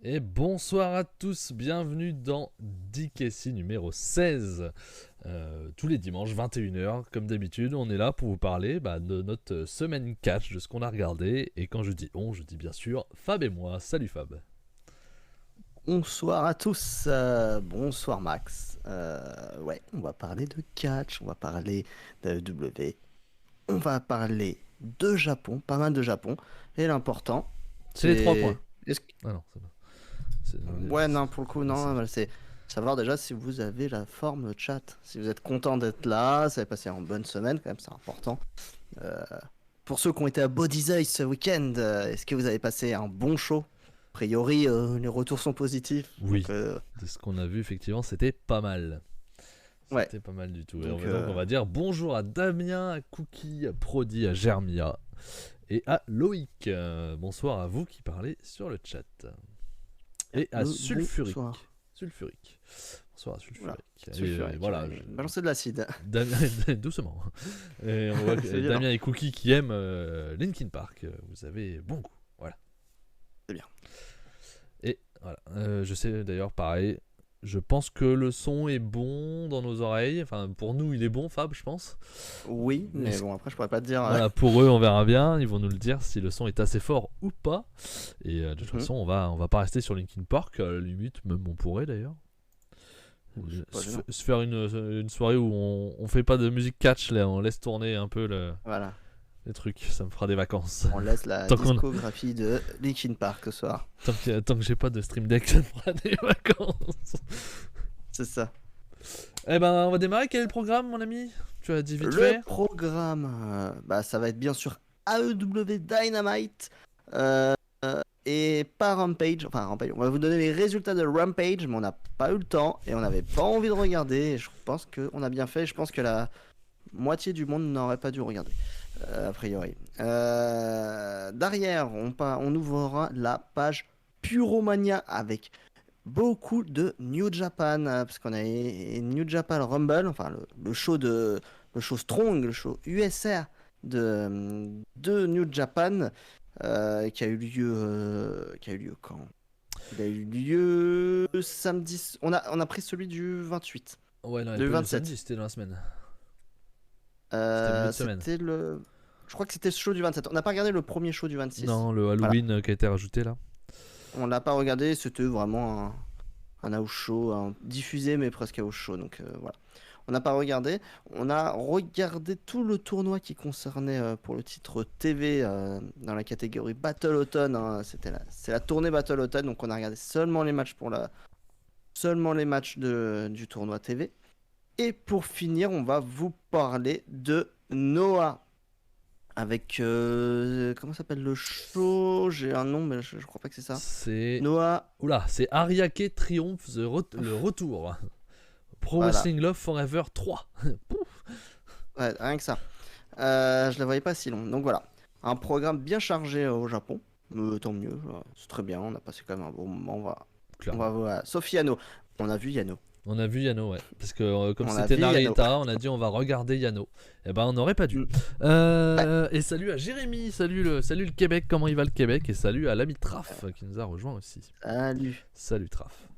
Et bonsoir à tous, bienvenue dans DKC numéro 16. Tous les dimanches, 21h, comme d'habitude, on est là pour vous parler de notre semaine catch, de ce qu'on a regardé. Et quand je dis on, je dis bien sûr Fab et moi. Salut Fab. Bonsoir à tous, bonsoir Max. Ouais, on va parler de catch, on va parler d'AEW, on va parler de Japon, pas mal de Japon. Et l'important, C'est les 3 points. c'est... est-ce que- Ah non, c'est pas. Ouais, non, pour le coup, non, c'est savoir déjà si vous avez la forme chat. Si vous êtes content d'être là, ça va passer une bonne semaine, quand même, c'est important. Euh, pour ceux qui ont été à Body's Eye ce week-end, est-ce que vous avez passé un bon show? A priori, les retours sont positifs, Oui, donc de ce qu'on a vu, effectivement, c'était pas mal. ouais. C'était pas mal du tout. Et Donc, donc on va dire bonjour à Damien, à Cookie, à Prodi, à Germia et à Loïc. Bonsoir à vous qui parlez sur le chat. Et à Sulfuric. Bonsoir. Sulfuric. Bonsoir à Voilà. Sulfuric. Sulfurique, Voilà. balancer de l'acide. Damien, doucement. Et on voit que C'est violent. Damien et Cookie qui aiment Linkin Park. Vous avez bon goût. Voilà. C'est bien. Et voilà. Je sais d'ailleurs, pareil. Je pense que le son est bon dans nos oreilles. Enfin, pour nous, il est bon, Fab, je pense. Oui, mais bon, après, je pourrais pas te dire. Voilà, pour eux, on verra bien. Ils vont nous le dire si le son est assez fort ou pas. Et de toute façon, on va pas rester sur Linkin Park. À la limite, même on pourrait d'ailleurs. Se faire une soirée où on fait pas de musique catch, là, on laisse tourner un peu Voilà. les trucs. Ça me fera des vacances. On laisse la Tant qu'on- discographie de Linkin Park ce soir. Tant que j'ai pas de stream deck, ça me fera des vacances. C'est ça. Eh ben, on va démarrer. Quel est le programme, mon ami? Tu as dit vite Le fait. programme, ça va être bien sûr AEW Dynamite et pas Rampage. Enfin, Rampage. On va vous donner les résultats de Rampage, mais on n'a pas eu le temps et on n'avait pas envie de regarder. Et je pense qu'on a bien fait. Je pense que la moitié du monde n'aurait pas dû regarder, a priori. Derrière, on ouvrira la page Puromania avec beaucoup de New Japan, parce qu'on a New Japan Rumble, enfin le show Strong, le show USR de New Japan, qui a eu lieu quand? Il a eu lieu samedi. On a pris celui du 28. Ouais, non, Le le 27. samedi, c'était dans la semaine. C'était le milieu de semaine. C'était le. Je crois que c'était ce show du 27. On n'a pas regardé le premier show du 26. Non, le Halloween qui a été rajouté là. On l'a pas regardé, c'était vraiment un house show, diffusé mais presque house show. Donc voilà. On n'a pas regardé. On a regardé tout le tournoi qui concernait pour le titre TV dans la catégorie Battle Autumn, hein. C'est la tournée Battle Autumn, donc on a regardé seulement les matchs du tournoi TV. Et pour finir, on va vous parler de Noah. Avec comment s'appelle le show? J'ai un nom, mais je crois pas que c'est ça. C'est. Noah. Oula, c'est Ariake Triumph le retour. Pro Voilà. Wrestling Love Forever 3. Pouf. Ouais, rien que ça. Je la voyais pas si long. Donc voilà. Un programme bien chargé au Japon. Tant mieux. C'est très bien. On a passé quand même un bon moment. On va voir. Sauf Yano. On a vu Yano. On a vu Yano, ouais. Parce que comme On a c'était vu Narita, Yano. on a dit on va regarder Yano. Eh ben on n'aurait pas dû. Et salut à Jérémy, salut le Québec, comment il va le Québec? Et salut à l'ami Traf qui nous a rejoint aussi. Salut. Salut Traf.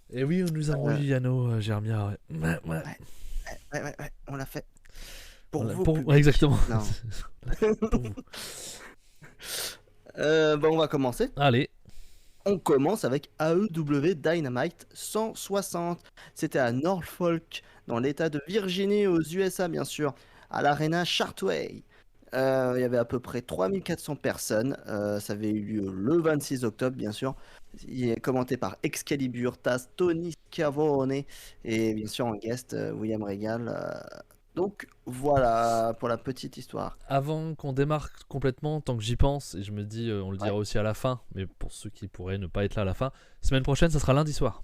Et oui, nous avons eu Yano, Germia. Ouais. Ouais. On l'a fait. Pour Voilà, vous. ouais, exactement. Non. Pour vous. On va commencer. Allez. On commence avec AEW Dynamite 160. C'était à Norfolk, dans l'état de Virginie, aux USA, bien sûr, à l'Arena Chartway. Il y avait à peu près 3400 personnes. Ça avait eu lieu le 26 octobre, bien sûr. Il est commenté par Excalibur, Taz, Tony Schiavone et bien sûr en guest William Regal. Donc voilà pour la petite histoire. Avant qu'on démarre complètement, tant que j'y pense, et je me dis, on le dira Ouais. aussi à la fin, mais pour ceux qui pourraient ne pas être là à la fin, semaine prochaine, ça sera lundi soir,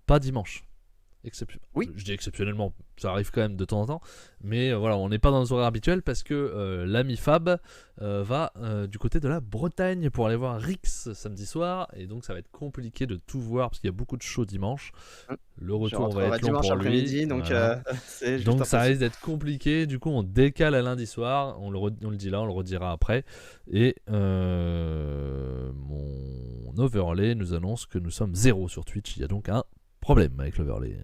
pas dimanche. Oui. Je dis exceptionnellement, ça arrive quand même de temps en temps, mais voilà, on n'est pas dans nos horaires habituels parce que l'ami Fab va du côté de la Bretagne pour aller voir Rix samedi soir, et donc ça va être compliqué de tout voir parce qu'il y a beaucoup de shows dimanche. Le retour va être long dimanche pour lui. après-midi, donc Voilà. c'est juste Donc ça impossible. risque d'être compliqué, du coup on décale à lundi soir, on le dit là, on le redira après. Et mon overlay nous annonce que nous sommes 0 sur Twitch. Il y a donc un problème avec l'overlay.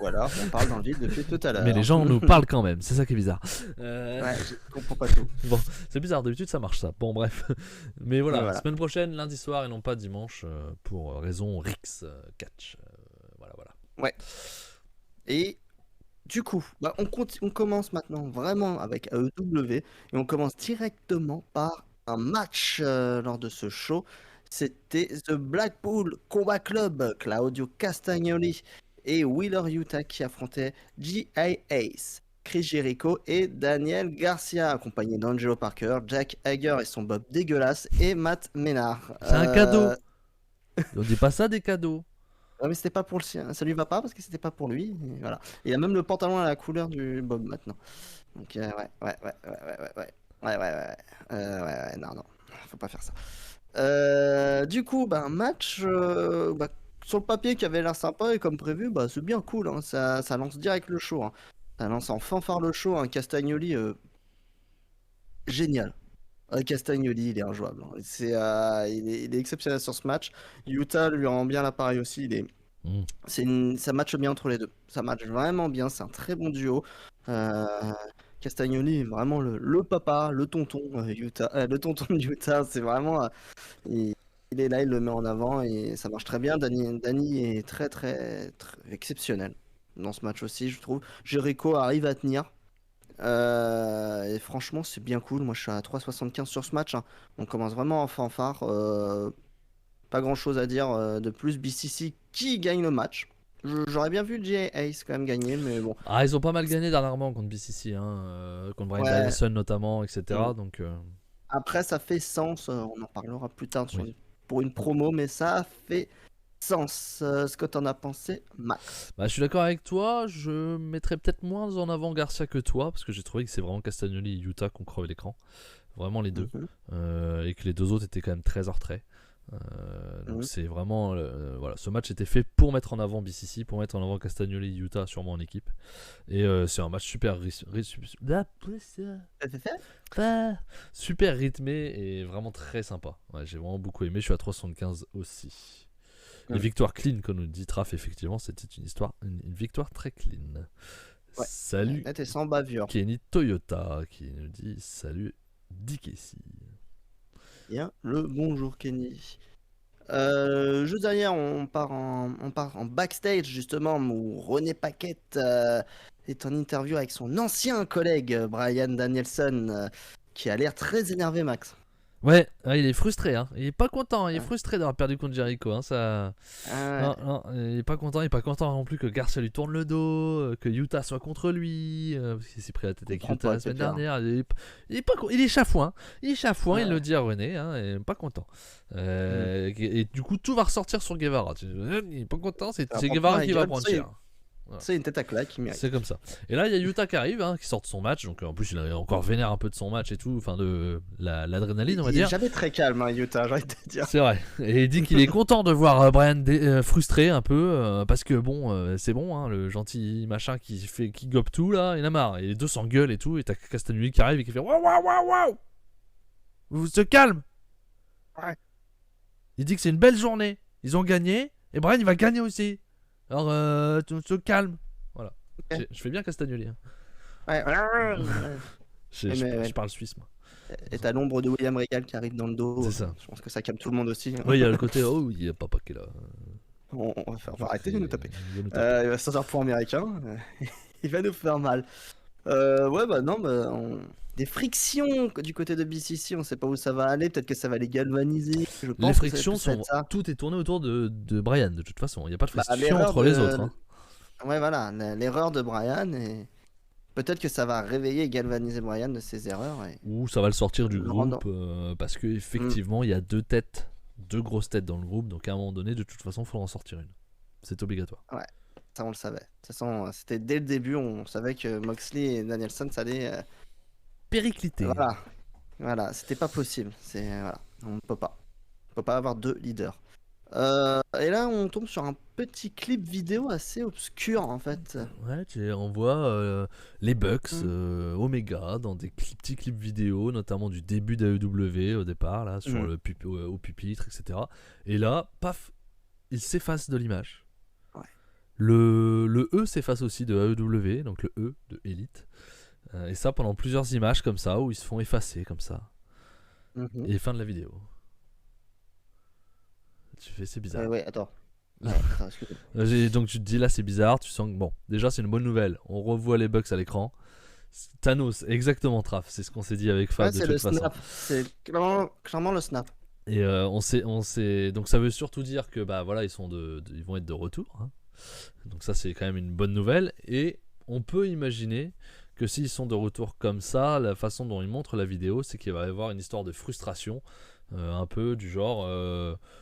Voilà, on parle dans le vide depuis tout à l'heure. Mais les gens nous parlent quand même, c'est ça qui est bizarre. Ouais, je comprends pas tout. Bon, c'est bizarre, d'habitude ça marche ça. Bon, bref. Mais voilà, Ouais, voilà. semaine prochaine, lundi soir et non pas dimanche, pour raison Rix Catch. Voilà. Ouais. Et du coup, on commence maintenant vraiment avec AEW et on commence directement par un match lors de ce show. C'était The Blackpool Combat Club, Claudio Castagnoli et Wheeler Yuta qui affrontaient G.A. Ace, Chris Jericho et Daniel Garcia, accompagnés d'Angelo Parker, Jack Hager et son bob dégueulasse et Matt Menard. C'est un cadeau. On dit pas ça des cadeaux. Ouais, mais c'était pas pour le sien, ça lui va pas parce que c'était pas pour lui. Et voilà. Il a même le pantalon à la couleur du bob maintenant. Donc ouais, non, faut pas faire ça. Du coup, un match sur le papier qui avait l'air sympa et comme prévu, c'est bien cool. Hein. Ça lance direct le show. Hein. Ça lance en fanfare le show. Hein. Castagnoli, génial. Castagnoli, il est injouable. Hein. Il est exceptionnel sur ce match. Utah lui rend bien l'appareil aussi. Ça matche bien entre les deux. Ça matche vraiment bien. C'est un très bon duo. Castagnoli est vraiment le papa, le tonton le tonton de Utah. C'est vraiment. Il est là, il le met en avant et ça marche très bien. Danny est très, très, très exceptionnel dans ce match aussi, je trouve. Jericho arrive à tenir. Et franchement, c'est bien cool. Moi, je suis à 3,75 sur ce match. Hein. On commence vraiment en fanfare. Pas grand chose à dire de plus. BCC qui gagne le match. J'aurais bien vu Jay Ace quand même gagner, mais bon. Ah, ils ont pas mal gagné dernièrement contre BCC, contre Brian Danielson notamment, etc. Donc, après, ça fait sens. On en parlera plus tard pour une promo, mais ça fait sens. Ce que t'en as pensé, Max? Je suis d'accord avec toi. Je mettrais peut-être moins en avant Garcia que toi, parce que j'ai trouvé que c'est vraiment Castagnoli et Utah qu'on crevait l'écran. Vraiment les deux. Et que les deux autres étaient quand même très en retrait. Donc c'est vraiment voilà, ce match était fait pour mettre en avant BCC, pour mettre en avant Castagnoli et Utah sûrement en équipe, et c'est un match super rythmé et vraiment très sympa. J'ai vraiment beaucoup aimé. Je suis à 3,75 aussi. Et victoire clean, comme nous dit Traf, effectivement c'était une victoire très clean. Salut net et sans bavure. Kenny Toyota qui nous dit salut Dikessi. Bien, le bonjour Kenny. Juste derrière, on part en backstage justement où René Paquette est en interview avec son ancien collègue Brian Danielson qui a l'air très énervé, Max. Ouais, il est frustré, hein. Il est pas content, il est frustré d'avoir perdu contre Jericho, hein. Ça... Non, il est pas content non plus que Garcia lui tourne le dos, que Utah soit contre lui, parce qu'il s'est pris la tête avec Utah la semaine dernière. Il est chafouin, il le dit à René, hein, il est pas content. Et du coup, tout va ressortir sur Guevara. Il est pas content, c'est Guevara qui va prendre cher. Voilà. C'est une tête à claque qui mérite. C'est comme ça. Et là, il y a Utah qui arrive, qui sort de son match. Donc en plus, il a encore vénère un peu de son match et tout, enfin de l'adrénaline, on va dire. Il est jamais très calme, Utah, j'ai envie de te dire. C'est vrai. Et il dit qu'il est content de voir Brian frustré un peu, parce que bon, c'est bon, hein, le gentil machin qui gobe tout là, il en a marre. Et les deux s'engueulent et tout, et t'as Castagnoli qui arrive et qui fait waouh. Vous se calme. Ouais. Il dit que c'est une belle journée. Ils ont gagné et Brian il va gagner aussi. Alors, tu te calmes. Voilà. Okay. Je fais bien Castagnoli. Hein. Ouais. Je parle suisse, moi. Et t'as l'ombre de William Regal qui arrive dans le dos. C'est ça. Je pense que ça calme tout le monde aussi. Oui, il y a le côté, il y a Papa qui est là. On va arrêter de nous taper. Il va se sortir pour américain. Il va nous faire mal. Des frictions du côté de BCC, on sait pas où ça va aller, peut-être que ça va les galvaniser. Les frictions tout est tourné autour de Brian de toute façon, il n'y a pas de friction entre les autres. Hein. Ouais, voilà, l'erreur de Brian, et peut-être que ça va réveiller et galvaniser Brian de ses erreurs. Ou ça va le sortir du groupe, parce qu'effectivement, il y a deux grosses têtes dans le groupe, donc à un moment donné, de toute façon, il faut en sortir une. C'est obligatoire. Ouais, ça on le savait. De toute façon, c'était dès le début, on savait que Moxley et Danielson, ça allait... péricliter. Voilà, c'était pas possible. On peut pas avoir deux leaders. Et là, on tombe sur un petit clip vidéo assez obscur en fait. Ouais, on voit les Bucks, Mm. Omega, dans des petits clips vidéo, notamment du début d'AEW au départ, là, sur Mm. au pupitre, etc. Et là, paf, il s'efface de l'image. Ouais. Le E s'efface aussi de AEW, donc le E de Elite. Et ça pendant plusieurs images comme ça, où ils se font effacer comme ça. Mhm. Et fin de la vidéo. C'est bizarre. Ouais, attends. Ouais, attends, excuse-moi. Donc tu te dis là c'est bizarre, tu sens que bon, déjà c'est une bonne nouvelle, on revoit les Bucks à l'écran. Thanos, exactement Traf, c'est ce qu'on s'est dit avec Fab Ouais, de c'est le toute façon. snap. C'est clairement le snap. Et on sait, donc ça veut surtout dire que bah voilà ils vont être de retour. Hein. Donc ça c'est quand même une bonne nouvelle et on peut imaginer que s'ils sont de retour comme ça, la façon dont ils montrent la vidéo, c'est qu'il va y avoir une histoire de frustration. Un peu du genre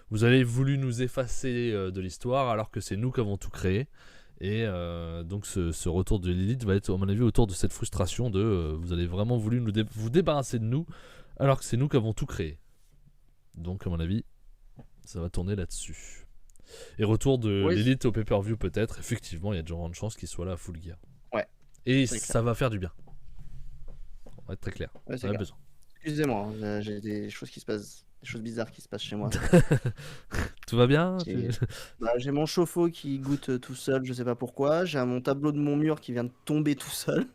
vous avez voulu nous effacer de l'histoire alors que c'est nous qui avons tout créé et donc ce retour de Lilith va être à mon avis autour de cette frustration de vous avez vraiment voulu vous débarrasser de nous alors que c'est nous qui avons tout créé, donc à mon avis ça va tourner là-dessus et retour de Oui, Lilith au pay-per-view peut-être, effectivement il y a de grandes chances qu'il soit là à Full Gear ouais, et c'est ça clair. va faire du bien, on va être très clair, Ouais, on c'est a clair. besoin. Excusez-moi, hein, j'ai des choses qui se passent, des choses bizarres qui se passent chez moi. Tout va bien J'ai j'ai mon chauffe-eau qui goûte tout seul, je sais pas pourquoi. J'ai mon tableau de mon mur qui vient de tomber tout seul.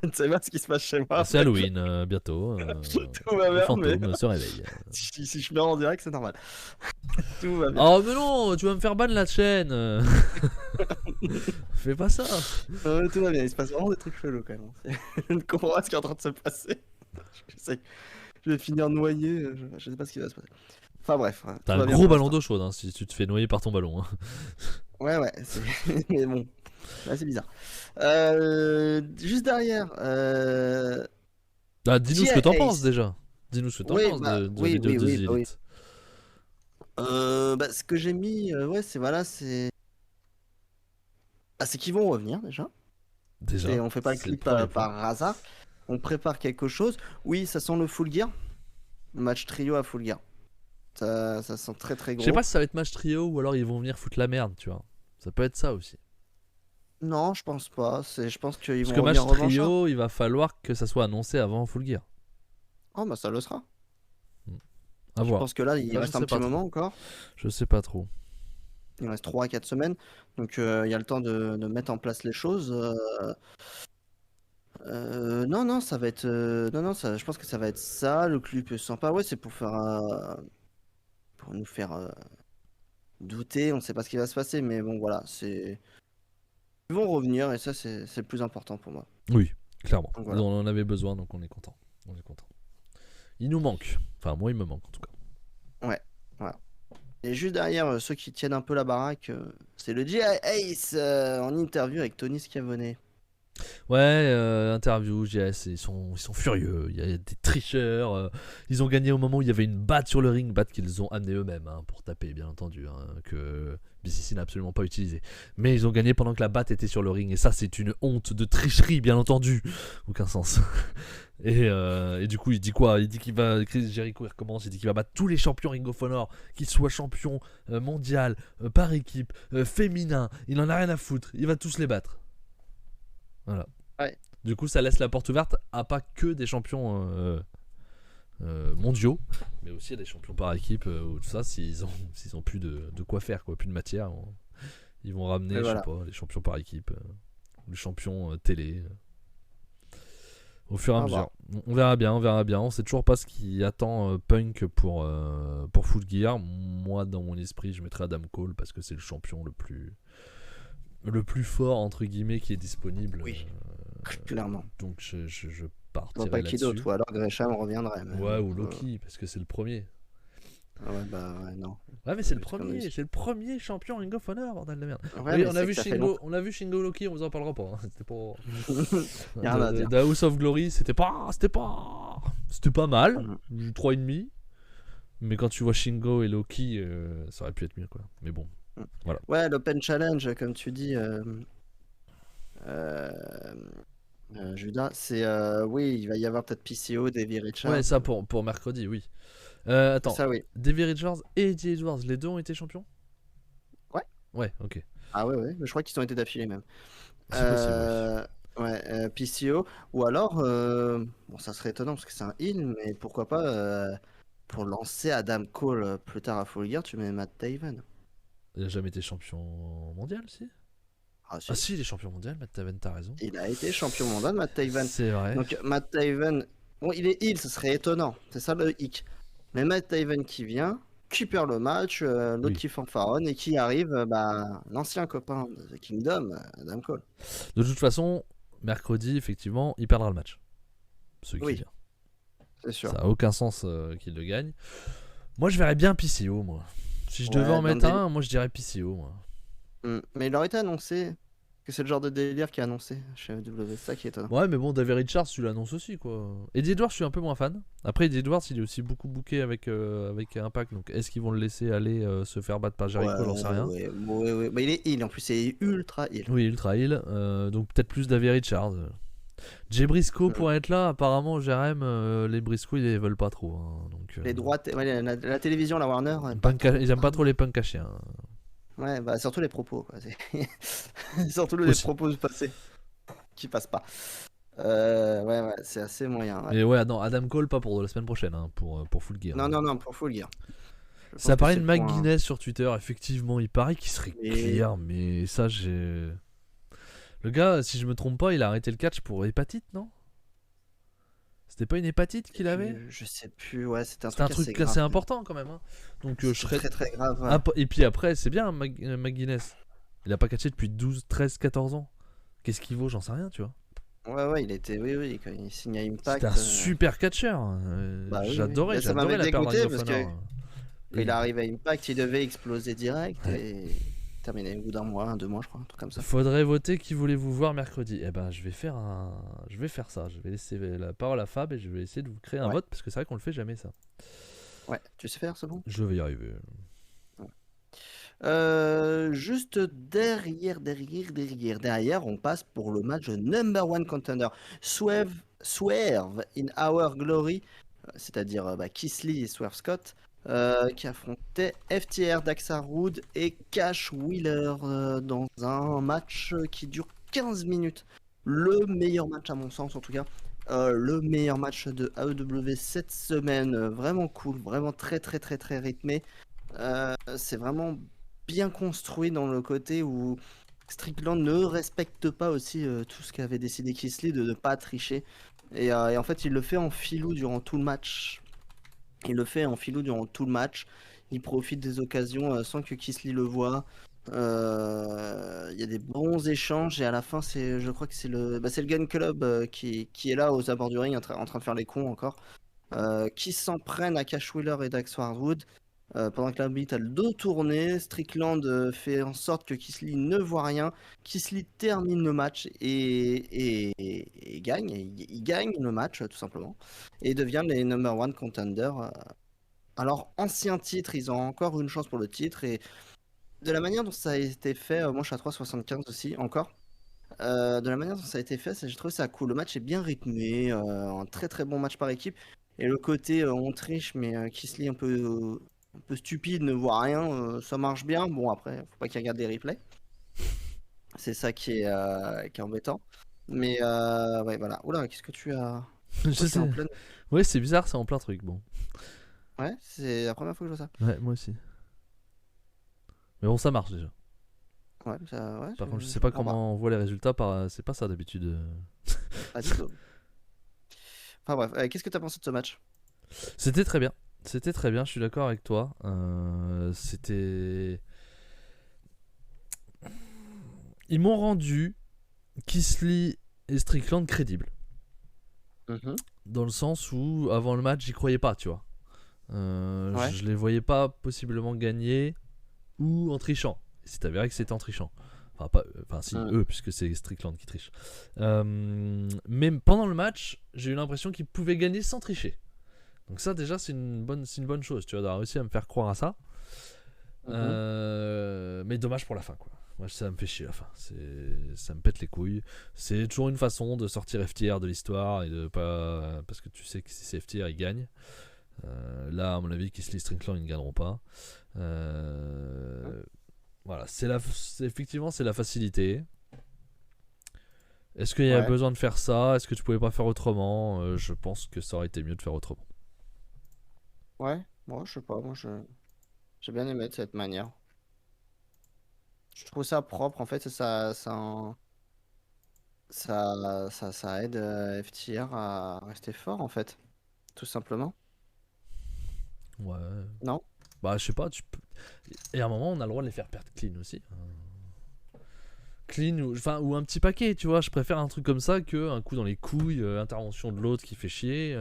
Je ne sais pas ce qui se passe chez moi. C'est Halloween bientôt. Tout va Les bien, mais fantômes se réveillent. si je meurs en direct, c'est normal. Tout va bien. Oh mais non, tu vas me faire ban la chaîne. Fais pas ça. Tout va bien, il se passe vraiment des trucs chelous quand même. Je ne comprends pas ce qui est en train de se passer. Je sais que je vais finir noyé, je sais pas ce qui va se passer. Enfin bref, T'as tout un va bien gros pour ballon l'instant. d'eau chaude hein, si tu te fais noyer par ton ballon. Hein. Ouais, mais bon, là c'est bizarre. Juste derrière, Ah, dis-nous ce que Gia t'en penses Ace. déjà. Dis-nous ce que t'en Oui, penses bah de la oui, vidéo oui, de The oui, bah oui. Elite. Ce que j'ai mis, ouais, c'est voilà, c'est qu'ils vont revenir déjà. Déjà, On fait pas le c'est le clip premier point. par hasard. On prépare quelque chose. Oui, ça sent le full gear. Le match trio à full gear. Ça sent très très Je sais gros. pas si ça va être match trio ou alors ils vont venir foutre la merde, tu vois. Ça peut être ça aussi. Non, je pense pas. Je pense qu'ils Parce vont que revenir match revanchards. trio, il va falloir que ça soit annoncé avant Full Gear. Oh, bah ça le sera. À Je voir. pense que là, il Là, je reste un sais petit pas trop. moment encore. Je sais pas trop. Il reste 3 à 4 semaines. Donc il y a le temps de mettre en place les choses. Non, non, ça va être. Non, non, je pense que ça va être ça. Le clip est sympa. Ouais, c'est pour nous faire douter. On ne sait pas ce qui va se passer. Mais bon, voilà. Ils vont revenir et ça, c'est le plus important pour moi. Oui, clairement. Donc voilà. On en avait besoin, donc on est content. On est content. Il nous manque. Enfin, moi, il me manque en tout cas. Ouais, voilà. Et juste derrière, ceux qui tiennent un peu la baraque, c'est le G.I. Ace en interview avec Tony Schiavone. Ouais, interview, JS, ils sont furieux. Il y a des tricheurs. Ils ont gagné au moment où il y avait une batte sur le ring, batte qu'ils ont amenée eux-mêmes hein, pour taper, bien entendu, hein, que BCC n'a absolument pas utilisé. Mais ils ont gagné pendant que la batte était sur le ring, et ça, c'est une honte de tricherie, bien entendu. Aucun sens. Et du coup, il dit quoi? Il dit qu'il va. Chris Jericho, il recommence. Il dit qu'il va battre tous les champions Ring of Honor, qu'ils soient champions mondial, par équipe, féminin. Il en a rien à foutre. Il va tous les battre. Voilà. Ouais. Du coup, ça laisse la porte ouverte à pas que des champions mondiaux, mais aussi à des champions par équipe ou tout ça. S'ils ont plus de quoi faire, quoi, plus de matière, ils vont ramener, Et je sais voilà. pas, les champions par équipe, les champions télé. Au fur et à Ah mesure. bah. On verra bien, on verra bien. On sait toujours pas ce qui attend Punk pour Full Gear. Moi, dans mon esprit, je mettrais Adam Cole parce que c'est le champion le plus fort entre guillemets qui est disponible. Oui, clairement. Donc je Je vois partirai pas qui d'autre. là-dessus. Ou alors Gresham reviendrait. Mais Ouais, bon, ou Loki parce que c'est le premier. ouais, bah ouais, non. Ouais, mais c'est le Juste comme premier, lui. c'est le premier champion Ring of Honor, bordel de merde. Ouais, Oui, mais c'est que ça fait longtemps. On a vu Shingo Loki, on vous en parlera pas. Hein. C'était pas. Y a rien à dire. The House of Glory, c'était pas mal. Mhm. 3,5. Mais quand tu vois Shingo et Loki, ça aurait pu être mieux quoi. Mais bon, voilà. Ouais, l'Open Challenge, comme tu dis, Judas, c'est oui, il va y avoir peut-être PCO, Davy Richards. Ouais, ça pour mercredi, oui. Attends, Ça oui. Davey Richards et Eddie Edwards, les deux ont été champions? Ouais, ok. Ah ouais, mais je crois qu'ils ont été d'affilée même. C'est possible, oui. Ouais, PCO. Ou alors, bon, ça serait étonnant parce que c'est un heal, mais pourquoi pas pour lancer Adam Cole plus tard à Full Gear, tu mets Matt Taven. Il a jamais été champion mondial, si. Ah Ah si, si, il est champion mondial, Matt Taven, t'as raison. il a été champion mondial, Matt Taven. C'est vrai. Donc Matt Taven, bon, il est heal, ce serait étonnant. C'est ça le hic. Mais Matt Taven qui vient, qui perd le match, l'autre Oui. qui fanfaronne et qui arrive, bah, l'ancien copain de The Kingdom, Adam Cole. De toute façon, mercredi, effectivement, il perdra le match. Celui qui Oui, vient. c'est sûr. Ça a aucun sens qu'il le gagne. Moi, je verrais bien PCO, moi. Si je devais Ouais, en mettre un, moi je dirais PCO, moi. Mais il aurait été annoncé que c'est le genre de délire qui est annoncé chez AEW, c'est ça qui est étonnant. Ouais, mais bon, David Richards, tu l'annonces aussi, quoi. Eddie Edwards, je suis un peu moins fan. Après, Eddie Edwards, il est aussi beaucoup booké avec Impact. Donc, est-ce qu'ils vont le laisser aller se faire battre par Jericho? J'en sais rien. Ouais. Bah, il est heal, en plus, c'est ultra heal. Oui, Ultra Hill. Donc, peut-être plus David Richards. Jay Briscoe pourrait être là. Apparemment, Jérém, les Briscoe, ils veulent pas trop. Hein. Donc, Les droits, la télévision, la Warner, ils aiment pas trop les punks à chiens. ouais, bah surtout les propos, quoi. Surtout les Aussi. propos du passé qui passent pas. Ouais, c'est assez moyen. Ouais. Et ouais, non, Adam Cole, pas pour la semaine prochaine, hein, pour Full Gear. Non, pour Full Gear. Je Ça pense que paraît c'est de le point. McGuinness sur Twitter, effectivement, il paraît qu'il serait Et- clear, mais ça, j'ai. Le gars, si je me trompe pas, il a arrêté le catch pour hépatite, non? C'était pas une hépatite qu'il avait? Je sais plus, ouais, c'était un C'était un truc truc assez assez grave. important quand même. Hein. Donc je C'était serais. très très grave. Ouais. Et puis après, c'est bien, McGuinness. Il a pas catché depuis 12, 13, 14 ans. Qu'est-ce qu'il vaut? J'en sais rien, tu vois. Ouais, il était, oui, quand il signe à Impact. C'était un super catcheur. Bah oui. J'adorais, Mais ça j'adorais m'avait la paire dégoûté Ring of parce que Honor. quand il arrive à Impact, il devait exploser direct Ouais. et terminer au bout d'un mois, 2 mois, je crois, un truc comme ça. Faudrait voter qui voulez-vous voir mercredi. Eh ben, je vais faire ça. Je vais laisser la parole à Fab et je vais essayer de vous créer un Ouais. vote parce que c'est vrai qu'on le fait jamais ça. Ouais, tu sais faire, c'est bon? Je vais y arriver. Juste derrière, on passe pour le match number one contender. Swerve in Our Glory, c'est-à-dire Keith Lee et Swerve Scott, qui affrontaient FTR, Dax Harwood et Cash Wheeler dans un match qui dure 15 minutes. Le meilleur match à mon sens en tout cas. Le meilleur match de AEW cette semaine. Vraiment cool, vraiment très très très très rythmé. C'est vraiment bien construit dans le côté où Strickland ne respecte pas aussi tout ce qu'avait décidé Keith Lee de ne pas tricher. Et en fait, il le fait en filou durant tout le match. Il profite des occasions sans que Keith Lee le voie. Il y a des bons échanges et à la fin, je crois que c'est le Gun Club qui est là aux abords du ring en train de faire les cons encore. Qui s'en prennent à Cash Wheeler et Dax Harwood. Pendant que l'arbitre a le dos tourné, Strickland fait en sorte que Keith Lee ne voit rien. Keith Lee termine le match et gagne. Il gagne le match tout simplement et devient les number one contenders. Alors ancien titre, ils ont encore une chance pour le titre et de la manière dont ça a été fait, moi je suis à 3,75 aussi encore. De la manière dont ça a été fait, j'ai trouvé ça cool. Le match est bien rythmé, un très très bon match par équipe. Et le côté on triche, mais Keith Lee un peu stupide, ne voit rien, ça marche bien. Bon, après, faut pas qu'il regarde les replays. C'est ça qui est embêtant. Mais ouais, voilà. Oula, qu'est-ce que tu as. Je Toi, sais. en pleine- Ouais, c'est bizarre, c'est en plein truc. Bon. Ouais, c'est la première fois que je vois ça. Ouais, moi aussi. Mais bon, ça marche déjà. Ouais, Par contre, je sais pas comment on voit les résultats. C'est pas ça d'habitude. Pas du tout. Enfin bref, qu'est-ce que tu as pensé de ce match? C'était très bien. C'était très bien, je suis d'accord avec toi. C'était. Ils m'ont rendu Keith Lee et Strickland crédibles. Dans le sens où, avant le match, j'y croyais pas, tu vois. Ouais. Je les voyais pas possiblement gagner ou en trichant. C'est avéré que c'était en trichant. Enfin, si, eux, puisque c'est Strickland qui triche. Mais pendant le match, j'ai eu l'impression qu'ils pouvaient gagner sans tricher. Donc ça, déjà, c'est une bonne chose, tu vois, d'avoir réussi à me faire croire à ça. Mais dommage pour la fin, quoi. Moi, ça me fait chier la fin. Ça me pète les couilles. C'est toujours une façon de sortir FTR de l'histoire et de pas, parce que tu sais que si c'est FTR, ils gagnent. Là, à mon avis, Keith Lee, Strickland, ils ne gagneront pas. Voilà. voilà, effectivement, c'est la facilité. Est-ce qu'il y a Ouais. besoin de faire ça? Est-ce que tu pouvais pas faire autrement? Je pense que ça aurait été mieux de faire autrement. Ouais, moi je sais pas, j'ai bien aimé de cette manière. Je trouve ça propre, en fait, ça aide FTR à rester fort, en fait, tout simplement. Ouais. Non? Bah, je sais pas, tu peux. Et à un moment, on a le droit de les faire perdre clean aussi. Clean ou un petit paquet, tu vois. Je préfère un truc comme ça que un coup dans les couilles, intervention de l'autre qui fait chier.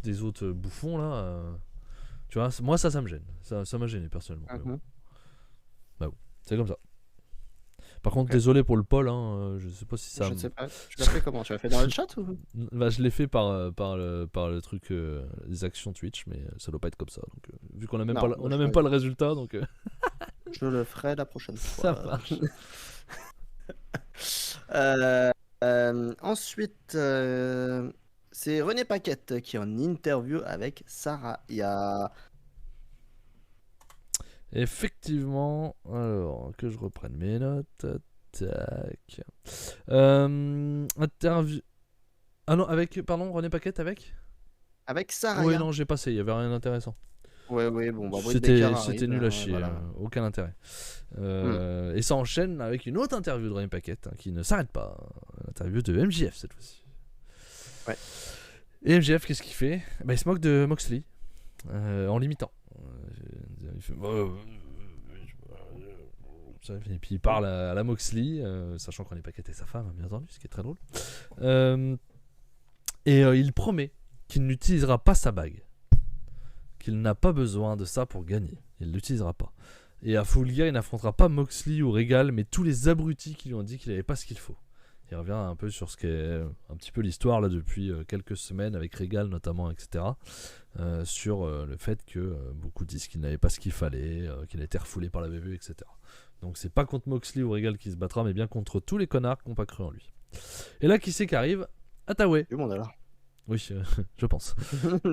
Des autres bouffons là. Tu vois, moi ça me gêne. Ça m'a gêné personnellement. Mais bon. Mhm. Bah bon, c'est comme ça. Par contre, Ok. désolé pour le poll, je sais pas si ça. Je ne sais pas. Tu l'as fait comment? Tu l'as fait dans le chat ou? Bah, je l'ai fait par le truc des actions Twitch, mais ça doit pas être comme ça. Donc, vu qu'on a même Non, pas, on moi, a même pas le résultat, donc je le ferai la prochaine ça fois. marche. Ensuite, c'est René Paquette qui est en interview avec Sarah. Il y a... Effectivement, alors que je reprenne mes notes. Tac. Interview. Ah non, pardon, René Paquette avec. Avec Sarah. Oui, non, j'ai passé, il y avait rien d'intéressant. Ouais, bon, bah, Britt Baker C'était arrive, nul à chier, voilà. aucun intérêt. Et ça enchaîne avec une autre interview de René Paquette qui ne s'arrête pas. L'interview de MJF cette fois-ci. Ouais. Et MJF, qu'est-ce qu'il fait? Bah, il se moque de Moxley en l'imitant. Il fait. Et puis il parle à la Moxley, sachant qu'on est Paquette et sa femme, bien entendu, ce qui est très drôle. Il promet qu'il n'utilisera pas sa bague. Qu'il n'a pas besoin de ça pour gagner. Il ne l'utilisera pas. Et à Full Gear, il n'affrontera pas Moxley ou Regal, mais tous les abrutis qui lui ont dit qu'il n'avait pas ce qu'il faut. Il revient un peu sur ce qu'est un petit peu l'histoire là depuis quelques semaines avec Regal notamment, etc. Sur le fait que beaucoup disent qu'il n'avait pas ce qu'il fallait, qu'il a été refoulé par la WWE, etc. Donc c'est pas contre Moxley ou Regal qui se battra, mais bien contre tous les connards qui n'ont pas cru en lui. Et là, qui c'est qui arrive? Attaway. Du monde alors. Oui, je pense.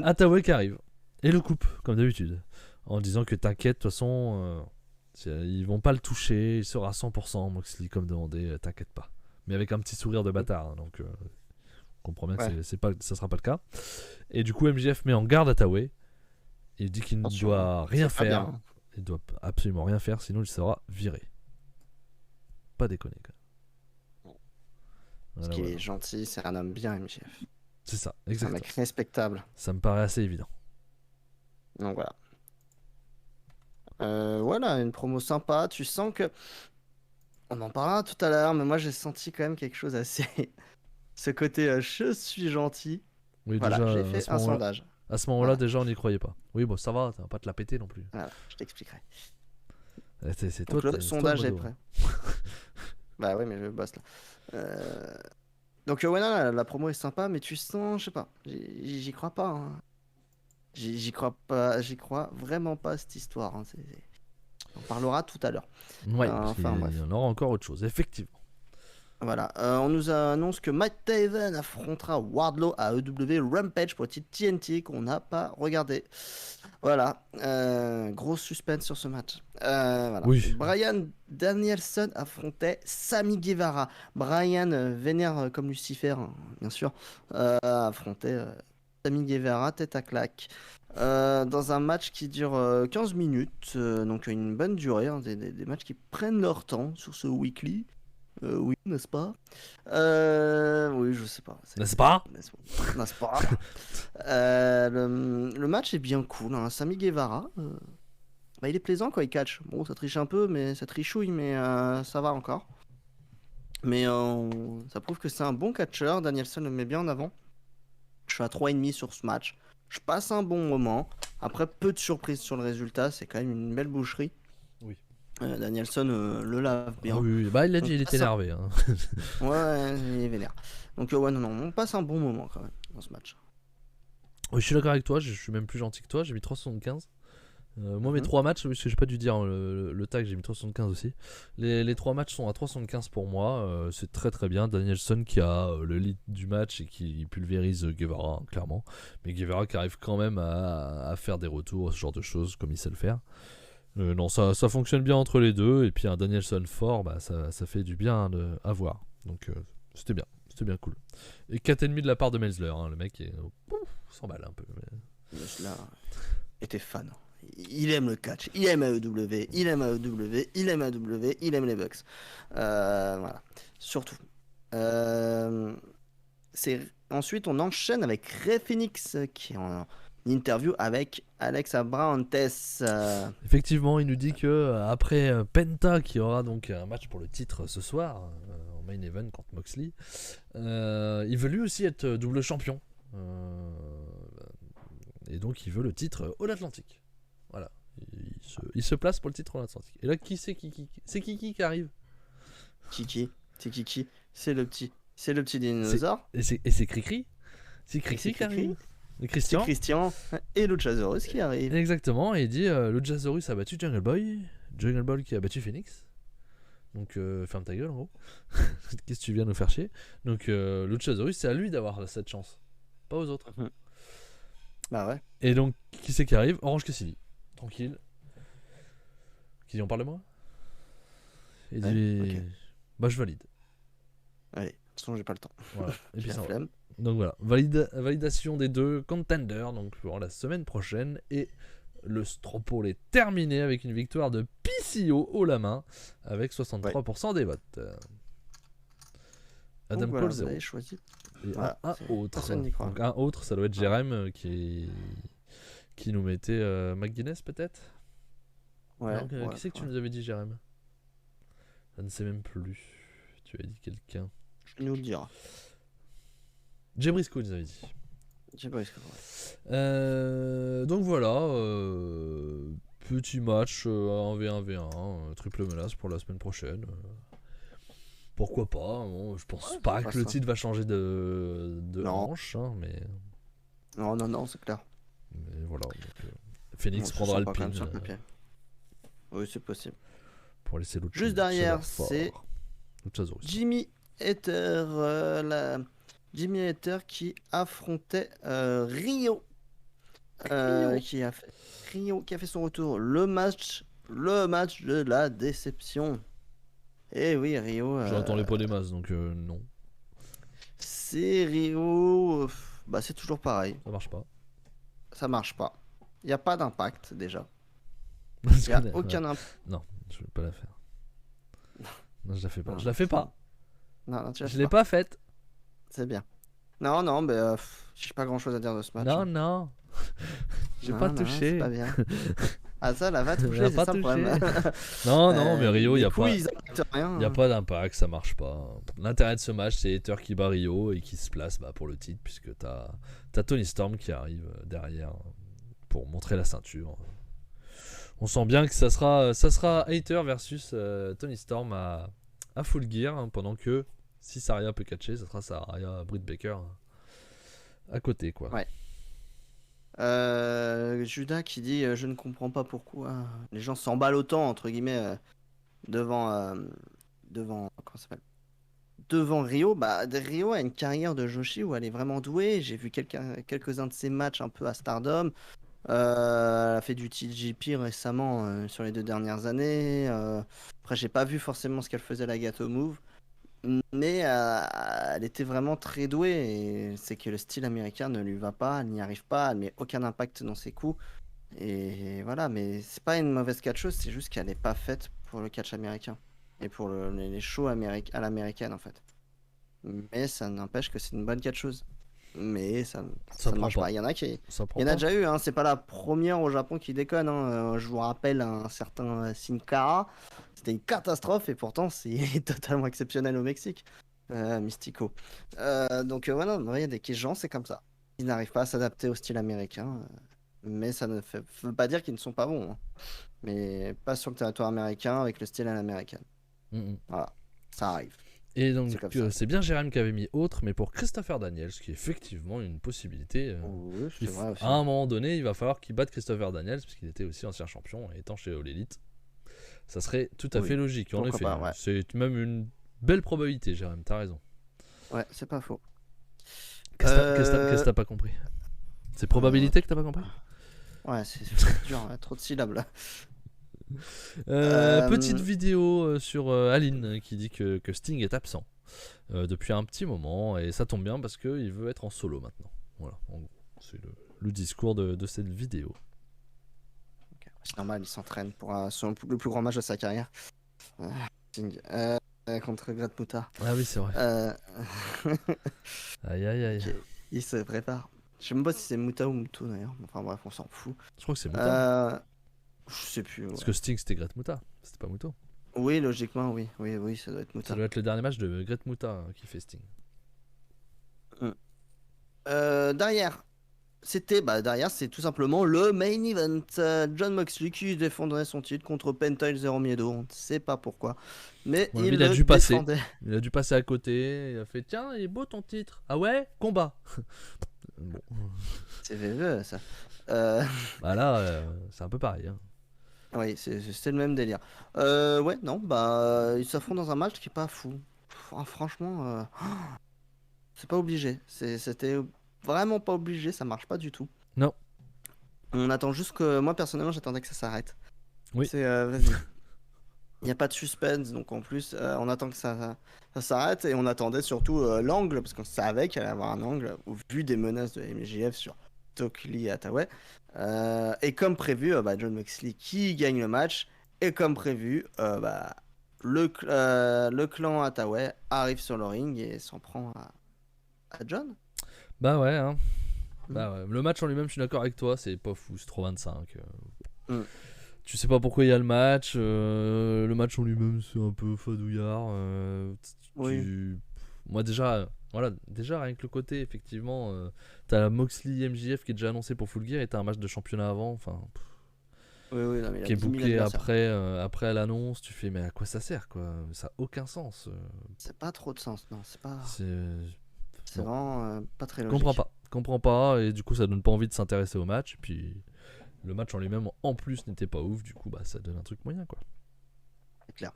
Attaway qui arrive. Et le coupe, comme d'habitude. En disant que t'inquiète, de toute façon, ils vont pas le toucher, il sera à 100%, Moxley, comme demandé, t'inquiète pas. Mais avec un petit sourire de bâtard, hein, donc on comprend bien que ça sera pas le cas. Et du coup, MJF met en garde Attaway. Il dit qu'il ne doit rien faire. Bien. Il doit absolument rien faire, sinon il sera viré. Pas déconner, quand même. Parce qu'il est gentil, c'est un homme bien, MJF. C'est ça, C'est un exactement. mec respectable. Ça me paraît assez évident. Donc voilà. Voilà, une promo sympa. Tu sens que... On en parlera tout à l'heure, mais moi j'ai senti quand même quelque chose assez... Ce côté je suis gentil. Oui, Voilà, déjà, j'ai fait un sondage. À ce moment-là, Voilà. déjà, on n'y croyait pas. Oui, bon, ça va, tu vas pas te la péter non plus. Voilà, je t'expliquerai. C'est Donc toi, le sondage est prêt. Bah oui, mais je bosse là. Donc ouais, non, la promo est sympa, mais tu sens, je sais pas, j'y crois pas. Hein. J'y crois pas, j'y crois vraiment pas à cette histoire. Hein. On parlera tout à l'heure. Ouais, enfin bref. il y en aura encore autre chose, effectivement. Voilà, on nous annonce que Matt Taven affrontera Wardlow à EW Rampage pour le titre TNT qu'on n'a pas regardé. Voilà, gros suspense sur ce match. Voilà. Oui. Bryan Danielson affrontait Sammy Guevara. Bryan, vénère comme Lucifer, hein, bien sûr, affrontait Sammy Guevara tête à claque. Dans un match qui dure 15 minutes, donc une bonne durée, hein, des matchs qui prennent leur temps sur ce weekly. Oui, n'est-ce pas? Oui, je sais pas. N'est-ce pas? N'est-ce pas? Le match est bien cool. Hein. Sammy Guevara, bah, il est plaisant quand il catch. Bon, ça triche un peu, mais ça trichouille, mais ça va encore. Mais ça prouve que c'est un bon catcheur. Danielson le met bien en avant. Je suis à 3,5 sur ce match. Je passe un bon moment. Après, peu de surprises sur le résultat. C'est quand même une belle boucherie. Oui. Danielson le lave bien. Ah oui, bah il a dit, il était énervé. Hein. Ouais, il est vénère. Donc ouais, non, on passe un bon moment quand même dans ce match. Oui, je suis d'accord avec toi, je suis même plus gentil que toi, j'ai mis 3,75. Moi, mes 3 matchs, parce que j'ai pas dû dire le tag, j'ai mis 3,75 aussi. Les 3 matchs sont à 3,75 pour moi, c'est très très bien. Danielson qui a le lead du match et qui pulvérise Guevara, hein, clairement. Mais Guevara qui arrive quand même à faire des retours, ce genre de choses, comme il sait le faire. Non, ça fonctionne bien entre les deux. Et puis un Danielson fort, bah, ça fait du bien à voir. Donc c'était bien cool. Et 4,5 de la part de Melzler, hein, le mec est 100 balles un peu. Mais... Melzler était fan. Il aime le catch, il aime AEW, il aime AEW, il aime AEW, il aime les Bucks. Voilà, surtout. Ensuite, on enchaîne avec Rey Fenix qui est en interview avec Alex Abrantes. Effectivement, il nous dit que après Penta, qui aura donc un match pour le titre ce soir, en main event contre Moxley, il veut lui aussi être double champion. Et donc il veut le titre All Atlantic. Voilà. Il se place pour le titre All Atlantic. Et là, c'est Kiki qui arrive. Kiki. C'est le petit dinosaure. Et c'est Cricri. C'est Cricri qui arrive. Et Christian. C'est Christian et Luchasaurus qui arrive. Exactement. Et il dit Luchasaurus a battu Jungle Boy. Jungle Boy qui a battu Phoenix. Donc ferme ta gueule en gros. Qu'est-ce que tu viens nous faire chier. Donc Luchasaurus, c'est à lui d'avoir cette chance. Pas aux autres. Bah ouais. Et donc, qui c'est qui arrive? Orange Cassidy. Tranquille. Qui dit on parle de moi? Et dit ok. bah je valide. Allez, de toute façon j'ai pas le temps. Voilà. Et puis J'ai la ça va. flemme. Donc voilà, validation des deux contenders donc pour la semaine prochaine. Et le Stropole est terminé avec une victoire de PCO haut la main avec 63% des votes. Adam voilà, Cole vous 0. avez choisi. Et Voilà, un autre. personne n'y croit. Donc un autre, ça doit être Jérém qui nous mettait McGuinness peut-être. Ouais. Donc, qui c'est que tu nous avais dit, Jérém? Je ne sais même plus. Tu as dit quelqu'un. Je nous le dirai. Jay Briscoe nous avait dit. J'ai pas risqué. Donc voilà, petit match 1v1v1, triple menace pour la semaine prochaine. Pourquoi pas, bon, je pense pas que le titre va changer de hanche, hein, mais Non, c'est clair. voilà. Donc, Phoenix prendra le pin Oui, c'est possible. pour laisser l'autre. Juste derrière, c'est Jimmy Hater, Jimmy Hater qui affrontait Rio. Qui a fait son retour. Le match de la déception. Et oui, Rio. J'entends les poids des masses, donc non. C'est Rio. Bah, c'est toujours pareil. Ça marche pas. Il n'y a pas d'impact déjà. Il n'y a aucun impact. Non, je vais pas la faire. Non, je la fais pas. Non, Je la fais pas. Non, je l'ai pas faite. C'est bien. Non, mais j'ai pas grand chose à dire de ce match. Non. J'ai pas touché. C'est pas bien. Ah, ça, la va toucher, c'est ça le problème. non, mais Rio, il n'y a pas. Il n'y a pas d'impact, ça marche pas. L'intérêt de ce match, c'est Hater qui bat Rio et qui se place pour le titre, puisque t'as Tony Storm qui arrive derrière pour montrer la ceinture. On sent bien que ça sera Hater versus Tony Storm à Full Gear, hein, pendant que si Saraya peut catcher, ça sera Saraya Britt Baker à côté, quoi. Ouais. Judas qui dit je ne comprends pas pourquoi les gens s'emballent autant entre guillemets devant comment ça s'appelle, devant Rio. Bah, Rio a une carrière de Joshi où elle est vraiment douée. J'ai vu quelques-uns de ses matchs un peu à Stardom. Elle a fait du TJP récemment sur les 2 dernières années. Après, j'ai pas vu forcément ce qu'elle faisait à la Gato Move, mais elle était vraiment très douée. Et c'est que le style américain ne lui va pas, elle n'y arrive pas, elle met aucun impact dans ses coups. Et voilà, mais c'est pas une mauvaise catcheuse, c'est juste qu'elle n'est pas faite pour le catch américain et pour les shows à l'américaine en fait. Mais ça n'empêche que c'est une bonne catcheuse. Mais ça ne marche pas. Il y en a déjà eu, hein. C'est pas la première au Japon qui déconne, hein. Je vous rappelle un certain Sin Cara. C'était une catastrophe et pourtant c'est totalement exceptionnel au Mexique. Mystico. Donc voilà, il y a des gens, c'est comme ça. Ils n'arrivent pas à s'adapter au style américain. Mais ça ne veut pas dire qu'ils ne sont pas bons. Hein. Mais pas sur le territoire américain avec le style à l'américaine. Voilà, ça arrive. Et donc c'est bien Jérém qui avait mis autre, mais pour Christopher Daniels, qui est effectivement une possibilité. Oui, c'est vrai aussi. À un moment donné, il va falloir qu'il batte Christopher Daniels, parce qu'il était aussi ancien champion, et étant chez All Elite. Ça serait tout à fait logique, en effet. Pas, ouais. C'est même une belle probabilité, Jérém, t'as raison. Ouais, c'est pas faux. Qu'est-ce que t'as pas compris? C'est probabilité que t'as pas compris? Ouais, c'est dur, trop de syllabes là. Petite vidéo sur Aline qui dit que Sting est absent depuis un petit moment et ça tombe bien parce qu'il veut être en solo maintenant. Voilà, en gros, c'est le discours de cette vidéo. C'est normal, il s'entraîne pour le plus grand match de sa carrière. Sting. Contre Great Muta. Ah oui, c'est vrai. Aïe aïe aïe. Ok, il se prépare. Je sais même pas si c'est Muta ou Muto d'ailleurs. Enfin bref, on s'en fout. Je crois que c'est Muta. Je sais plus. Parce Ouais. que Sting c'était Great Muta, c'était pas Muto. Oui, logiquement, oui, ça doit être Muta. Ça doit être le dernier match de Great Muta qui fait Sting. Derrière, c'est tout simplement le main event. John Moxley qui défendrait son titre contre Penta El Zero Miedo. On ne sait pas pourquoi. Mais Ouais, il il a le dû passer. défendait. Il a dû passer à côté. Il a fait tiens, il est beau ton titre. Ah ouais, combat. Bon. C'est VVE ça. Bah là, c'est un peu pareil. Hein. Oui, c'est le même délire. Ouais, non, bah, ils s'affrontent dans un match qui est pas fou. Franchement, c'est pas obligé. C'était vraiment pas obligé, ça marche pas du tout. Non. On attend juste que. Moi, personnellement, j'attendais que ça s'arrête. Oui. C'est. Vas-y. Il n'y a pas de suspense, donc en plus, on attend que ça s'arrête et on attendait surtout l'angle, parce qu'on savait qu'il allait y avoir un angle, au vu des menaces de MJF sur Stokely et Hathaway. Et comme prévu, John Moxley qui gagne le match, et comme prévu, le clan Hathaway arrive sur le ring et s'en prend à John. Bah ouais, hein. Bah ouais. Le match en lui-même, je suis d'accord avec toi, c'est pas fou, c'est 3,25. Tu sais pas pourquoi il y a le match. Le match en lui-même, c'est un peu fadouillard. Oui. Moi déjà, voilà, déjà rien que le côté, effectivement, t'as la Moxley MJF qui est déjà annoncé pour Full Gear et t'as un match de championnat avant, enfin, Oui, non, mais il a qui est 10 000 bouclé adversaires. après l'annonce. Tu fais mais à quoi ça sert quoi? Ça a aucun sens. C'est pas trop de sens, non, c'est Non. vraiment pas très Je logique. comprends pas et du coup ça donne pas envie de s'intéresser au match. Et puis le match en lui-même en plus n'était pas ouf, du coup bah ça donne un truc moyen quoi. C'est clair.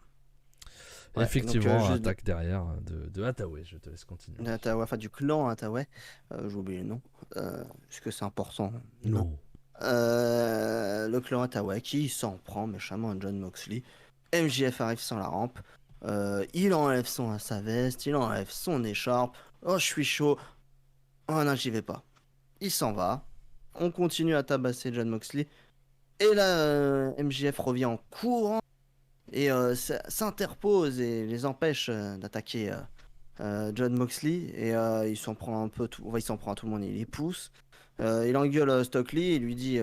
Et Ouais, effectivement, donc, attaque derrière de Hathaway, je te laisse continuer. Enfin, du clan Hathaway, j'ai oublié le nom. Est-ce que c'est important? Non. Le clan Hathaway qui s'en prend méchamment à John Moxley. MJF arrive sur la rampe. Il enlève sa veste, il enlève son écharpe. Oh, je suis chaud. Oh non, j'y vais pas. Il s'en va. On continue à tabasser John Moxley. Et là, MJF revient en courant et s'interpose et les empêche d'attaquer John Moxley. Et il s'en prend un peu tout. Enfin, il s'en prend à tout le monde, il les pousse. Il engueule Stokely et lui dit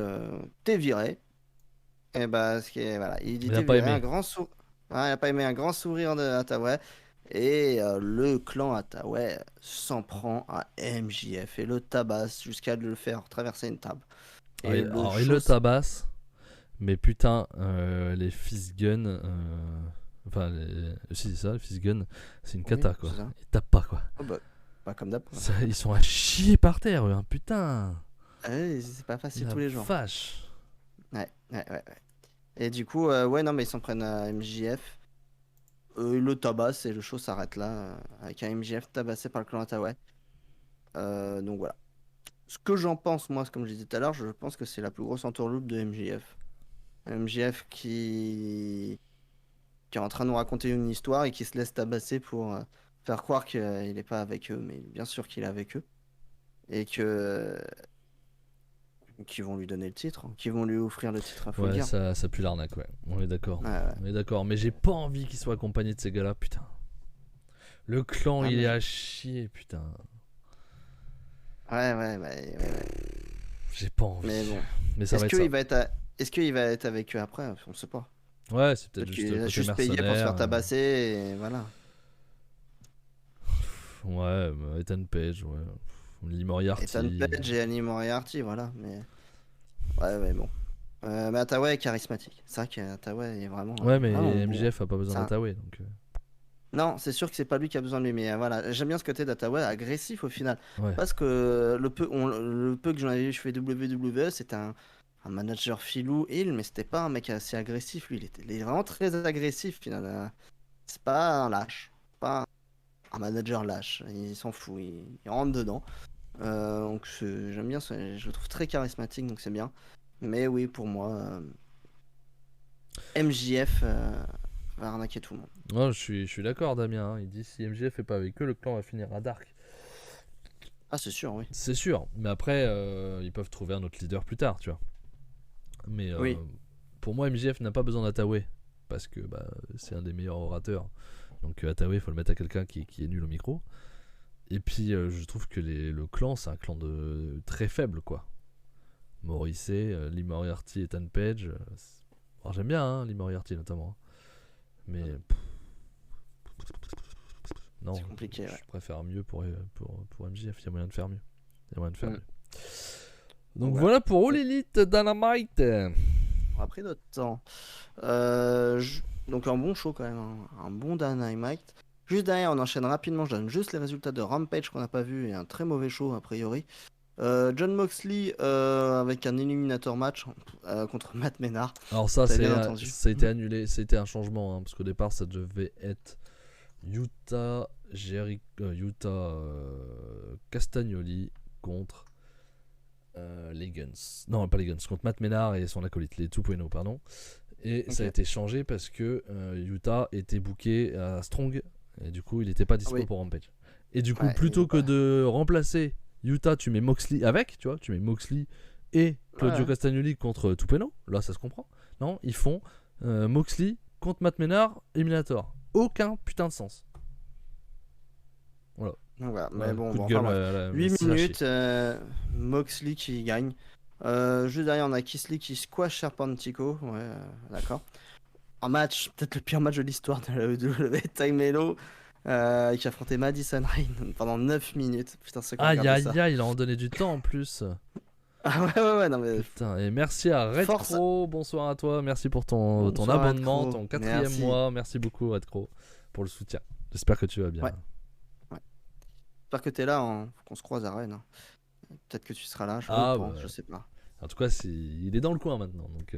t'es viré. Et bah, voilà, il dit Il t'es a pas viré. aimé. Il a pas aimé, un grand sourire de Hathaway. Et le clan Hathaway s'en prend à MJF et le tabasse jusqu'à le faire traverser une table. Et Alors, il le tabasse, mais putain, les fist guns. Enfin, si, c'est ça, les fist guns, c'est une cata quoi. Ils tapent pas quoi. Oh bah, comme d'hab. Ils sont à chier par terre, eux, hein, putain. C'est pas facile tous les jours. Vache. Ouais. Et du coup, ouais, non, mais ils s'en prennent à MJF. Ils le tabassent et le show s'arrête là, avec un MJF tabassé par le clan Hathaway. Donc voilà. Ce que j'en pense, moi, comme je disais tout à l'heure, je pense que c'est la plus grosse entourloupe de MJF. MJF qui est en train de nous raconter une histoire et qui se laisse tabasser pour faire croire qu'il n'est pas avec eux, mais bien sûr qu'il est avec eux. Et qui vont lui donner le titre, qui vont lui offrir le titre à Full Gear. Ça pue l'arnaque, ouais. On est d'accord. Ouais. On est d'accord, mais j'ai pas envie qu'il soit accompagné de ces gars-là, putain. Le clan, il est à chier, putain. Ouais. J'ai pas envie. Mais bon. Mais ça Est-ce qu'il va être avec eux après? On sait pas. Ouais, c'est peut-être qu'il a juste payé pour se faire tabasser et voilà. Ouais, Ethan Page, ouais. Lee Moriarty. Ethan Page et Lee Moriarty, voilà. Mais ouais, bon. Mais Hathaway est charismatique. C'est vrai qu'Hathaway est vraiment. Ouais, mais vraiment MJF a pas besoin d'Hathaway, donc. Non, c'est sûr que c'est pas lui qui a besoin de lui, mais voilà, j'aime bien ce côté d'Hathaway agressif au final. Ouais. Parce que le peu que j'en avais vu, je fais WWE, c'était un manager filou, mais c'était pas un mec assez agressif, lui, il est vraiment très agressif finalement. C'est pas un lâche, pas un manager lâche, il s'en fout, il rentre dedans. Donc j'aime bien, je le trouve très charismatique, donc c'est bien. Mais oui, pour moi, MJF va arnaquer tout le monde. Ouais, je suis d'accord, Damien. Hein. Il dit si MJF est pas avec eux, le clan va finir à Dark. Ah, c'est sûr, oui. C'est sûr. Mais après, ils peuvent trouver un autre leader plus tard, tu vois. Mais Oui. pour moi, MJF n'a pas besoin d'Ataway. Parce que c'est un des meilleurs orateurs. Donc Ataway, il faut le mettre à quelqu'un qui est nul au micro. Et puis, je trouve que le clan, c'est un clan très faible, quoi. Morrissey, Lee Moriarty, Ethan Page. Alors, j'aime bien Lee Moriarty notamment. Mais non, C'est compliqué, je ouais. préfère mieux pour MJF. Il y a moyen de faire mieux. Mm. Donc Ouais. voilà pour All Elite Dynamite. On a pris notre temps. Donc un bon show quand même, hein. Un bon Dynamite. Juste derrière, on enchaîne rapidement. Je donne juste les résultats de Rampage qu'on n'a pas vu et un très mauvais show a priori. John Moxley avec un éliminator match contre Matt Menard. Alors ça, T'as bien entendu. ça a été annulé. C'était un changement parce qu'au départ, ça devait être Utah Castagnoli contre les Guns. Non, pas les Guns, contre Matt Menard et son acolyte, les 2.0, pardon. Et ça a Ok. été changé parce que Utah était booké à Strong et du coup, il n'était pas dispo Oui. pour Rampage. Et du coup, Ouais, plutôt que ouais. de remplacer Utah, tu mets Moxley avec, tu vois, tu mets Moxley et Claudio Ouais. Castagnoli contre Tupeno. Là, ça se comprend. Non, ils font Moxley contre Matt Menard, Eliminator. Aucun putain de sens. Voilà. Donc voilà. Mais Ouais, bon, coup de bon, gueule enfin, bref. à la 8 Slash. minutes, Moxley qui gagne. Juste derrière, on a Kisly qui squash Serpentico. Ouais, d'accord. Un match, peut-être le pire match de l'histoire de la WWE, Ty Mello, qui affrontait Madison Rayne pendant 9 minutes. Putain, c'est qu'on Aïe regardait ça. aïe aïe, il en donné du temps en plus. Ah ouais, non mais. Putain, et merci à Force. Redcro, bonsoir à toi, merci pour ton Bonsoir, abonnement, Redcro. ton 4e Merci. mois, merci beaucoup Redcro pour le soutien. J'espère que tu vas bien. Ouais. J'espère que t'es là, hein. Faut qu'on se croise à Rennes. Hein. Peut-être que tu seras là, je pense, je sais pas. En tout cas, il est dans le coin maintenant, donc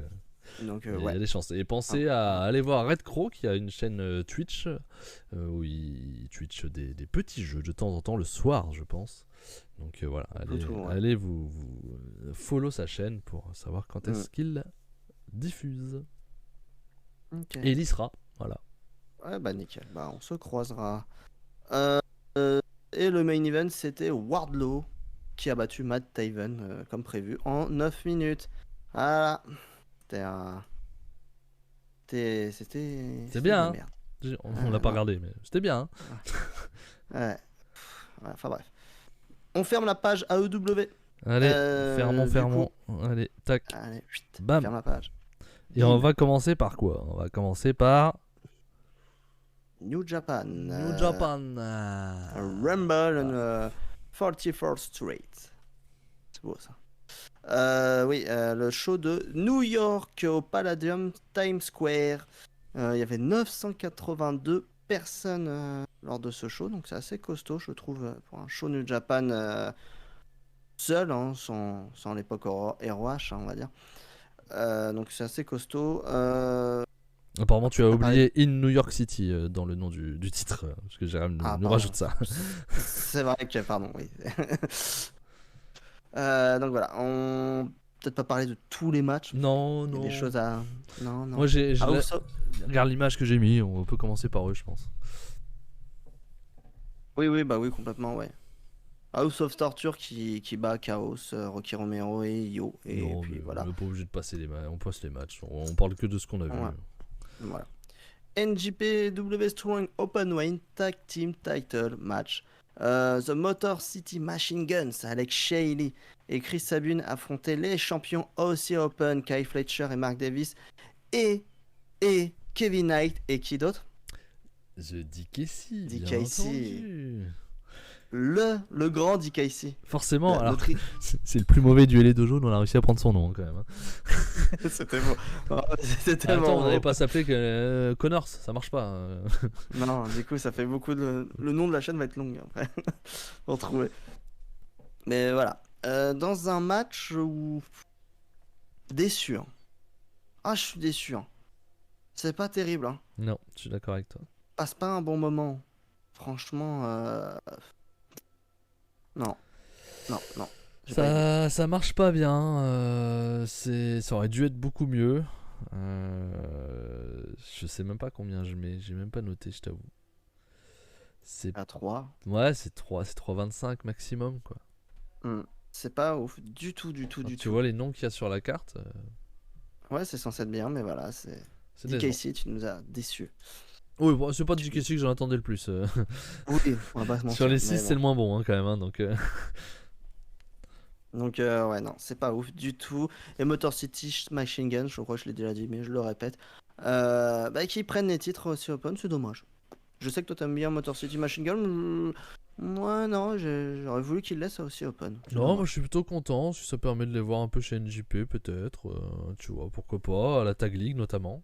Donc, il y ouais. a des chances. Et pensez à aller voir Redcro qui a une chaîne Twitch où il Twitch des petits jeux de temps en temps, le soir, je pense. Donc voilà, allez vous follow sa chaîne pour savoir quand est-ce qu'il diffuse. Okay. Et il y sera, voilà. Ouais, bah nickel, bah on se croisera. Et le main event, c'était Wardlow qui a battu Matt Taven comme prévu en 9 minutes. Voilà. C'était bien, de la hein. merde. On l'a pas regardé, mais c'était bien. Hein. Ouais. Enfin bref. On ferme la page AEW. Allez, fermons. Allez, tac. Allez, chut, Bam. ferme la page. Et on va commencer par quoi? On va commencer par New Japan. Rumble on 44th Street. C'est beau ça. Oui, le show de New York au Palladium Times Square. Il y avait 982 personnes lors de ce show, donc c'est assez costaud, je trouve, pour un show New Japan seul, hein, sans l'époque ROH, on va dire. Donc c'est assez costaud. Apparemment, tu as oublié In New York City dans le nom du titre, parce que Jérém nous rajoute ça. C'est vrai que, pardon, oui. Donc voilà, on peut-être pas parler de tous les matchs. Non. Il y a des choses à. Non. Moi, regarde l'image que j'ai mis. On peut commencer par eux, je pense. Oui, bah oui, complètement, ouais. House of Torture qui bat Chaos, Rocky Romero et Io. Et non, puis voilà. On n'est pas obligé de passer les matchs. On passe les matchs. On parle que de ce qu'on a vu. Voilà. NJPW Strong Openweight Tag Team Title Match. The Motor City Machine Guns, Alex Shelley et Chris Sabin affrontaient les champions OC Open, Kyle Fletcher et Mark Davis, et Kevin Knight et qui d'autre? The DKC, bien DKC. entendu. Le grand DKC. Forcément, alors c'est le plus mauvais duel dojo, on a réussi à prendre son nom quand même. C'était beau. C'était Attends, on n'allait pas s'appeler que Connors, ça marche pas. Non, du coup, ça fait beaucoup de. Le nom de la chaîne va être long après. Pour trouver. Mais voilà. Dans un match où. Déçu. Hein. Ah, je suis déçu. Hein. C'est pas terrible. Hein. Non, je suis d'accord avec toi. Passe pas un bon moment. Franchement. Non. Ça marche pas bien. Ça aurait dû être beaucoup mieux. Je sais même pas combien je mets. J'ai même pas noté, je t'avoue. C'est À 3. Ouais, c'est 3,25 maximum, quoi. C'est pas ouf du tout, du tout, Quand du tu tout. vois les noms qu'il y a sur la carte, Ouais, c'est censé être bien, mais voilà, c'est. c'est décevant. DKC, tu nous as déçus. Oui, bon, c'est pas du DKC que j'en attendais le plus. Oui, on va pas se mentir. Sur les mais 6, bon. c'est le moins bon, hein, quand même. Hein, donc, Donc, ouais, non, c'est pas ouf du tout. Et Motor City Machine Gun, je crois que je l'ai déjà dit, mais je le répète. Qui prennent les titres aussi open, c'est dommage. Je sais que toi t'aimes bien Motor City Machine Gun. Moi, non, j'aurais voulu qu'ils laissent ça aussi open. C'est non, dommage. moi je suis plutôt content. Si ça permet de les voir un peu chez NJP, peut-être. Tu vois, pourquoi pas. À la Tag League notamment.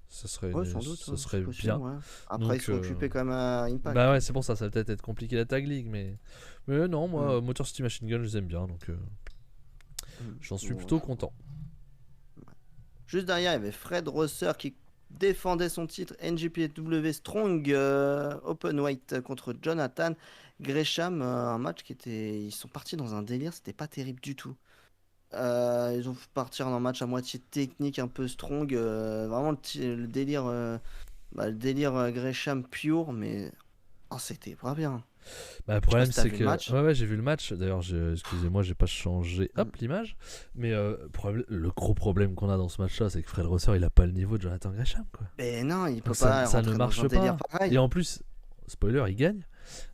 Ça serait, Ouais, sans doute, ça hein, serait c'est possible, bien. ouais. Après, Donc, ils sont occupés quand même à Impact. Bah ouais, c'est pour ça. Ça va peut-être être compliqué la Tag League. Mais non, moi, Mm. Motor City Machine Gun, je les aime bien. Donc, j'en suis Bon, plutôt content. Juste derrière, il y avait Fred Rosser qui défendait son titre NJPW Strong Open Weight contre Jonathan Gresham. Un match qui était. Ils sont partis dans un délire, c'était pas terrible du tout. Ils ont partir dans un match à moitié technique, un peu strong. Vraiment le délire, le délire Gresham pure, mais oh, c'était pas bien. Bah, le problème, si t'as c'est vu que. le match. Ouais, j'ai vu le match. D'ailleurs, excusez-moi, j'ai pas changé l'image. Mais le gros problème qu'on a dans ce match-là, c'est que Fred Rosser, il a pas le niveau de Jonathan Gresham, quoi. Mais non, il peut Donc, pas ça rentrer ne dans marche un délire pas. pareil. Et en plus, spoiler, il gagne.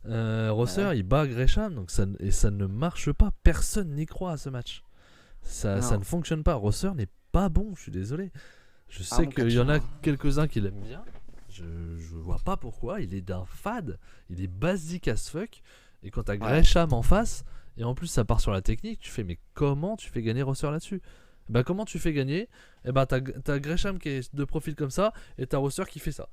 Rosser, Ouais. il bat Gresham, donc ça ne marche pas. Personne n'y croit à ce match. Ça Non. ne fonctionne pas. Rosser n'est pas bon, je suis désolé. Je sais bon qu'il y en a catcheur, hein. quelques-uns qui l'aiment bien. Je vois pas pourquoi. Il est d'un fade. Il est basique as fuck. Et quand t'as Gresham en face, et en plus ça part sur la technique, tu fais mais comment tu fais gagner Rosser là-dessus? Bah comment tu fais gagner? Et bah t'as Gresham qui est de profil comme ça, et t'as Rosser qui fait ça.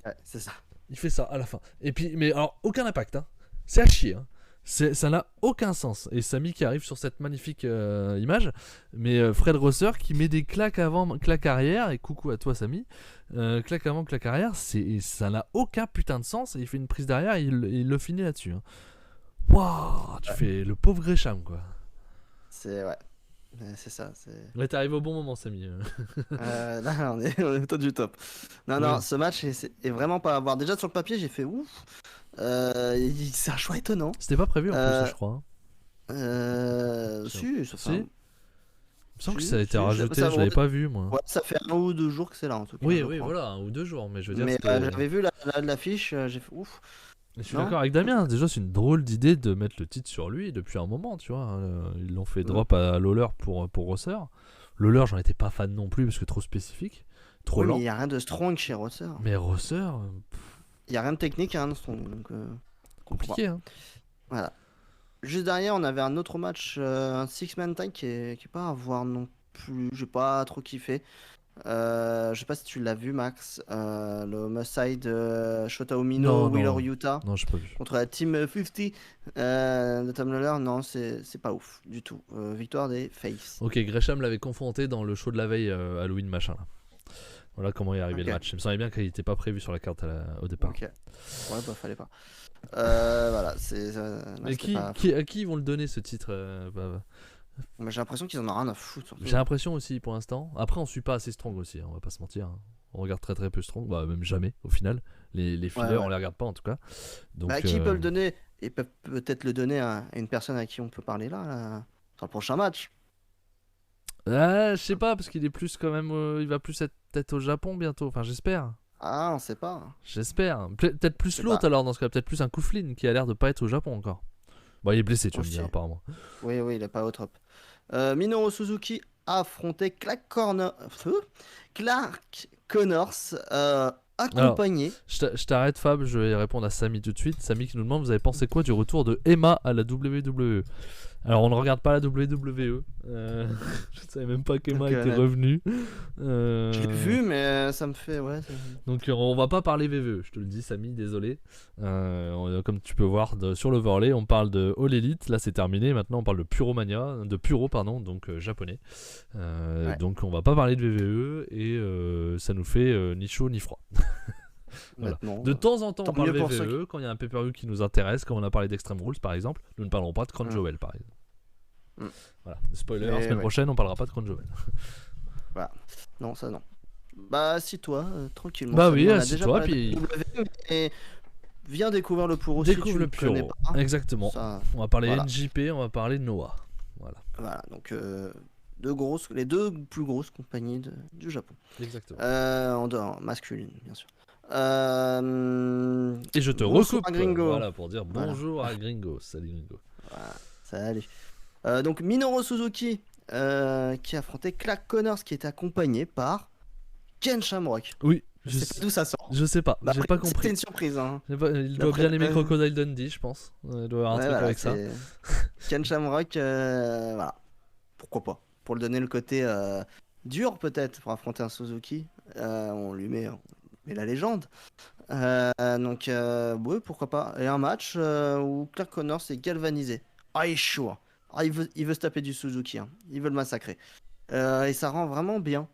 Ouais, c'est ça. Il fait ça à la fin. Et puis, mais alors aucun impact, hein. C'est à chier, hein. Ça n'a aucun sens. Et Samy qui arrive sur cette magnifique image, mais Fred Rosser qui met des claques avant, claques arrière, et coucou à toi Samy, claque avant, claque arrière, ça n'a aucun putain de sens, et il fait une prise derrière et il le finit là-dessus. Hein. Waouh, tu fais le pauvre Gresham, quoi. C'est ouais. C'est ça. Là, t'arrives au bon moment, Samy. Là, on est au top du top. Non, ce match est vraiment pas à voir. Déjà sur le papier, j'ai fait ouf. C'est un choix étonnant. C'était pas prévu en plus, je crois. Si, ça fait. Si. Il me semble que ça a été rajouté, je l'avais pas vu moi. Ouais, ça fait 1 ou 2 jours que c'est là en tout cas. Oui, voilà, 1 ou 2 jours, mais je veux dire. Mais j'avais vu l'affiche, j'ai fait ouf. Je suis d'accord avec Damien, déjà c'est une drôle d'idée de mettre le titre sur lui depuis un moment, tu vois. Ils l'ont fait drop à Lawler pour Rosser. Lawler, j'en étais pas fan non plus parce que trop spécifique, trop lent. Mais il n'y a rien de strong chez Rosser. Mais Rosser. Il n'y a rien de technique, rien de strong. Donc, compliqué, hein. Voilà. Juste derrière, on avait un autre match, un six-man tag qui est pas à voir non plus. J'ai pas trop kiffé. Je sais pas si tu l'as vu, Max. Le Homicide Shota Umino, Wheeler Utah. Non, j'ai pas vu. Contre la Team 50 de Tom Lawler. Non, c'est pas ouf du tout. Victoire des Face. Ok, Gresham l'avait confronté dans le show de la veille Halloween machin là. Voilà comment est arrivé le match. Il me semblait bien qu'il était pas prévu sur la carte au départ. Ok. Ouais, bah fallait pas. Voilà, c'est. Mais à qui ils vont le donner ce titre J'ai l'impression qu'ils en ont rien à foutre. Surtout. J'ai l'impression aussi pour l'instant. Après, on suit pas assez Strong aussi, hein, on va pas se mentir. Hein. On regarde très très peu Strong, bah même jamais au final. Les fillers, on les regarde pas en tout cas. Donc, qui peut le donner? Ils peuvent peut-être le donner à une personne à qui on peut parler là sur le prochain match. Je sais pas, parce qu'il est plus quand même. Il va plus être peut-être au Japon bientôt, enfin j'espère. Ah, on sait pas. J'espère. Peut-être plus l'autre alors dans ce cas, peut-être plus un Kouflin qui a l'air de pas être au Japon encore. Bon, il est blessé, tu vas me dire, apparemment. Oui, il est pas au top. Minoru Suzuki a affronté Clark Connors, accompagné. Alors, je t'arrête, Fab, je vais répondre à Samy tout de suite. Samy qui nous demande: vous avez pensé quoi du retour de Emma à la WWE? Alors, on ne regarde pas la WWE. Je ne savais même pas qu'Emma était revenue. Je l'ai vu, mais ça me fait. Ouais, donc, on va pas parler VVE, je te le dis, Samy, désolé. Comme tu peux voir sur l'overlay, on parle de All Elite. Là, c'est terminé. Maintenant, on parle de Puro, donc japonais. Donc, on va pas parler de VVE et ça nous fait ni chaud ni froid. Voilà. De temps en temps, on parle VVE quand il y a un pay-per-view qui nous intéresse, comme on a parlé d'Extreme Rules par exemple. Nous ne parlerons pas de Crown Jewel par exemple. Mm. Voilà, spoiler, Mais semaine ouais. prochaine on parlera pas de Crown Jewel. Voilà. Non, ça non. Bah, assis-toi, tranquillement. Bah Samy, oui, on a déjà assis-toi, parlé de puis WWE, mais viens découvrir le Puro si découvre tu le le connais Puro. pas. Exactement. Ça, On va parler voilà. NJP, on va parler Noah. Voilà, Voilà, donc les deux plus grosses compagnies du Japon. exactement. En dehors, masculine, bien sûr. Et je te Bonsoir recoupe, Gringo. voilà, pour dire Voilà. bonjour à Gringo. Salut Gringo. Voilà, salut. Donc Minoru Suzuki qui affrontait Clark Connors qui était accompagné par Ken Shamrock. Oui, Je sais pas d'où ça sort. je sais pas, Bah, j'ai pas C'était compris. une surprise. Hein. Il doit D'après bien aimer le- Crocodile Dundee, je pense. Il doit y avoir un Ouais, truc voilà, avec ça. Ken Shamrock, voilà. Pourquoi pas. Pour lui donner le côté dur peut-être pour affronter un Suzuki. On lui met la légende. Donc, oui, pourquoi pas. Et un match où Clark Connors est galvanisé. Ah, il est chaud. Hein. Ah, il veut se taper du Suzuki. Hein. Il veut le massacrer. Et ça rend vraiment bien.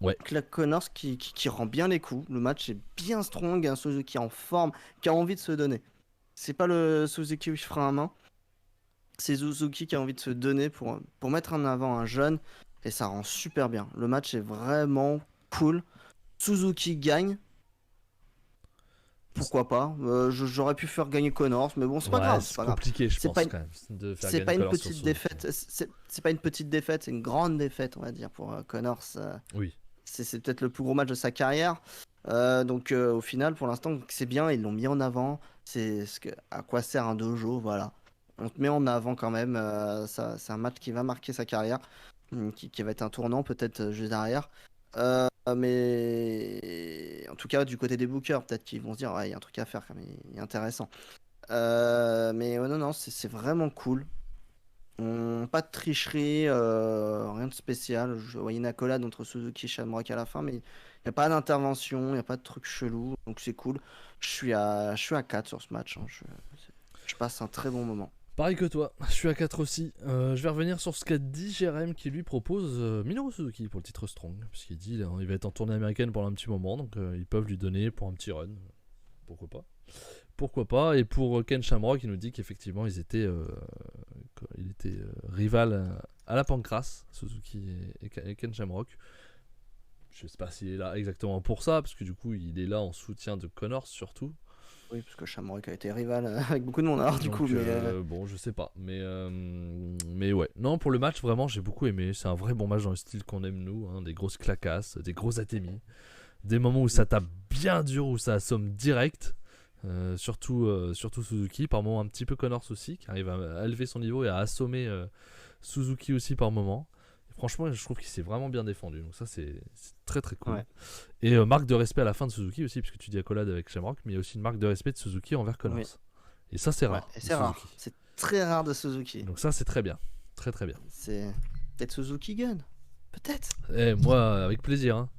Ouais. Clark Connors qui rend bien les coups. Le match est bien strong. Un Suzuki en forme, qui a envie de se donner. C'est pas le Suzuki où il fera un main. C'est Suzuki qui a envie de se donner pour mettre en avant un jeune. Et ça rend super bien. Le match est vraiment cool. Suzuki gagne. Pourquoi pas j'aurais pu faire gagner Connors, mais bon, c'est pas grave. C'est pas grave. compliqué, je C'est pense, pas une- quand même, de faire C'est gagner pas une Connors sur petite Suzuki. défaite. C'est pas une petite défaite, c'est une grande défaite, on va dire, pour Connors. Oui. C'est peut-être le plus gros match de sa carrière. Donc au final, pour l'instant, c'est bien. Ils l'ont mis en avant. C'est à quoi sert un dojo, voilà. On te met en avant quand même. C'est un match qui va marquer sa carrière, qui va être un tournant peut-être juste derrière. Mais en tout cas, du côté des bookers, peut-être qu'ils vont se dire, ouais, il y a un truc à faire, quand même, il est intéressant. Mais ouais, non, c'est vraiment cool. Pas de tricherie, rien de spécial. Je voyais une accolade entre Suzuki et Shamrock à la fin, mais il n'y a pas d'intervention, il n'y a pas de truc chelou, donc c'est cool. Je suis à 4 sur ce match. Hein. Je passe un très bon moment. Pareil que toi, je suis à 4 aussi. Je vais revenir sur ce qu'a dit Jérém qui lui propose Minoru Suzuki pour le titre Strong. Parce qu'il dit il va être en tournée américaine pendant un petit moment, donc ils peuvent lui donner pour un petit run. Pourquoi pas. Pourquoi pas. Et pour Ken Shamrock, il nous dit qu'effectivement ils étaient rival à la pancrace, Suzuki et Ken Shamrock. Je sais pas s'il est là exactement pour ça, parce que du coup il est là en soutien de Connors surtout. Oui, parce que Shamrock a été rival avec beaucoup de monde, alors du Donc, coup. bon, je sais pas. Mais ouais. Non, pour le match, vraiment, j'ai beaucoup aimé. C'est un vrai bon match dans le style qu'on aime, nous. Hein, des grosses clacasses, des gros atémis. Des moments où ça tape bien dur, où ça assomme direct. Surtout Suzuki. Par moments, un petit peu Connors aussi, qui arrive à élever son niveau et à assommer Suzuki aussi par moments. Et franchement, je trouve qu'il s'est vraiment bien défendu. Donc, ça, c'est très très cool. Ouais. Et marque de respect à la fin de Suzuki aussi, puisque tu dis accolade avec Shamrock, mais il y a aussi une marque de respect de Suzuki envers Connors. Oui. Et ça, c'est Ouais, rare. et c'est rare. C'est très rare de Suzuki. Donc ça, c'est très bien. Très très bien. C'est peut-être Suzuki Gun. Peut-être. Moi, avec plaisir. Hein.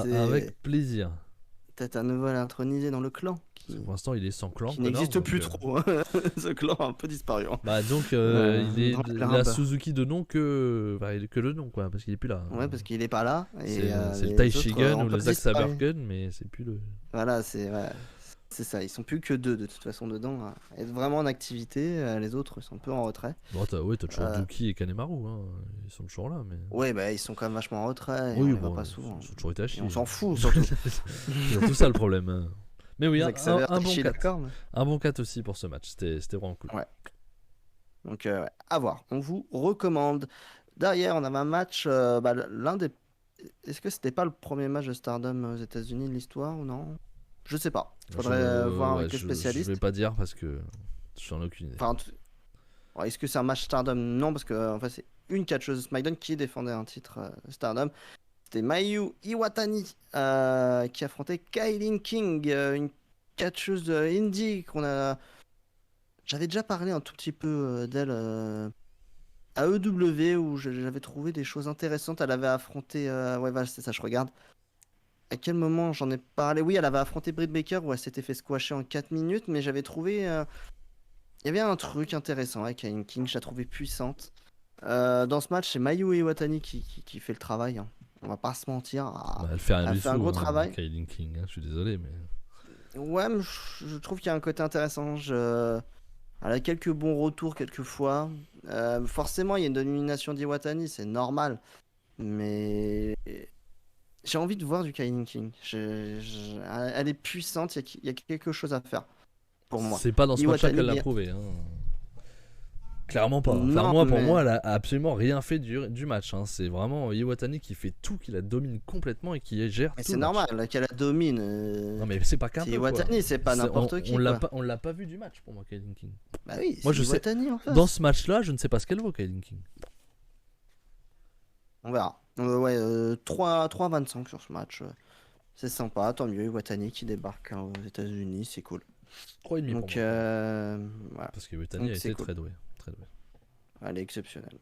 C'est- Avec plaisir. Peut-être un nouvel intronisé dans le clan. Parce que pour l'instant, il est sans clan. Qui n'existe Connors, plus donc, trop. Hein. Ce clan a un peu disparu. Hein. Bah donc, il est dans le la limbe. Suzuki de nom que le nom, quoi, parce qu'il est plus là. Ouais, parce qu'il est pas là. C'est Et le les Taichi autres Gun ont ou le tous Zack disparu. Saber Gun, mais c'est plus le. Voilà, c'est ça. Ils sont plus que deux de toute façon dedans. Hein. Être vraiment en activité. Les autres sont un peu en retrait. Bon, t'as toujours Duki et Kanemaru, hein. Ils sont toujours là, mais. Ouais, bah ils sont quand même vachement en retrait. Et Oui, on les bon, voit pas souvent. ils sont toujours été à Et chier. on s'en fout surtout. C'est tout ça le problème. Hein. Mais oui, Zack Saber, un bon Taichi, 4. d'accord. Un bon 4 aussi pour ce match. C'était vraiment cool. Ouais. Donc, à voir. On vous recommande. Derrière, on avait un match. L'un des. Est-ce que c'était pas le premier match de Stardom aux États-Unis de l'histoire ou non? Je sais pas. Faudrait voir avec les spécialistes. Je vais pas dire parce que j'en ai aucune idée. Enfin, alors, est-ce que c'est un match Stardom? Non, parce que en fait, c'est une catcheuse de SmackDown qui défendait un titre Stardom. C'était Mayu Iwatani qui affrontait Kailin King, une catcheuse de indie qu'on a. J'avais déjà parlé un tout petit peu d'elle à EW où j'avais trouvé des choses intéressantes. Elle avait affronté. Ouais, voilà, c'est ça, je regarde. À quel moment j'en ai parlé? Oui, elle avait affronté Britt Baker où elle s'était fait squasher en 4 minutes, mais j'avais trouvé. Il y avait un truc intéressant avec Kailin King, je la trouvais puissante. Dans ce match, c'est Mayu Iwatani qui fait le travail. Hein. On va pas se mentir. Elle fait rien elle du fait un tout, gros travail. Kailin King, hein, je suis désolé, mais. Ouais, mais je trouve qu'il y a un côté intéressant. Elle a quelques bons retours quelquefois. Forcément, il y a une domination d'Iwatani, c'est normal. Mais j'ai envie de voir du Kailin King. Elle est puissante, il y a quelque chose à faire pour moi. C'est pas dans ce match-là qu'elle l'a Iwatani, prouvé. Hein. Clairement pas. Enfin, non, pour mais moi, elle a absolument rien fait du match. Hein. C'est vraiment Iwatani qui fait tout, qui la domine complètement et qui gère tout c'est le match. normal qu'elle la domine. Non, mais c'est pas qu'un C'est peu, quoi. Iwatani, c'est pas n'importe qui, quoi. On l'a pas vu du match pour moi, Kailin King. Bah oui, Moi, c'est je sais, Iwatani en dans face. ce match-là, je ne sais pas ce qu'elle vaut, Kailin King. On verra. Ouais, 3,25 sur ce match. C'est sympa, tant mieux. Iwatani qui débarque aux États-Unis, c'est cool. 3,5 pour Donc, moi. voilà. Parce que Iwatani Donc, a c'est été cool. très doué. Très doué. Elle est exceptionnelle.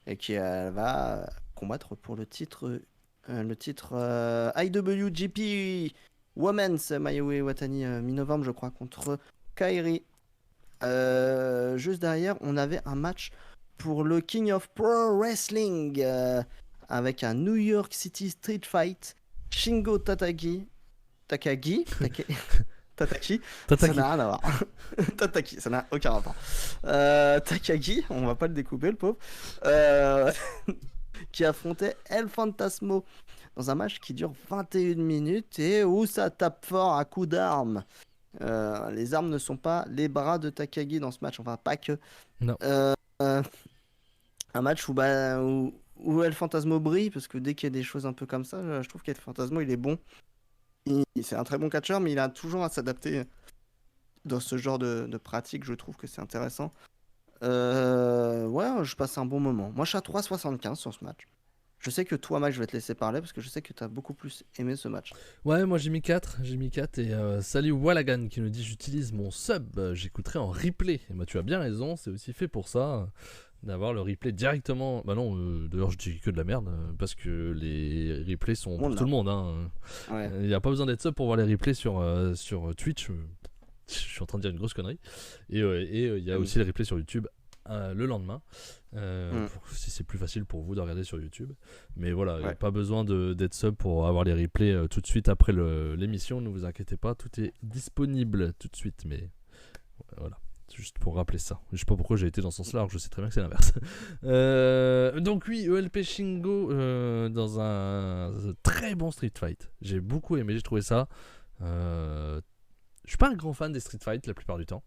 Et qui va combattre pour le titre IWGP Women's Mayo Iwatani mi-novembre, je crois, contre Kairi. Juste derrière, on avait un match pour le King of Pro Wrestling avec un New York City Street Fight. Shingo Takagi. Tataki. Ça n'a rien à voir. Tataki, ça n'a aucun rapport. Takagi, on va pas le découper, le pauvre. Qui affrontait El Fantasmo dans un match qui dure 21 minutes et où ça tape fort à coups d'armes. Les armes ne sont pas les bras de Takagi dans ce match, enfin pas que. Non. Un match où El Fantasmo brille, parce que dès qu'il y a des choses un peu comme ça, je trouve qu'El Fantasmo il est bon. C'est un très bon catcheur, mais il a toujours à s'adapter dans ce genre de pratique. Je trouve que c'est intéressant. Ouais, je passe un bon moment. Moi, je suis à 3,75 sur ce match. Je sais que toi, Mike, je vais te laisser parler parce que je sais que tu as beaucoup plus aimé ce match. Ouais, moi j'ai mis 4. Et salut Wallagan qui nous dit j'utilise mon sub, j'écouterai en replay. Et bah tu as bien raison, c'est aussi fait pour ça, d'avoir le replay directement. Bah non, d'ailleurs je dis que de la merde, parce que les replays sont pour tout le monde. Hein. Ouais. Il n'y a pas besoin d'être sub pour voir les replays sur Twitch. Je suis en train de dire une grosse connerie. Et il y a aussi les replays sur YouTube le lendemain. Si c'est plus facile pour vous de regarder sur YouTube. Mais voilà, il n'y a pas besoin d'être sub pour avoir les replays tout de suite après l'émission. Ne vous inquiétez pas, tout est disponible tout de suite. Mais voilà, juste pour rappeler ça. Je sais pas pourquoi j'ai été dans ce sens-là, alors je sais très bien que c'est l'inverse. Donc oui, ELP Shingo dans un très bon Street Fight. J'ai beaucoup aimé, j'ai trouvé ça. Je suis pas un grand fan des Street Fight la plupart du temps.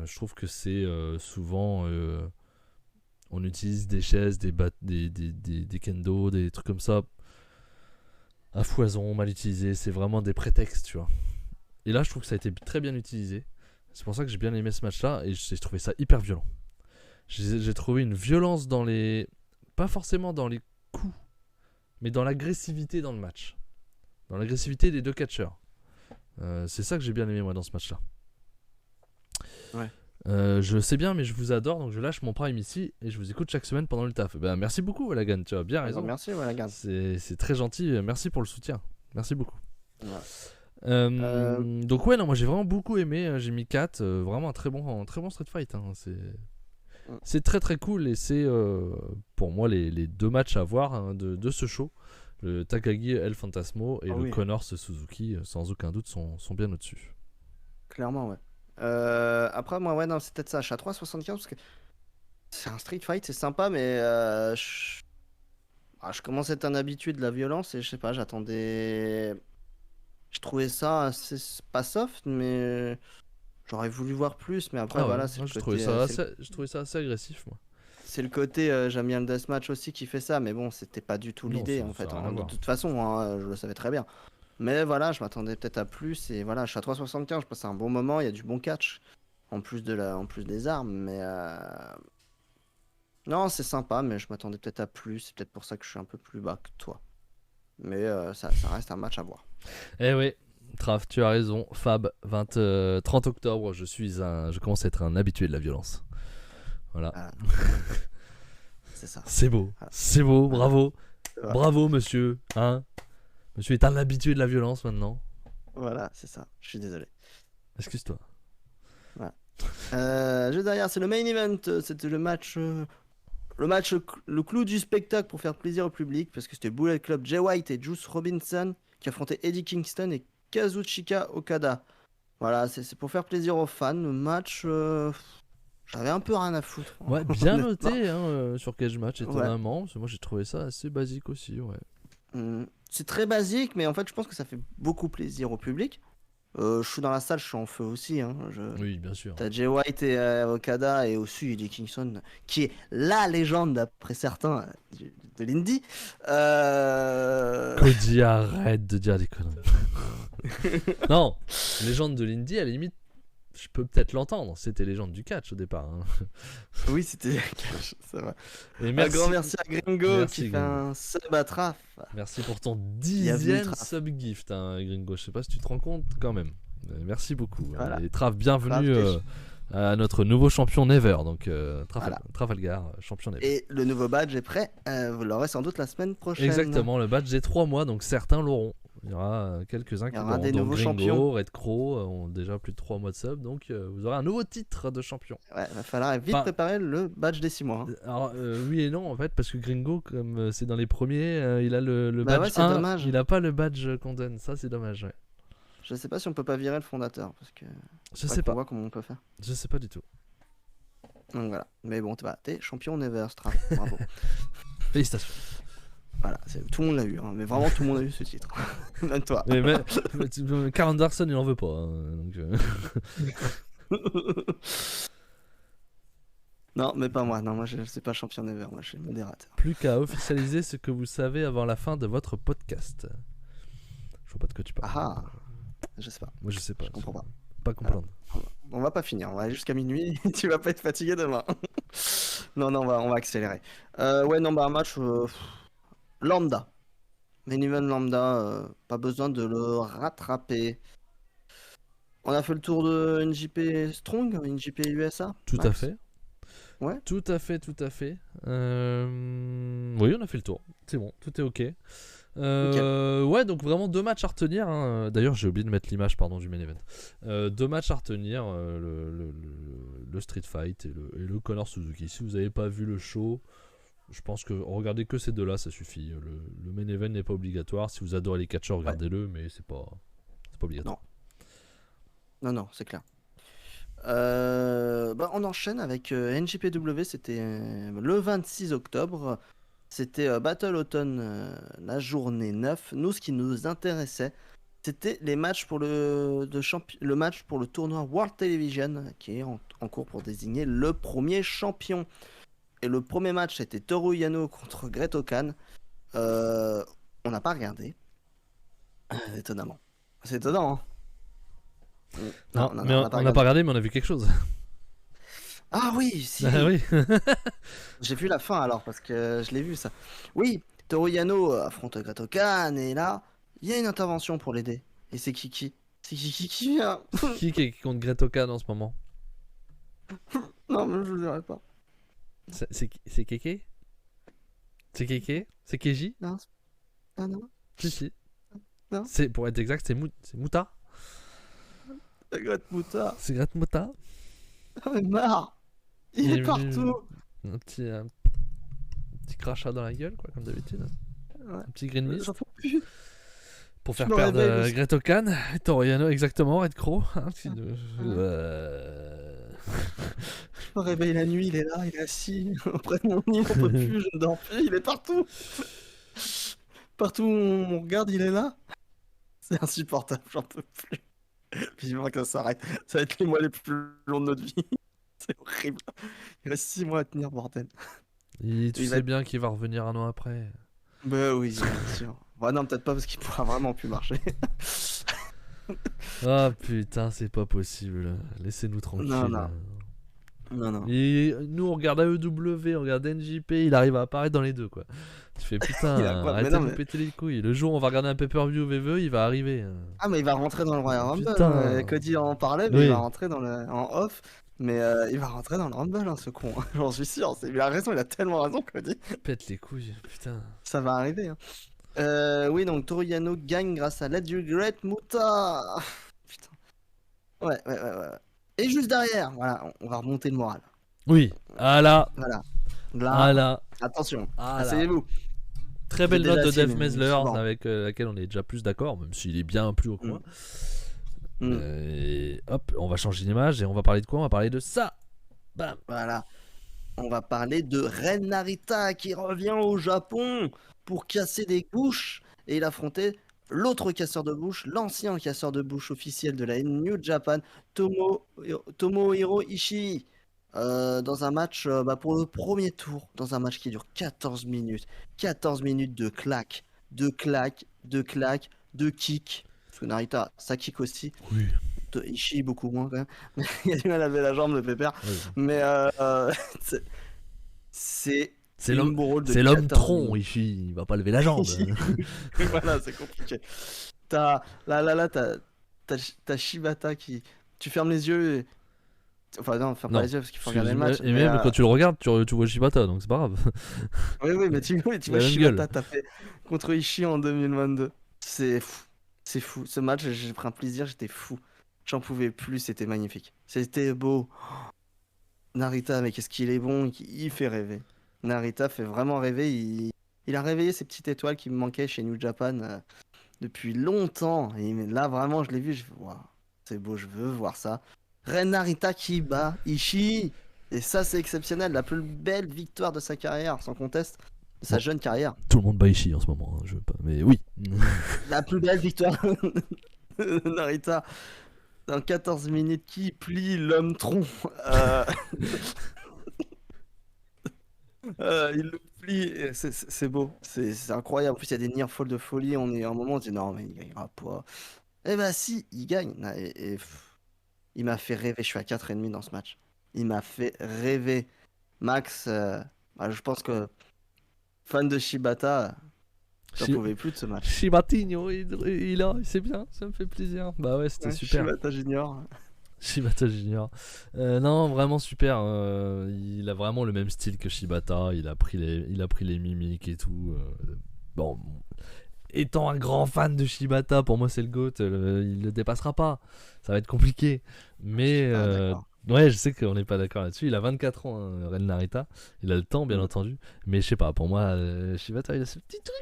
Je trouve que c'est souvent on utilise des chaises, des kendo, des trucs comme ça à foison, mal utilisés. C'est vraiment des prétextes, tu vois. Et là, je trouve que ça a été très bien utilisé. C'est pour ça que j'ai bien aimé ce match-là et j'ai trouvé ça hyper violent. J'ai trouvé une violence dans les... Pas forcément dans les coups, mais dans l'agressivité dans le match. Dans l'agressivité des deux catcheurs. C'est ça que j'ai bien aimé moi dans ce match-là. Ouais. Je sais bien, mais je vous adore, donc je lâche mon prime ici et je vous écoute chaque semaine pendant le taf. Ben, merci beaucoup, Wallagan, tu as bien raison. Merci, Wallagan. C'est très gentil, merci pour le soutien. Merci beaucoup. Ouais. Donc, ouais, non, moi j'ai vraiment beaucoup aimé. J'ai mis 4, vraiment un très bon Street Fight. Hein. C'est très très cool et c'est pour moi les deux matchs à voir hein, de ce show. Le Takagi El Fantasmo et le Connors Suzuki, sans aucun doute, sont bien au-dessus. Clairement, ouais. Après, moi, ouais, non, c'est peut-être ça. Je suis à 3,75 parce que c'est un Street Fight, c'est sympa, mais je commence à être un habitué de la violence et je sais pas, j'attendais. Je trouvais ça assez... pas soft, mais j'aurais voulu voir plus. Mais après, voilà, c'est le côté. Je trouvais ça assez agressif, moi. C'est le côté, j'aime bien le deathmatch aussi qui fait ça, mais bon, c'était pas du tout l'idée en fait. De toute façon, hein, je le savais très bien. Mais voilà, je m'attendais peut-être à plus et voilà, je suis à 3,75, je passe un bon moment, il y a du bon catch en plus des armes, mais non, c'est sympa, mais je m'attendais peut-être à plus, c'est peut-être pour ça que je suis un peu plus bas que toi. Mais ça reste un match à voir. Eh oui, Traf, tu as raison. Fab, 30 octobre, je commence à être un habitué de la violence. Voilà. C'est ça. C'est beau, c'est beau, bravo. Bravo, monsieur. Hein, monsieur est un habitué de la violence maintenant. Voilà, c'est ça. Je suis désolé. Excuse-toi. Voilà. Juste derrière, c'est le main event. C'était le match, le clou du spectacle pour faire plaisir au public, parce que c'était Bullet Club, Jay White et Juice Robinson qui affrontaient Eddie Kingston et Kazuchika Okada. Voilà, c'est pour faire plaisir aux fans. Le match, J'avais un peu rien à foutre. Ouais, bien honnêtement. noté hein, sur Cage Match, Ouais. étonnamment. Parce que moi, j'ai trouvé ça assez basique aussi, ouais. C'est très basique, mais en fait, je pense que ça fait beaucoup plaisir au public. Je suis dans la salle, je suis en feu aussi. Hein. Oui, bien sûr. T'as Jay White et Okada et aussi Eddie Kingston, qui est la légende d'après certains de l'indie. Cody, arrête de dire des conneries. Non, légende de l'indie, à la limite, je peux peut-être l'entendre. C'était légende du catch au départ. Hein. Oui, c'était ça va. Et Un grand merci à Gringo Merci, qui fait Gringo. un sub à Traf. Merci pour ton Bienvenue, 10e Traf. sub-gift, hein, Gringo. Je sais pas si tu te rends compte quand même. Merci beaucoup. Voilà. Et Trav, bienvenue Traf, à notre nouveau champion Never. Donc, Voilà. Trafalgar, champion Never. Et le nouveau badge est prêt. Vous l'aurez sans doute la semaine prochaine. Exactement, le badge des 3 mois, donc certains l'auront. Il y aura quelques-uns qui Il y aura l'auront. des Donc nouveaux Gringo, champions. Red Crow ont déjà plus de 3 mois de sub, donc vous aurez un nouveau titre de champion. Ouais, va falloir vite Enfin, préparer le badge des 6 mois. Hein. Alors oui et non en fait, parce que Gringo, comme c'est dans les premiers, il a le Bah badge ouais, c'est 1, dommage. il a pas le badge qu'on donne, ça c'est dommage. Ouais. Je sais pas si on peut pas virer le fondateur. Parce que Je sais pas, On voit comment on peut faire. je sais pas du tout. Donc voilà. Mais bon, t'es champion Never, Strap. Bravo. Félicitations. Voilà, tout le monde l'a eu. Hein. Mais vraiment, tout le monde a eu ce titre. Même toi. Mais Karl Anderson il en veut pas. Hein, donc, Non, mais pas moi. Non, moi, je suis pas champion Never. Moi, je suis modérateur. Plus qu'à officialiser ce que vous savez avant la fin de votre podcast. Je vois pas de quoi tu parles. Ah, je sais pas. Moi je sais pas. Je comprends pas. Pas comprendre. On va pas finir. On va aller jusqu'à minuit. Tu vas pas être fatigué demain. Non, on va accélérer. Ouais, non, bah, un match lambda. Main event lambda. Pas besoin de le rattraper. On a fait le tour de NJP Strong, NJP USA. Tout Max. à fait. Ouais. Tout à fait. Oui, on a fait le tour. C'est bon, tout est ok. Ouais, donc vraiment 2 matchs à retenir. Hein. D'ailleurs, j'ai oublié de mettre l'image du main event. 2 matchs à retenir, le Street Fight et le Connor Suzuki. Si vous n'avez pas vu le show, je pense que regardez que ces 2-là, ça suffit. Le main event n'est pas obligatoire. Si vous adorez les catcheurs, regardez-le, mais c'est pas obligatoire. Non, c'est clair. On enchaîne avec NJPW. C'était le 26 octobre. C'était Battle Autumn, la journée 9. Nous, ce qui nous intéressait, c'était les matchs pour le match pour le tournoi World Television, qui est en cours pour désigner le premier champion. Et le premier match, c'était Toru Yano contre Great Khan. On n'a pas regardé. Étonnamment. C'est étonnant, hein. Non, mais on n'a pas regardé, mais on a vu quelque chose. Ah oui, si. Ah oui. J'ai vu la fin alors, parce que je l'ai vu ça. Oui, Toru Yano affronte Great Khan, et là, il y a une intervention pour l'aider. Et c'est Kiki. C'est Kiki qui vient. Qui est contre Great Khan en ce moment? Non, mais je le dirai pas. C'est Keke? C'est Keke? C'est Keiji? Non. Ah non. Si. Non. C'est, pour être exact, c'est Muta. C'est Great Muta. C'est Great Muta. Oh, mais marre. Il est partout. Un petit crachat dans la gueule, quoi, comme d'habitude. Ouais. Un petit green mist. J'en peux plus. Pour faire me perdre réveille, Great Khan. Toru Yano, exactement, Red Crow. Hein, Je me réveille la nuit, il est là, il est assis auprès de mon lit, on peut plus, je ne dors plus, il est partout. Partout où on regarde, il est là. C'est insupportable, j'en peux plus. Vivement que ça s'arrête. Ça va être les mois les plus longs de notre vie. C'est horrible. Il reste 6 mois à tenir, bordel. Tu Il sais va- bien qu'il va revenir un an après. Bah oui, bien sûr. Bah non, peut-être pas parce qu'il pourra vraiment plus marcher. Ah putain, c'est pas possible. Laissez-nous tranquille. Non. Non. Et nous on regarde AEW, on regarde NJP, il arrive à apparaître dans les deux quoi. Tu fais putain, Il a quoi? arrêtez Mais non, de nous mais- péter les couilles. Le jour où on va regarder un pay-per-view VVE, il va arriver. Ah, mais il va rentrer dans le Royal Rumble. Putain. Cody en parlait, mais Oui. il va rentrer en off. Mais il va rentrer dans le Rumble, hein, ce con. J'en suis sûr. Il a raison, il a tellement raison, Cody. Pète les couilles, putain. Ça va arriver. Hein. Oui, donc Toru Yano gagne grâce à l'aide du Great Muta. Putain. Ouais. Et juste derrière, voilà, on va remonter le moral. Oui, ah là, Voilà. ah Là, là, attention, ah là. asseyez-vous. Très belle J'ai note de déjà Dave signé, Mesler, souvent. avec laquelle on est déjà plus d'accord, même s'il est bien plus haut que moi. Mm. Et hop, on va changer d'image et on va parler de quoi? On va parler de ça. Bam. Voilà. On va parler de Ren Narita qui revient au Japon pour casser des bouches et il affrontait l'autre casseur de bouche, l'ancien casseur de bouche officiel de la New Japan, Tomohiro Ishii, dans un match pour le premier tour, dans un match qui dure 14 minutes. 14 minutes de claques, de claques, de claques, de kicks. Parce que Narita, ça kick aussi. Oui. Ishii beaucoup moins quand même. Il a du mal à lever la jambe de Pépère. Oui. Mais c'est C'est une l'homme, bourrole de c'est l'homme 14 tronc, minutes. Ishii, il va pas lever la jambe. Voilà, c'est compliqué. Là, t'as Shibata qui. Tu fermes les yeux. Enfin, non, ferme pas Non, les yeux parce qu'il faut parce que regarder le match. et Mais, même quand tu le regardes, tu vois Shibata, donc c'est pas grave. oui, mais tu Il vois a la même Shibata gueule. taper contre Ishii en 2022. C'est fou. C'est fou. Ce match, j'ai pris un plaisir, j'étais fou. J'en pouvais plus, c'était magnifique. C'était beau. Narita, mais qu'est-ce qu'il est bon, il fait rêver. Narita fait vraiment rêver. Il a réveillé ces petites étoiles qui me manquaient chez New Japan depuis longtemps. Et là, vraiment, je l'ai vu. Je fais, waouh, c'est beau, je veux voir ça. Ren Narita qui bat Ishii. Et ça, c'est exceptionnel. La plus belle victoire de sa carrière, sans conteste. De sa Bon. jeune carrière. Tout le monde bat Ishii en ce moment, hein, je veux pas. Mais oui. La plus belle victoire de Narita. Dans 14 minutes, qui plie l'homme tronc. Il le plie, et c'est beau, c'est incroyable. En plus, il y a des near falls de folie. On est à un moment, on se dit non, mais il gagnera pas. Eh bah, si, il gagne. Il m'a fait rêver. Je suis à 4,5 dans ce match. Il m'a fait rêver. Max, je pense que fan de Shibata, j'en Shi- pouvais plus de ce match. Shibatinho, c'est bien, ça me fait plaisir. Bah ouais, c'était Ouais, super. Shibata Junior. Shibata Junior. Non, vraiment super. Il a vraiment le même style que Shibata. Il a pris les mimiques et tout. Bon, étant un grand fan de Shibata, pour moi c'est le GOAT. Il le dépassera pas. Ça va être compliqué. Mais Ah, d'accord. ouais, je sais qu'on n'est pas d'accord là-dessus. Il a 24 ans, hein, Ren Narita. Il a le temps, bien Mm. entendu. Mais je sais pas, pour moi, Shibata, il a ce petit truc,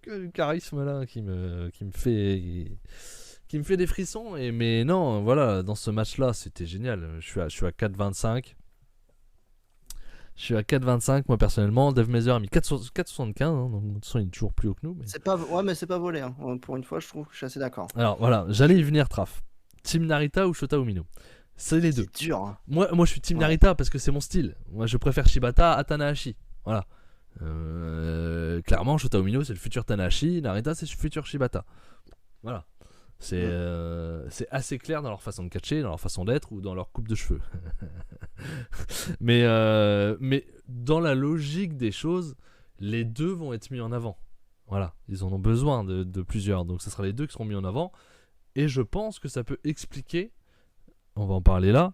le charisme là qui me fait des frissons. Mais non, voilà, dans ce match-là, c'était génial. Je suis à 4,25. Je suis à 4,25 moi personnellement. Dave Mazer a mis 4,75. Hein, donc de toute façon, il est toujours plus haut que nous. Mais... C'est pas, ouais, mais c'est pas volé. Hein. Pour une fois, je trouve que je suis assez d'accord. Alors voilà, j'allais y venir, Traf. Team Narita ou Shota Umino? C'est les deux. C'est dur. Hein. Moi, je suis Team Ouais. Narita parce que c'est mon style. Moi, je préfère Shibata à Tanahashi. Voilà. Clairement, Shota Umino, c'est le futur Tanahashi. Narita, c'est le futur Shibata. Voilà. C'est assez clair dans leur façon de catcher, dans leur façon d'être ou dans leur coupe de cheveux. mais dans la logique des choses, les deux vont être mis en avant. Voilà. Ils en ont besoin de plusieurs. Donc, ce sera les deux qui seront mis en avant. Et je pense que ça peut expliquer, on va en parler là,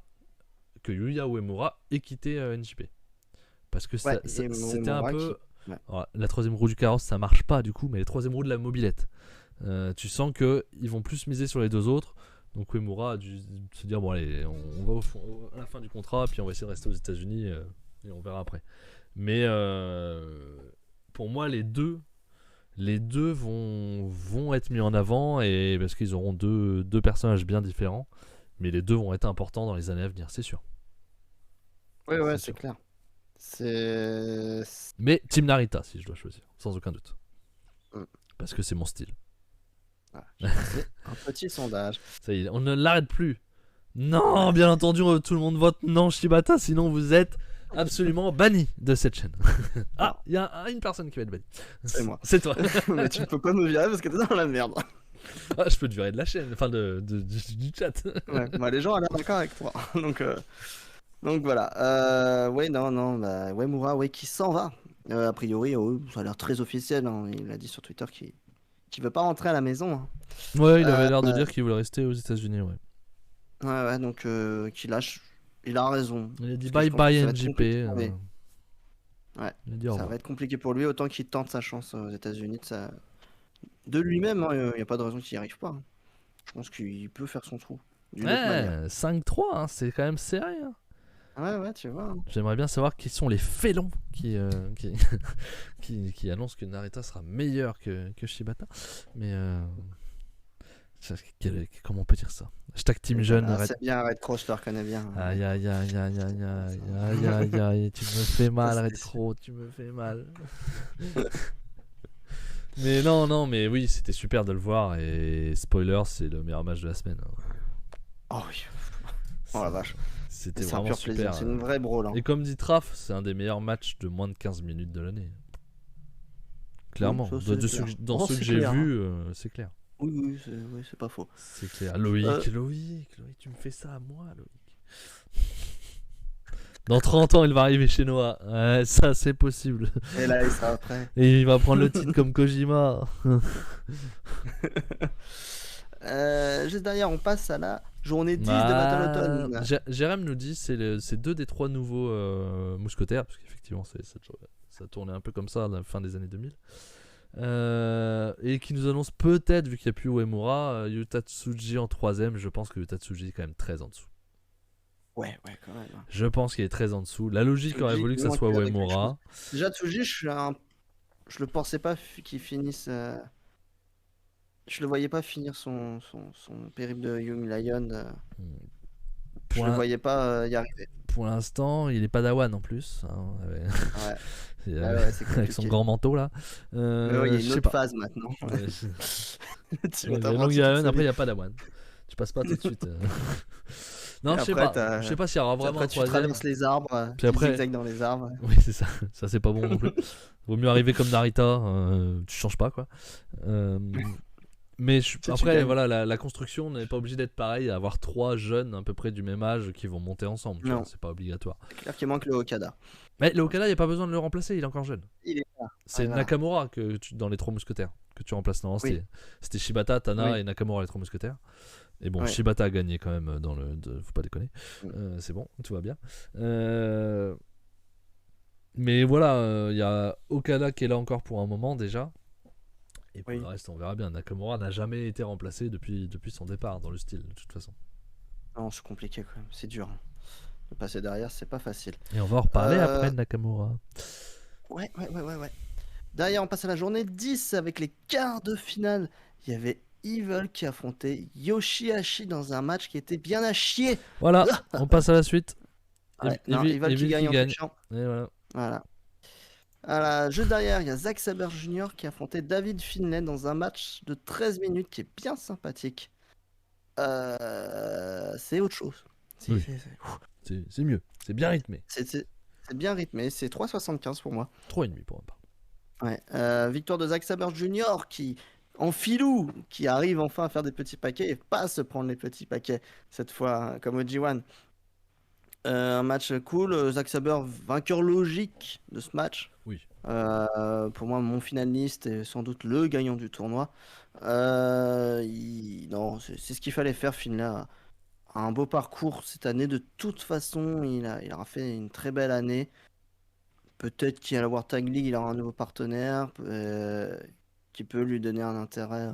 que Yuya Uemura ait quitté NJP. Parce que Ouais, c'était un peu... Ouais. Alors, la troisième roue du carrosse, ça marche pas du coup, mais la troisième roue de la mobilette. Tu sens qu'ils vont plus miser sur les deux autres. Donc Uemura a dû se dire, bon allez, on va à la fin du contrat, puis on va essayer de rester aux États-Unis et on verra après. Mais pour moi, les deux vont être mis en avant et parce qu'ils auront deux personnages bien différents, mais les deux vont être importants dans les années à venir, c'est sûr. Ouais, C'est c'est sûr. clair. C'est. Mais Team Narita, si je dois choisir, sans aucun doute. Mm. Parce que c'est mon style. Ah, j'ai lancé un petit sondage. Ça y est, on ne l'arrête plus. Non, bien entendu, tout le monde vote non Shibata, sinon vous êtes absolument banni de cette chaîne. Ah, il y a une personne qui va être bannie. C'est moi. C'est toi. Mais tu ne peux pas me virer parce que t'es dans la merde. Ah, je peux te virer de la chaîne, enfin du chat. Ouais, bah, les gens ont l'air d'accord avec toi. Donc voilà. Ouais, non, bah, Uemura, ouais, qui s'en va. A priori, ça a l'air très officiel. Hein. Il a dit sur Twitter qu'il veut pas rentrer à la maison. Hein. Ouais, il avait l'air de dire qu'il voulait rester aux États-Unis, ouais. Ouais, donc qu'il lâche. Il a raison. Il a dit Parce bye que je pense bye que ça va être NJP. compliqué pour lui. Ouais, Il a dit au ça revoir. va être compliqué pour lui, autant qu'il tente sa chance aux États-Unis de lui-même. Il n'y a pas de raison qu'il n'y arrive pas. Hein. Je pense qu'il peut faire son trou d'une autre manière. Ouais, 5-3, hein, c'est quand même serré. Hein. Ouais, tu vois. Hein. J'aimerais bien savoir qui sont les félons qui annoncent que Narita sera meilleur que Shibata. Mais Comment on peut dire ça? Hashtag Team Jeune. Arrête. C'est bien, Red Cross, je te reconnais bien. Aïe aïe aïe aïe aïe aïe aïe aïe aïe, tu me fais mal, Red Crow, tu me fais mal. Mais non, mais oui, c'était super de le voir. Et spoiler, c'est le meilleur match de la semaine. Oh oui. Oh la vache. C'était C'est un vraiment pur plaisir, super. c'est une vraie brawl. Et comme dit Traf, c'est un des meilleurs matchs de moins de 15 minutes de l'année. Clairement, Oui, ça, dans ceux c'est que j'ai clair, vus, c'est clair. Oui, c'est pas faux. C'est clair. Loïc, tu me fais ça à moi, Loïc. Dans 30 ans, il va arriver chez Noah. Ouais, ça, c'est possible. Et là, il sera prêt. Et il va prendre le titre comme Kojima. Juste derrière, on passe à la journée 10 de Battle Automne. Jérém nous dit c'est 2 des 3 nouveaux mousquetaires, parce qu'effectivement, ça tournait un peu comme ça à la fin des années 2000. Et qui nous annonce peut-être, vu qu'il n'y a plus Uemura, Yuta Tsuji en 3ème. Je pense que Yuta Tsuji est quand même très en dessous. Ouais, quand même. Je pense qu'il est très en dessous. La logique aurait voulu que ça soit Uemura. Déjà, Tsuji, je le pensais pas qu'il finisse. Je le voyais pas finir son périple de Young Lion. Je le voyais pas y arriver. Pour l'instant, il est padawan en plus. Hein, ouais. Avec son grand manteau là. Il y a une autre phase maintenant. Young Lion, après il n'y a padawan. Tu passes pas tout de suite. Non, je sais pas. Je sais pas s'il y aura vraiment un troisième. Tu traverses les arbres, puis après... tu zigzags dans les arbres. Oui, c'est ça. Ça, c'est pas bon non plus. Vaut mieux arriver comme Narita. Tu changes pas quoi. Mais après, voilà, la construction n'est pas obligée d'être pareille. Avoir 3 jeunes à peu près du même âge qui vont monter ensemble. Tu vois, c'est pas obligatoire. C'est clair qu'il manque le Okada. Mais le Okada, il n'y a pas besoin de le remplacer. Il est encore jeune. Il est là. C'est Nakamura dans les 3 mousquetaires que tu remplaces. Non, c'était Shibata, Tana et Nakamura, les 3 mousquetaires. Et bon, Shibata a gagné quand même faut pas déconner. C'est bon, tout va bien. Mais voilà, il y a Okada qui est là encore pour un moment déjà. Et pour le reste, on verra bien. Nakamura n'a jamais été remplacé depuis son départ dans le style, de toute façon. Non, c'est compliqué quand même. C'est dur. De passer derrière, c'est pas facile. Et on va en reparler après de Nakamura. Ouais. Derrière, on passe à la journée 10 avec les quarts de finale. Il y avait Evil qui affrontait Yoshihashi dans un match qui était bien à chier. Voilà, on passe à la suite. Evil qui gagne en touchant. Et voilà. Juste derrière, il y a Zack Sabre Jr. qui affrontait David Finlay dans un match de 13 minutes qui est bien sympathique. C'est autre chose. C'est mieux, c'est bien rythmé. C'est bien rythmé, c'est 3,75 pour moi. 3,5 pour moi. Ouais. Victoire de Zack Sabre Jr. qui, en filou, qui arrive enfin à faire des petits paquets et pas à se prendre les petits paquets cette fois, comme au G1. Un match cool. Zack Sabre, vainqueur logique de ce match. Oui. Pour moi, mon finaliste est sans doute le gagnant du tournoi. Non, c'est ce qu'il fallait faire. Finlay a un beau parcours cette année. De toute façon, il aura fait une très belle année. Peut-être qu'à la World Tag League, il aura un nouveau partenaire qui peut lui donner un intérêt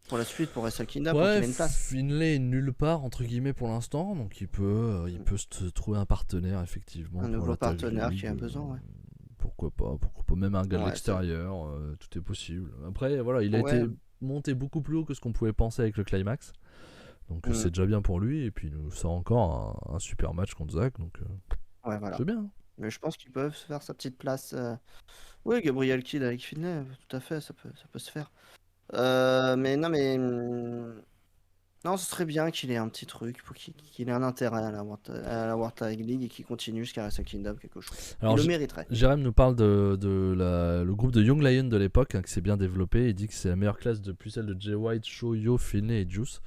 pour la suite, pour Wrestle Kingdom, pour qu'il ait une place. Finlay est nulle part, entre guillemets, pour l'instant. Donc il peut se trouver un partenaire, effectivement. Un nouveau partenaire qui a besoin, Pourquoi pas même un gars de l'extérieur, tout est possible. Après, voilà, il a été monté beaucoup plus haut que ce qu'on pouvait penser avec le Climax. Donc c'est déjà bien pour lui. Et puis il nous sort encore un super match contre Zack. Donc voilà. C'est bien. Mais je pense qu'ils peuvent se faire sa petite place. Oui, Gabriel Kidd avec Finlay, tout à fait, ça peut se faire. Non, ce serait bien qu'il ait un petit truc, pour qu'il ait un intérêt à la World Tag League et qu'il continue jusqu'à Wrestle Kingdom, quelque chose. Alors, il le mériterait. Jérém nous parle le groupe de Young Lion de l'époque, qui s'est bien développé. Il dit que c'est la meilleure classe depuis celle de Jay White, Shoyo, Finlay et Juice.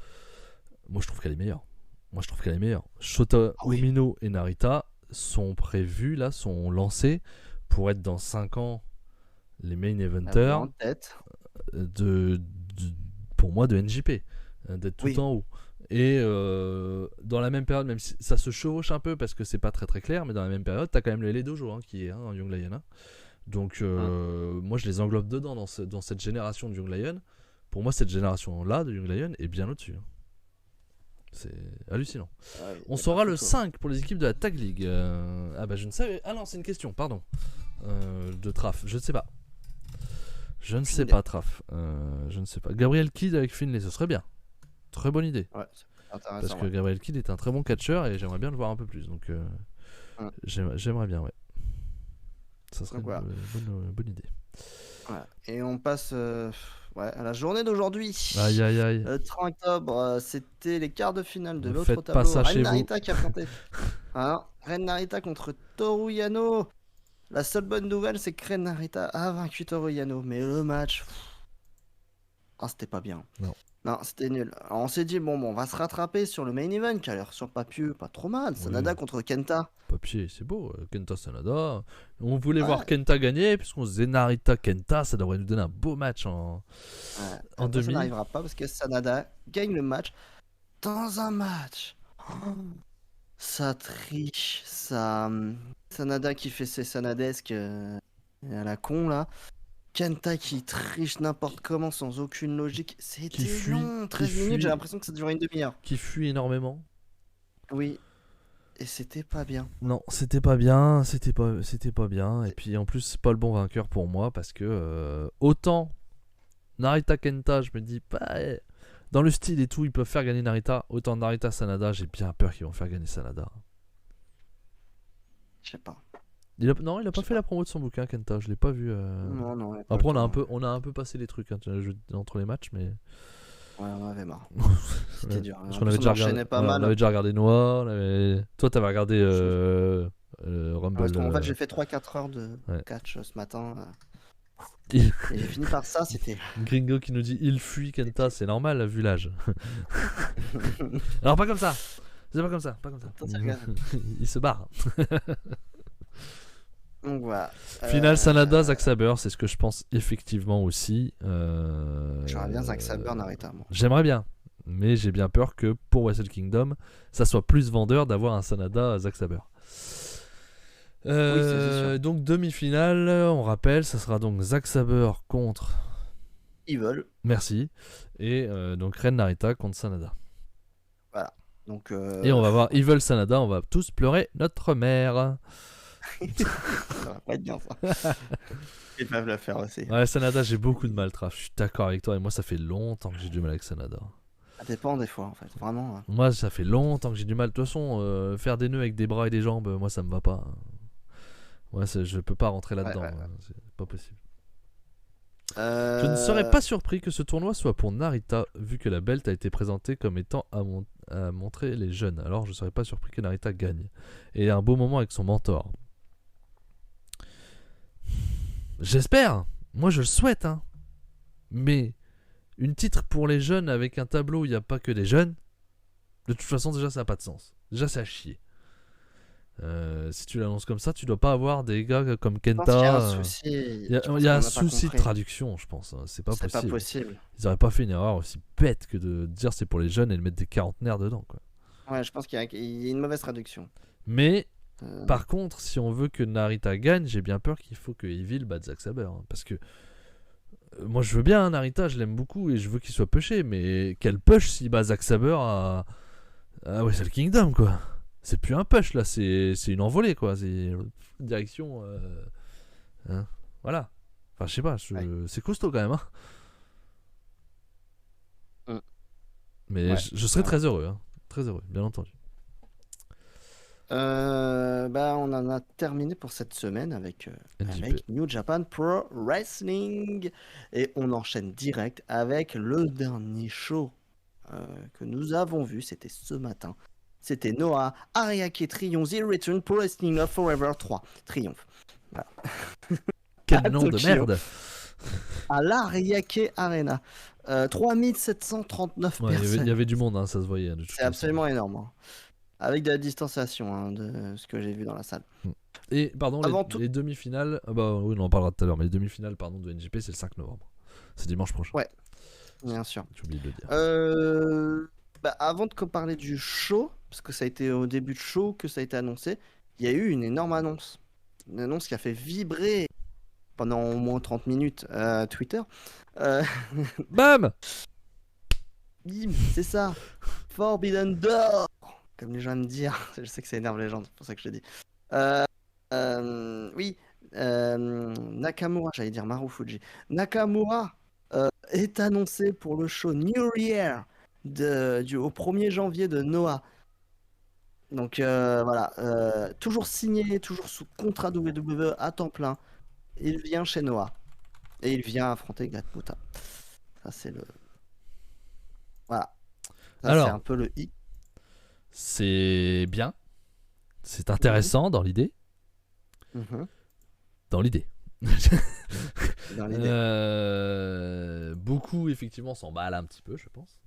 Moi, je trouve qu'elle est meilleure. Shota Umino et Narita sont prévus, sont lancés pour être dans 5 ans les main eventers pour moi de NJP, d'être tout en haut. Et dans la même période, même si ça se chevauche un peu parce que c'est pas très très clair, mais dans la même période, t'as quand même le LA Dojo qui est un Young Lion. Donc moi je les englobe dedans dans cette génération de Young Lion. Pour moi, cette génération-là de Young Lion est bien au-dessus. C'est hallucinant. On saura le 5 pour les équipes de la Tag League. Je ne savais. Ah non, c'est une question, pardon. De Traf, je ne sais pas. Je ne sais Finlay. pas, Traf. Je ne sais pas. Gabriel Kidd avec Finlay, ce serait bien. Très bonne idée. Ouais, c'est Parce intéressant. que Ouais. Gabriel Kidd est un très bon catcheur et j'aimerais bien le voir un peu plus. Donc Mm. j'aimerais bien, ouais. Ça serait Donc voilà. bonne idée. Ouais. Et on passe ouais, à la journée d'aujourd'hui. Aïe aïe aïe. Le 30 octobre, c'était les quarts de finale de Ne l'autre faites pas tableau. ça Ren chez vous. Narita qui affrontait. Hein, Ren Narita contre Toru Yano. La seule bonne nouvelle, c'est que Ren Narita a vaincu Toru Yano. Mais le match, c'était pas bien. Non. Non, c'était nul. Alors, on s'est dit, bon, on va se rattraper sur le main event qui a l'air sur le papier pas trop mal. Sanada contre Kenta. Papier, c'est beau. Kenta Sanada. On voulait voir Ouais. Kenta gagner, puisqu'on se disait Narita Kenta, ça devrait nous donner un beau match en Ça demi. n'arrivera pas parce que Sanada gagne le match dans un match. Ça triche, ça. Sanada qui fait ses sanadesques à la con là. Kenta qui triche n'importe comment sans aucune logique. C'était fuit, long, 13 qui minutes, fuit. j'ai l'impression que ça durait une demi-heure. Qui fuit énormément. Oui. Et c'était pas bien. Non, c'était pas bien, c'était pas bien. Et puis en plus, c'est pas le bon vainqueur pour moi parce que autant Narita Kenta, je me dis pas. Dans le style et tout, ils peuvent faire gagner Narita. Autant Narita Sanada, j'ai bien peur qu'ils vont faire gagner Sanada. Je sais pas. Non, il a pas fait la promo de son bouquin, Kenta. Je l'ai pas vu. Non. Après, on a un peu passé les trucs entre les matchs, mais. Ouais, on avait marre. C'était Ouais, dur. parce En qu'on plus, avait on déjà enchaînait regardé, pas voilà, mal. on avait déjà regardé Noah. Toi, t'avais regardé Rumble. Parce qu'en fait, j'ai fait 3-4 heures de ouais. catch ce matin. Il- Et j'ai fini par ça, c'était. Gringo qui nous dit il fuit Kenta, c'est normal vu l'âge. Alors pas comme ça. C'est pas comme ça, pas comme ça. Attends, regarde. Il se barre. Donc voilà. Final Sanada, Zack Sabre, c'est ce que je pense effectivement aussi. J'aimerais bien Zack Sabre, Narita. Moi. J'aimerais bien, mais j'ai bien peur que pour Wrestle Kingdom, ça soit plus vendeur d'avoir un Sanada Zack Sabre. c'est sûr. Donc demi-finale, on rappelle, ça sera donc Zack Sabre contre. Ils veulent. Merci. Et donc Ren Narita contre Sanada. Voilà. Donc, Et on va voir Evil Sanada, on va tous pleurer notre mère. ça va pas être bien ça. Ils peuvent le faire aussi. Ouais, Sanada, j'ai beaucoup de mal, Traf. Je suis d'accord avec toi. Et moi, ça fait longtemps que j'ai du mal avec Sanada. Ça dépend des fois en fait. Vraiment. Moi, ça fait longtemps que j'ai du mal. De toute façon, faire des nœuds avec des bras et des jambes, moi, ça me va pas. Moi, je peux pas rentrer là-dedans. Ouais. C'est pas possible. Je ne serais pas surpris que ce tournoi soit pour Narita, vu que la belt a été présentée comme étant à montrer les jeunes. Alors, je ne serais pas surpris que Narita gagne. Et un beau moment avec son mentor. J'espère. Moi, je le souhaite. Hein. Mais une titre pour les jeunes avec un tableau où il n'y a pas que des jeunes, de toute façon, déjà, ça n'a pas de sens. Déjà, c'est à chier. Si tu l'annonces comme ça, tu dois pas avoir des gars comme Kenta. Je pense qu'il y a un souci. Il y a un souci de traduction, je pense. Hein. C'est pas possible. Ils auraient pas fait une erreur aussi bête que de dire c'est pour les jeunes et de mettre des quarantenaires dedans. Quoi. Ouais, je pense qu'il y a une mauvaise traduction. Mais par contre, si on veut que Narita gagne, j'ai bien peur qu'il faut que Evil batte Zack Sabre. Hein, parce que moi je veux bien hein, Narita, je l'aime beaucoup et je veux qu'il soit pushé. Mais quel push s'il bat Zack Sabre à Wrestle Kingdom quoi. C'est plus un push là, c'est une envolée quoi. C'est direction. Hein, voilà. Enfin, je sais pas, c'est costaud quand même. Hein. Mais je serais très heureux. Hein. Très heureux, bien entendu. On en a terminé pour cette semaine avec New Japan Pro Wrestling. Et on enchaîne direct avec le dernier show que nous avons vu. C'était ce matin. C'était Noah Ariake Triumph The Return Pro Wrestling of Forever 3. Triomphe. Voilà. Quel nom de merde. À l'Ariake Arena. 3739 personnes. Il y avait du monde, hein, ça se voyait. C'est absolument énorme. Hein. Avec de la distanciation hein, de ce que j'ai vu dans la salle. Et pardon, les demi-finales. Oui, on en parlera tout à l'heure, mais les demi-finales de NJP, c'est le 5 novembre. C'est dimanche prochain. Ouais, bien sûr. J'ai oublié de le dire. Avant de parler du show, parce que ça a été au début de show que ça a été annoncé, il y a eu une énorme annonce. Une annonce qui a fait vibrer pendant au moins 30 minutes Twitter. Bam! Bim, c'est ça. Forbidden Door, comme les gens aiment dire. Je sais que ça énerve les gens, c'est pour ça que je le dis. Oui, Nakamura, j'allais dire Marufuji. Nakamura est annoncé pour le show New Year au 1er janvier de Noah. Donc voilà, toujours signé, toujours sous contrat WWE à temps plein. Il vient chez Noah. Et il vient affronter Great Muta. Ça, c'est le. Voilà. Ça, c'est un Alors, peu le i. c'est bien. C'est intéressant dans l'idée. Mhm. Dans l'idée. Dans l'idée. Beaucoup, effectivement, s'emballent un petit peu, je pense.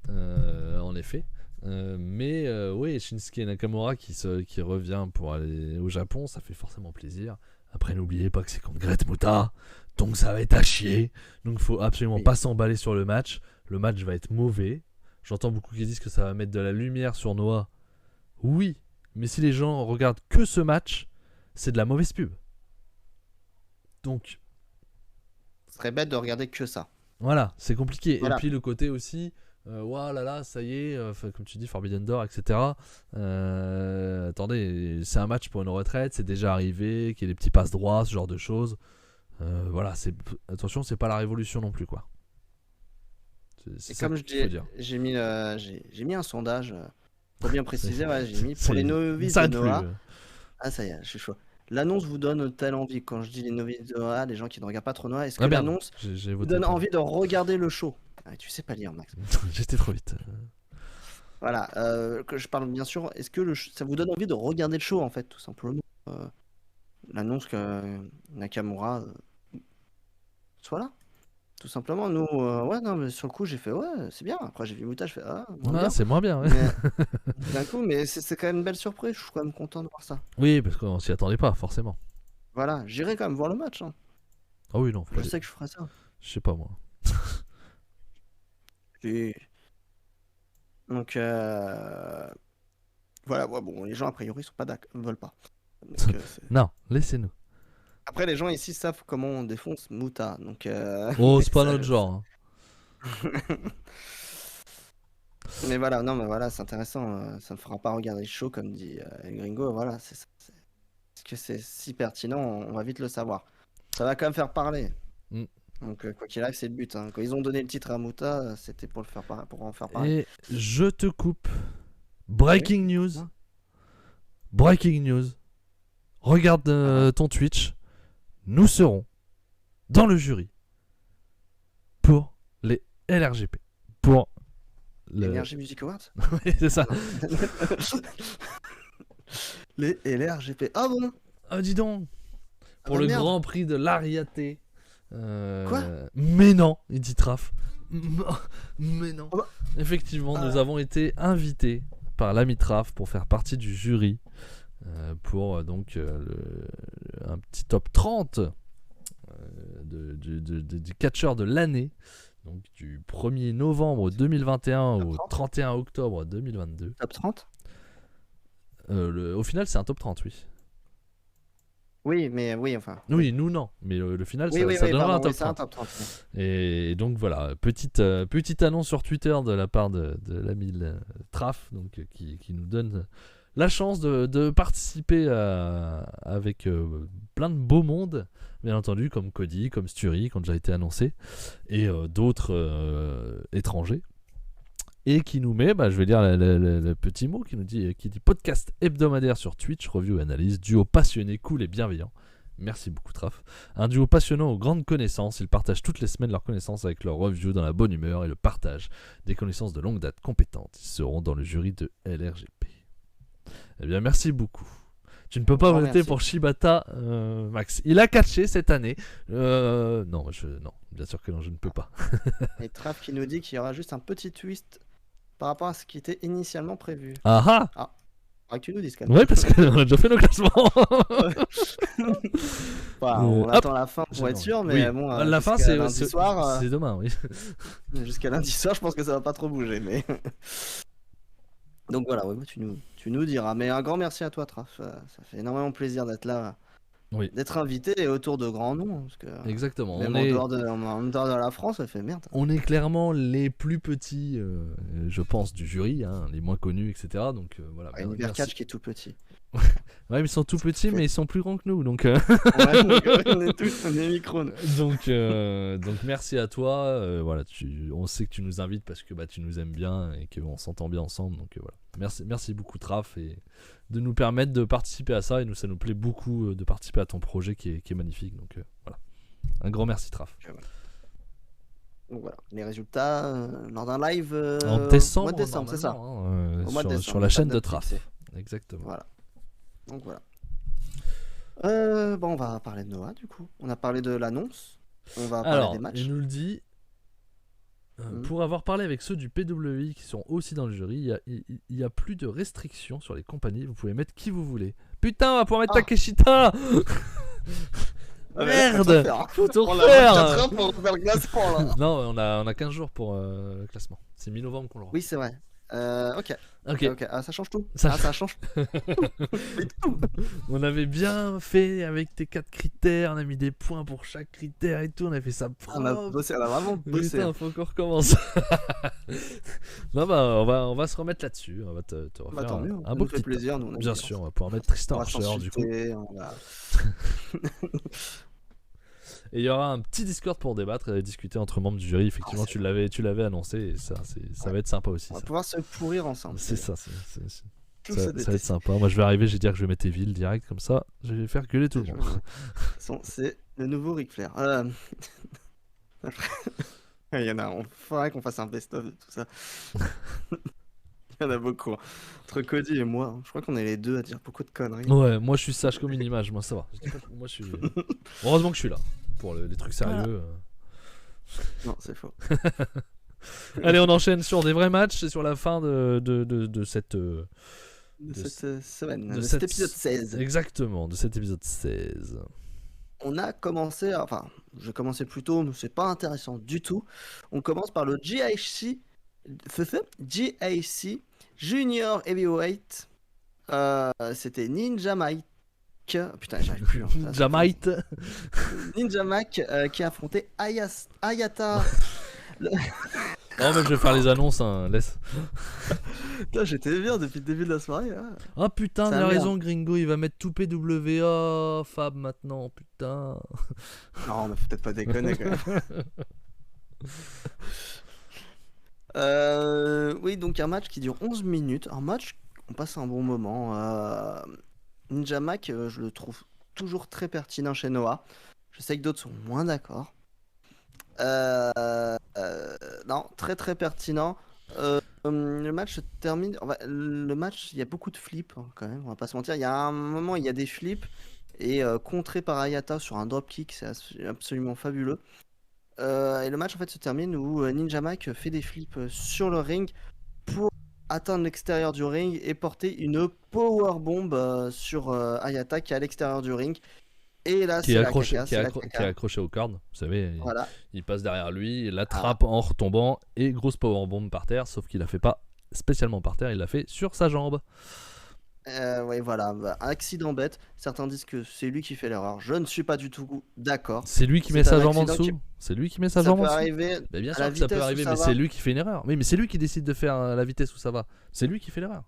En effet. Mais oui, Shinsuke Nakamura qui revient pour aller au Japon, ça fait forcément plaisir. Après, n'oubliez pas que c'est contre Great Muta, donc ça va être à chier. Donc, faut absolument Oui. pas s'emballer sur le match. Le match va être mauvais. J'entends beaucoup qui disent que ça va mettre de la lumière sur Noah. Oui, mais si les gens regardent que ce match, c'est de la mauvaise pub. Donc, Ce serait bête de regarder que ça. voilà, c'est compliqué. Voilà. Et puis le côté aussi, ouah là là, ça y est, comme tu dis, Forbidden Door, etc. Attendez, c'est un match pour une retraite, c'est déjà arrivé, qu'il y ait des petits passes droits, ce genre de choses. Voilà, attention, c'est pas la révolution non plus, quoi. C'est Et ça comme je qu'il faut dis, dire. j'ai mis un sondage pour bien préciser. Ouais, j'ai mis pour les On novices de s'arrête plus. Noah. Ah, ça y est, je suis chaud. L'annonce vous donne-t-elle envie? Quand je dis les novices de Noah, les gens qui ne regardent pas trop Noah, est-ce que Ah merde, l'annonce j'ai vous voté donne pour. envie de regarder le show? Ah, tu sais pas lire, Max. J'étais trop vite. Voilà, que je parle bien sûr. Est-ce que ça vous donne envie de regarder le show, en fait, tout simplement? L'annonce que Nakamura soit là, tout simplement. Nous, ouais, non, mais sur le coup, j'ai fait, ouais, c'est bien. Après, j'ai vu Muta, je fais, ah, moins Ah, bien. c'est moins bien, ouais. Mais d'un coup, mais c'est quand même une belle surprise. Je suis quand même content de voir ça. Oui, parce qu'on s'y attendait pas, forcément. Voilà, j'irai quand même voir le match, hein. Ah oui, non, Je sais que je ferai ça. je sais pas moi. Et... Donc, voilà, ouais, bon, les gens, a priori, sont pas d'accord, veulent pas. Donc, Non, laissez-nous. après, les gens ici savent comment on défonce Muta. Donc, Oh, c'est pas ça- notre genre. Hein. Mais voilà, non, mais voilà, c'est intéressant. Ça me fera pas regarder le show, comme dit Gringo. Voilà, c'est ça. Parce que c'est si pertinent, on va vite le savoir. Ça va quand même faire parler. Mm. Donc, quoi qu'il arrive, c'est le but, hein. Quand ils ont donné le titre à Muta, c'était pour pour en faire parler. Et je te coupe. Breaking news. Ouais. Breaking news. Regarde ton Twitch. Nous serons dans le jury pour les LRGP. Pour le. Energy Music Awards. Oui, c'est ça. Les LRGP. Ah bon? Ah, dis donc. Pour bah le merde. Grand Prix de l'Ariaté. Quoi? Mais non, il dit Traf. Mais non. Ah bah. Effectivement, nous avons été invités par l'ami Traf pour faire partie du jury pour donc un petit top 30 du catcheur de l'année, donc du 1er novembre 2021 Top au 30? 31 octobre 2022. Top 30? Au final, c'est un top 30, oui. Oui, mais oui, enfin. Oui, nous non, mais le final, Oui, ça donnera pardon, un top oui, c'est un 30. top 30. Oui. Et donc voilà, petite annonce sur Twitter de la part de l'ami Traf, donc, qui nous donne la chance de participer avec plein de beaux mondes, bien entendu, comme Cody, comme Sturi, qui ont déjà été annoncés, et d'autres étrangers. Et qui nous met, je vais lire le petit mot qui dit podcast hebdomadaire sur Twitch, review et analyse, duo passionné, cool et bienveillant. Merci beaucoup Traf. Un duo passionnant aux grandes connaissances, ils partagent toutes les semaines leurs connaissances avec leur review dans la bonne humeur et le partage des connaissances de longue date compétentes. Ils seront dans le jury de LRGP. Eh bien merci beaucoup. Tu ne peux pas voter pour Shibata, Max. Il a catché cette année. Non, bien sûr que non, je ne peux pas. Et Traf qui nous dit qu'il y aura juste un petit twist par rapport à ce qui était initialement prévu. Ah ah. Que tu nous dises quand même. Ouais, parce qu'on a déjà fait nos classements. On attend la fin pour être sûr, mais oui. bon. La fin, c'est lundi soir. C'est demain, oui. Jusqu'à lundi soir, je pense que ça va pas trop bouger, mais. Donc voilà, ouais, tu nous diras. Mais un grand merci à toi, Traf. Ça fait énormément plaisir d'être là Oui, d'être invité et autour de grands noms. Parce que exactement. même en dehors de la France, ça fait merde. On est clairement les plus petits, je pense, du jury, hein, les moins connus, etc. Donc voilà, Univers merci. Catch qui est tout petit. Ouais, mais ils sont tout petits, mais ils sont plus grands que nous. Donc, Ouais, donc, on est tous des micros. nous. donc merci à toi. Voilà, on sait que tu nous invites parce que bah, tu nous aimes bien et qu'on s'entend bien ensemble. Donc voilà, merci beaucoup Traf et de nous permettre de participer à ça. Et nous, ça nous plaît beaucoup de participer à ton projet qui est magnifique. Donc voilà, un grand merci Traf. Donc voilà, les résultats lors d'un live En au décembre, mois de décembre, c'est ça. normalement, Au mois de sur décembre, la pas chaîne de de date Traf. fixée. Exactement. Voilà. Donc voilà. Bon, on va parler de Noah du coup. On a parlé de l'annonce. On va parler Alors, des matchs. il nous le dit. Pour avoir parlé avec ceux du PWI qui sont aussi dans le jury, il y a plus de restrictions sur les compagnies. Vous pouvez mettre qui vous voulez. Putain, on va pouvoir mettre Takeshita. Merde, faut tout On a refaire. 24 heures pour faire le classement là. Non, on a 15 jours pour le classement. C'est mi-novembre qu'on l'aura. Oui, c'est vrai. Ok. Ok. Ah, ça change tout. Ça- Ça change tout. On avait bien fait avec tes 4 critères. On a mis des points pour chaque critère et tout. On a fait ça On a propre. bossé, on a vraiment bossé. Putain, faut qu'on recommence. Non, bah, on va se remettre là-dessus. On va te Bah, refaire tant mieux. un Ça beau nous fait petit. plaisir. Nous, on aime Bien bien. sûr, on va pouvoir mettre On Tristan va Archer du coup. s'insulter, on va- Et il y aura un petit Discord pour débattre et discuter entre membres du jury. Effectivement, c'est tu l'avais annoncé et ça va être sympa aussi. On va Ça. pouvoir se pourrir ensemble. C'est ça, Tout ça se va être déteste. sympa. Moi, je vais arriver, je vais dire que je vais mettre Evil direct comme ça. Je vais faire gueuler tout le monde. C'est le nouveau Ric Flair. Il y en a. Il faudrait qu'on fasse un best-of de tout ça. Il y en a beaucoup. Entre Cody et moi, je crois qu'on est les deux à dire beaucoup de conneries. Ouais, moi je suis sage comme une image, moi ça va. Je dis pas que- moi je suis. Heureusement que je suis là pour les trucs sérieux. Non, c'est faux. Allez, on enchaîne sur des vrais matchs et sur la fin de cette. De de cette semaine, de de cette- cet épisode 16. Exactement, de cet épisode 16. On a commencé, enfin, je commençais plus tôt, mais c'est pas intéressant du tout. On commence par le GIC Junior Heavyweight. C'était Ninja Mike. Putain, j'arrive plus. Hein, ça, Jamite. Ninja Mac qui a affronté Ayata. Non, mais je vais faire les annonces, hein, laisse. Putain, j'étais bien depuis le début de la soirée. Hein. Ah putain, Ça il a merde. raison, Gringo, il va mettre tout PWA, Fab maintenant, putain. Non, mais faut peut-être pas déconner quand même. Oui, donc un match qui dure 11 minutes. Un match, on passe un bon moment. Ninja Mac, je le trouve toujours très pertinent chez Noah. Je sais que d'autres sont moins d'accord. Non, très très pertinent. Le match se termine. Le match, il y a beaucoup de flips hein, quand même, on va pas se mentir. Il y a un moment, il y a des flips et contré par Ayata sur un dropkick, c'est absolument fabuleux. Et le match en fait se termine où Ninja Mac fait des flips sur le ring pour atteindre l'extérieur du ring et porter une power bomb sur Ayata qui est à l'extérieur du ring. Et là, Qui c'est est la accroché, caca, qui est c'est la accro- qui est caca. accroché aux cordes, vous savez. Voilà. Il passe derrière lui, il l'attrape en retombant et grosse powerbomb par terre, sauf qu'il la fait pas spécialement par terre, il l'a fait sur sa jambe. Ouais, voilà, bah, un accident bête. Certains disent que c'est lui qui fait l'erreur. Je ne suis pas du tout d'accord. C'est lui qui C'est met sa un jambe en accident dessous. C'est lui qui met sa Ça jambe peut en dessous. arriver. Mais bien à sûr la que ça peut vitesse où arriver, ça mais va. c'est lui qui fait une erreur. Oui, mais c'est lui qui décide de faire la vitesse où ça va. C'est lui qui fait l'erreur.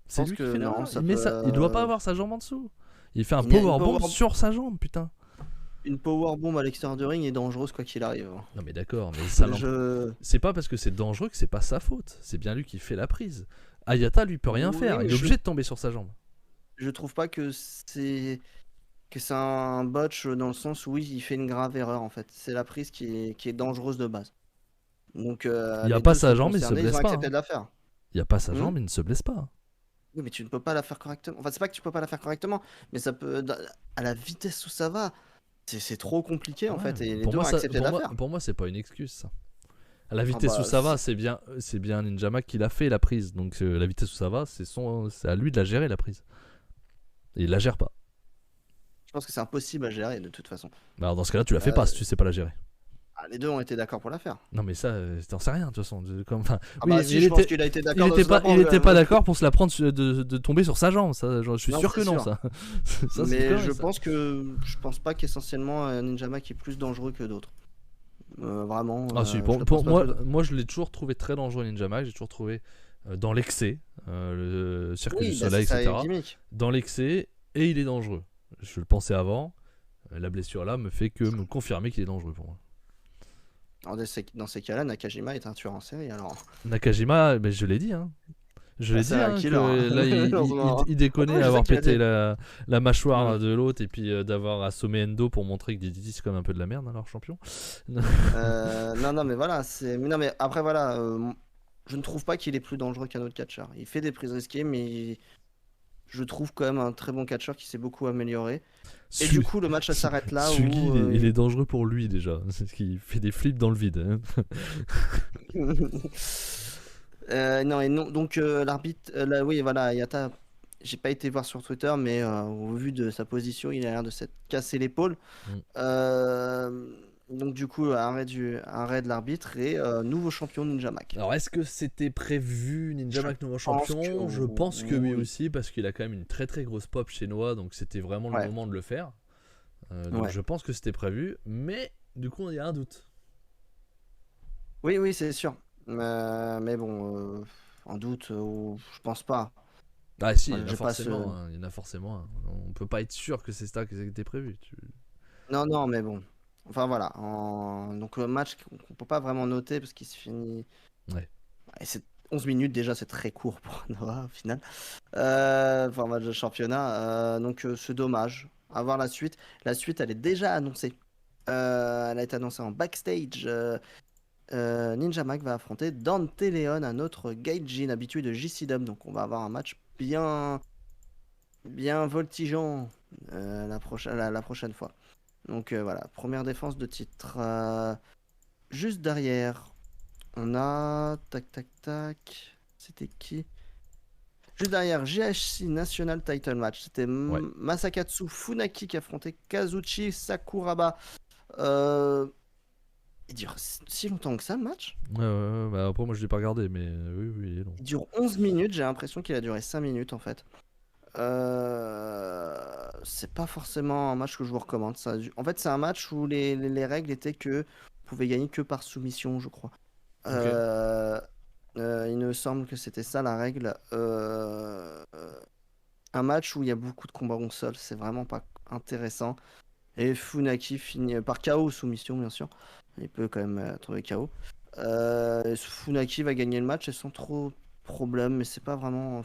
C'est pense lui qui que fait non, l'erreur. ça Il doit pas peut- avoir sa jambe en dessous. Il fait un Il y a une powerbomb power- sur sa jambe, putain. Une power bomb à l'extérieur du ring est dangereuse quoi qu'il arrive. Non mais d'accord, mais ça Je... c'est pas parce que c'est dangereux que c'est pas sa faute. C'est bien lui qui fait la prise. Ayata lui peut rien Oui, faire. mais Il est je- obligé de tomber sur sa jambe. je trouve pas que c'est un botch dans le sens où oui, il fait une grave erreur en fait. C'est la prise qui est dangereuse de base. Donc Il y a les pas deux sa sont jambe, il se concernés, blesse ils ont pas, accepté hein. de la faire. Il y a pas sa Hmm. jambe, il ne se blesse pas. Oui, mais tu ne peux pas la faire correctement. Enfin, c'est pas que tu peux pas la faire correctement, mais ça peut à la vitesse où ça va. C'est trop compliqué en Ouais, fait et les pour deux moi, ont ça- accepté de la faire. pour moi, c'est pas une excuse ça. À la vitesse bah, où ça va, c'est bien Ninja Mac qui l'a fait la prise. Donc la vitesse où ça va, c'est à lui de la gérer la prise. Et il la gère pas. Je pense que c'est impossible à gérer de toute façon. Bah, alors, dans ce cas-là, tu la fais pas si tu sais pas la gérer. Les deux ont été d'accord pour la faire. Non mais ça, t'en sais rien de toute façon. Enfin, Ah oui, bah mais si, je pense qu'il a été d'accord de se la il prendre, était quand pas même. d'accord pour se la prendre de tomber sur sa jambe. Ça, je suis Non, sûr c'est que non, sûr. ça. Ça, c'est une Mais connerie, ça. je pense pas qu'essentiellement Ninja Mac est plus dangereux que d'autres. Vraiment. Ah si, je le pour pense pas moi, plus. moi je l'ai toujours trouvé très dangereux Ninja Mac. J'ai toujours trouvé dans l'excès, le circuit du Oui, bah c'est soleil, ça le etc. gimmick. Dans l'excès, et il est dangereux. Je le pensais avant. La blessure là me fait que me confirmer qu'il est dangereux pour moi. Alors, dans ces cas-là, Nakajima est un tueur en série. Alors, Nakajima, ben, je l'ai dit, hein. Je bah, l'ai c'est dit un hein, killer, hein. que là Heureusement. il Ah déconnait oui, je sais avoir que tu as pété dit. la mâchoire Mm. de l'autre et puis d'avoir assommé Endo pour montrer que DDT c'est comme un peu de la merde, hein, leur champion. Non, mais voilà. Non, mais après, voilà. Je ne trouve pas qu'il est plus dangereux qu'un autre catcheur. Il fait des prises risquées, mais je trouve quand même un très bon catcheur qui s'est beaucoup amélioré. Et du coup, le match s'arrête là Sugi, où. il est dangereux pour lui déjà. C'est qu'il fait des flips dans le vide. Hein. Non, et non, donc l'arbitre, oui, voilà, Yata, j'ai pas été voir sur Twitter, mais au vu de sa position, il a l'air de s'être cassé l'épaule. Mm. Donc, du coup, arrêt de l'arbitre et nouveau champion Ninja Mac. Alors est-ce que c'était prévu Ninja Je Mac nouveau pense que champion? Je pense que oui oui. aussi parce qu'il a quand même une très très grosse pop chez Noah, donc c'était vraiment le Ouais, moment de le faire. Donc ouais. je pense que c'était prévu, mais du coup il y a un doute. Oui, c'est sûr. Mais bon, en doute, je pense pas. Ah si, il Moi, y en a j'ai pas ce. forcément, hein, il y en a forcément. Un. On peut pas être sûr que c'est ça qui était prévu. Non, mais bon. Enfin voilà. Donc le match qu'on peut pas vraiment noter parce qu'il se finit. Ouais. Et c'est 11 minutes déjà, c'est très court pour Noah au final. Pour un match de championnat. Donc c'est dommage. À voir la suite. La suite, elle est déjà annoncée. Elle a été annoncée en backstage. Ninja Mac va affronter Dante Leon, un autre Gaijin habitué de JC-Dub. Donc on va avoir un match bien voltigeant la prochaine fois. Donc voilà, première défense de titre. Juste derrière, on a. Tac, tac, tac. C'était qui? Juste derrière, GHC National Title Match. C'était Ouais. Masakatsu Funaki qui affrontait Kazuchi Sakuraba. Il dure si longtemps que ça le match? Bah après moi je l'ai pas regardé, mais oui, il est long. Il dure 11 minutes. J'ai l'impression qu'il a duré 5 minutes en fait. C'est pas forcément un match que je vous recommande. En fait, c'est un match où les règles étaient que vous pouvez gagner que par soumission, je crois. Ok. Il me semble que c'était ça la règle. Un match où il y a beaucoup de combats au sol, c'est vraiment pas intéressant. Et Funaki finit par KO ou soumission, bien sûr. Il peut quand même trouver KO. Funaki va gagner le match et sans trop de problème, mais c'est pas vraiment.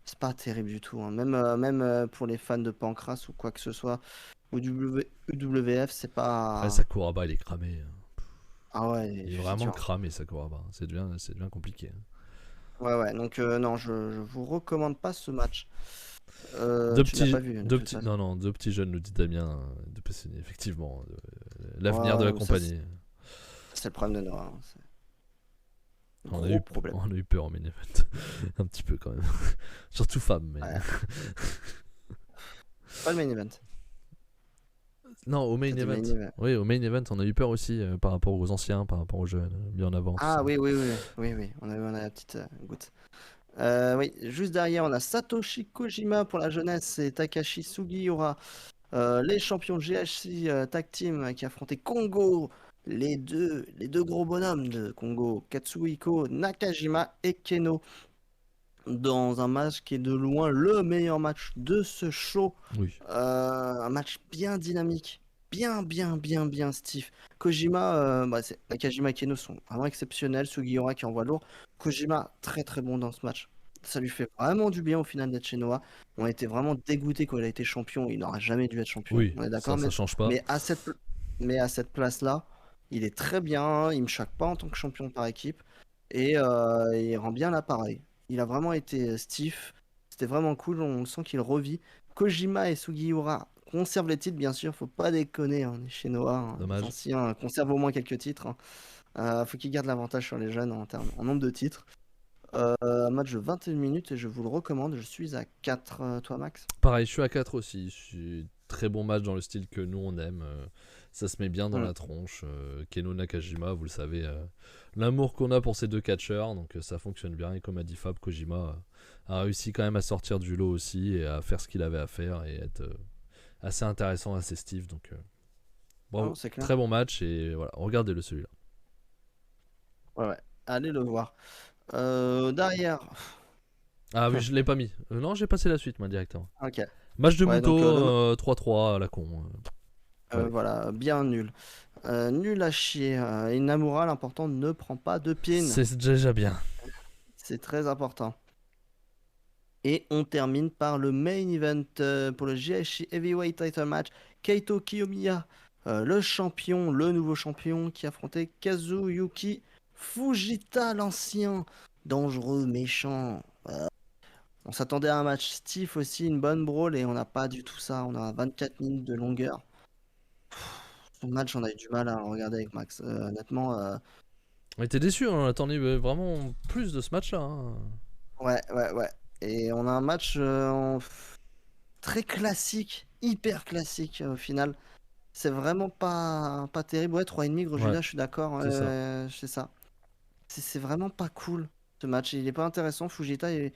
C'est pas terrible du tout, hein. Même pour les fans de Pancras ou quoi que ce soit, ou UWF, c'est Après pas. Sakuraba il est cramé. Ah ouais, Il est c'est vraiment dur. cramé Sakuraba. C'est devient compliqué. Hein. Ouais. Donc, non, je vous recommande pas ce match. Deux Tu l'as petits, pas vu, de toute façon. non, deux petits jeunes, nous dit Damien de Pessigny, effectivement. L'avenir de la Ouais, ça, compagnie. c'est le problème de Noah, hein. C'est un On a gros problème. on a eu peur en main event. Un petit peu quand même. Surtout femme. Mais... Ouais. Pas le main event. non, au main C'était event. main event. Oui, au main event, on a eu peur aussi par rapport aux anciens, par rapport aux jeunes, bien en avant. tout Ah ça. oui. On a la petite goutte. Oui, juste derrière, on a Satoshi Kojima pour la jeunesse et Takashi Sugiura, les champions GHC Tag Team qui affrontaient Kongo, les deux gros bonhommes de Kongo, Katsuhiko Nakajima et Keno, dans un match qui est de loin le meilleur match de ce show. Oui. Un match bien dynamique, bien stiff. Kojima, Nakajima et Keno sont vraiment exceptionnels. Sugiura qui envoie lourd. Kojima, très très bon dans ce match. Ça lui fait vraiment du bien au final d'être chez Noah. On a été vraiment dégoûtés quand il a été champion. Il n'aurait jamais dû être champion. Oui, On est d'accord, ça change pas. mais à cette place-là, il est très bien. Il me choque pas en tant que champion par équipe. Et il rend bien l'appareil. Il a vraiment été stiff. C'était vraiment cool. On sent qu'il revit. Kojima et Sugiura conservent les titres, bien sûr. Faut pas déconner. On est chez Noah. Les Dommage. anciens conservent au moins quelques titres. Faut qu'ils gardent l'avantage sur les jeunes en nombre de titres. Un match de 21 minutes et je vous le recommande. Je suis à 4, toi Max. Pareil, je suis à 4 aussi. Très bon match dans le style que nous on aime. Ça se met bien dans Mm. la tronche. Keno Nakajima, vous le savez, l'amour qu'on a pour ces deux catcheurs, donc ça fonctionne bien. Et comme a dit Fab, Kojima a réussi quand même à sortir du lot aussi et à faire ce qu'il avait à faire et être assez intéressant, assez Steve. Donc Non, bravo, c'est clair. très bon match et voilà, regardez-le celui-là. Ouais. Allez le voir. Derrière. Ah oui, je l'ai pas mis. Non, j'ai passé la suite moi directement. Ok. Match de Ouais, donc Muto, 3-3 à la con. Allez. voilà, bien nul. Nul à chier. Inamura, l'important, ne prend pas de pin. C'est déjà bien. C'est très important. Et on termine par le main event pour le GHC Heavyweight Title Match. Keito Kiyomiya, le champion, le nouveau champion qui affrontait Kazuyuki Fujita, l'ancien, dangereux, méchant. On s'attendait à un match stiff aussi, une bonne brawl, et on n'a pas du tout ça. On a 24 minutes de longueur. Ce match, on a eu du mal à regarder avec Max. Honnêtement, On était déçus, on attendait vraiment plus de ce match-là. Hein. ouais. Et on a un match très classique, hyper classique au final. C'est vraiment pas terrible. Ouais, 3,5 gros Ouais, Judas, je suis d'accord. c'est ça. C'est ça. C'est vraiment pas cool ce match. Il est pas intéressant. Fujita est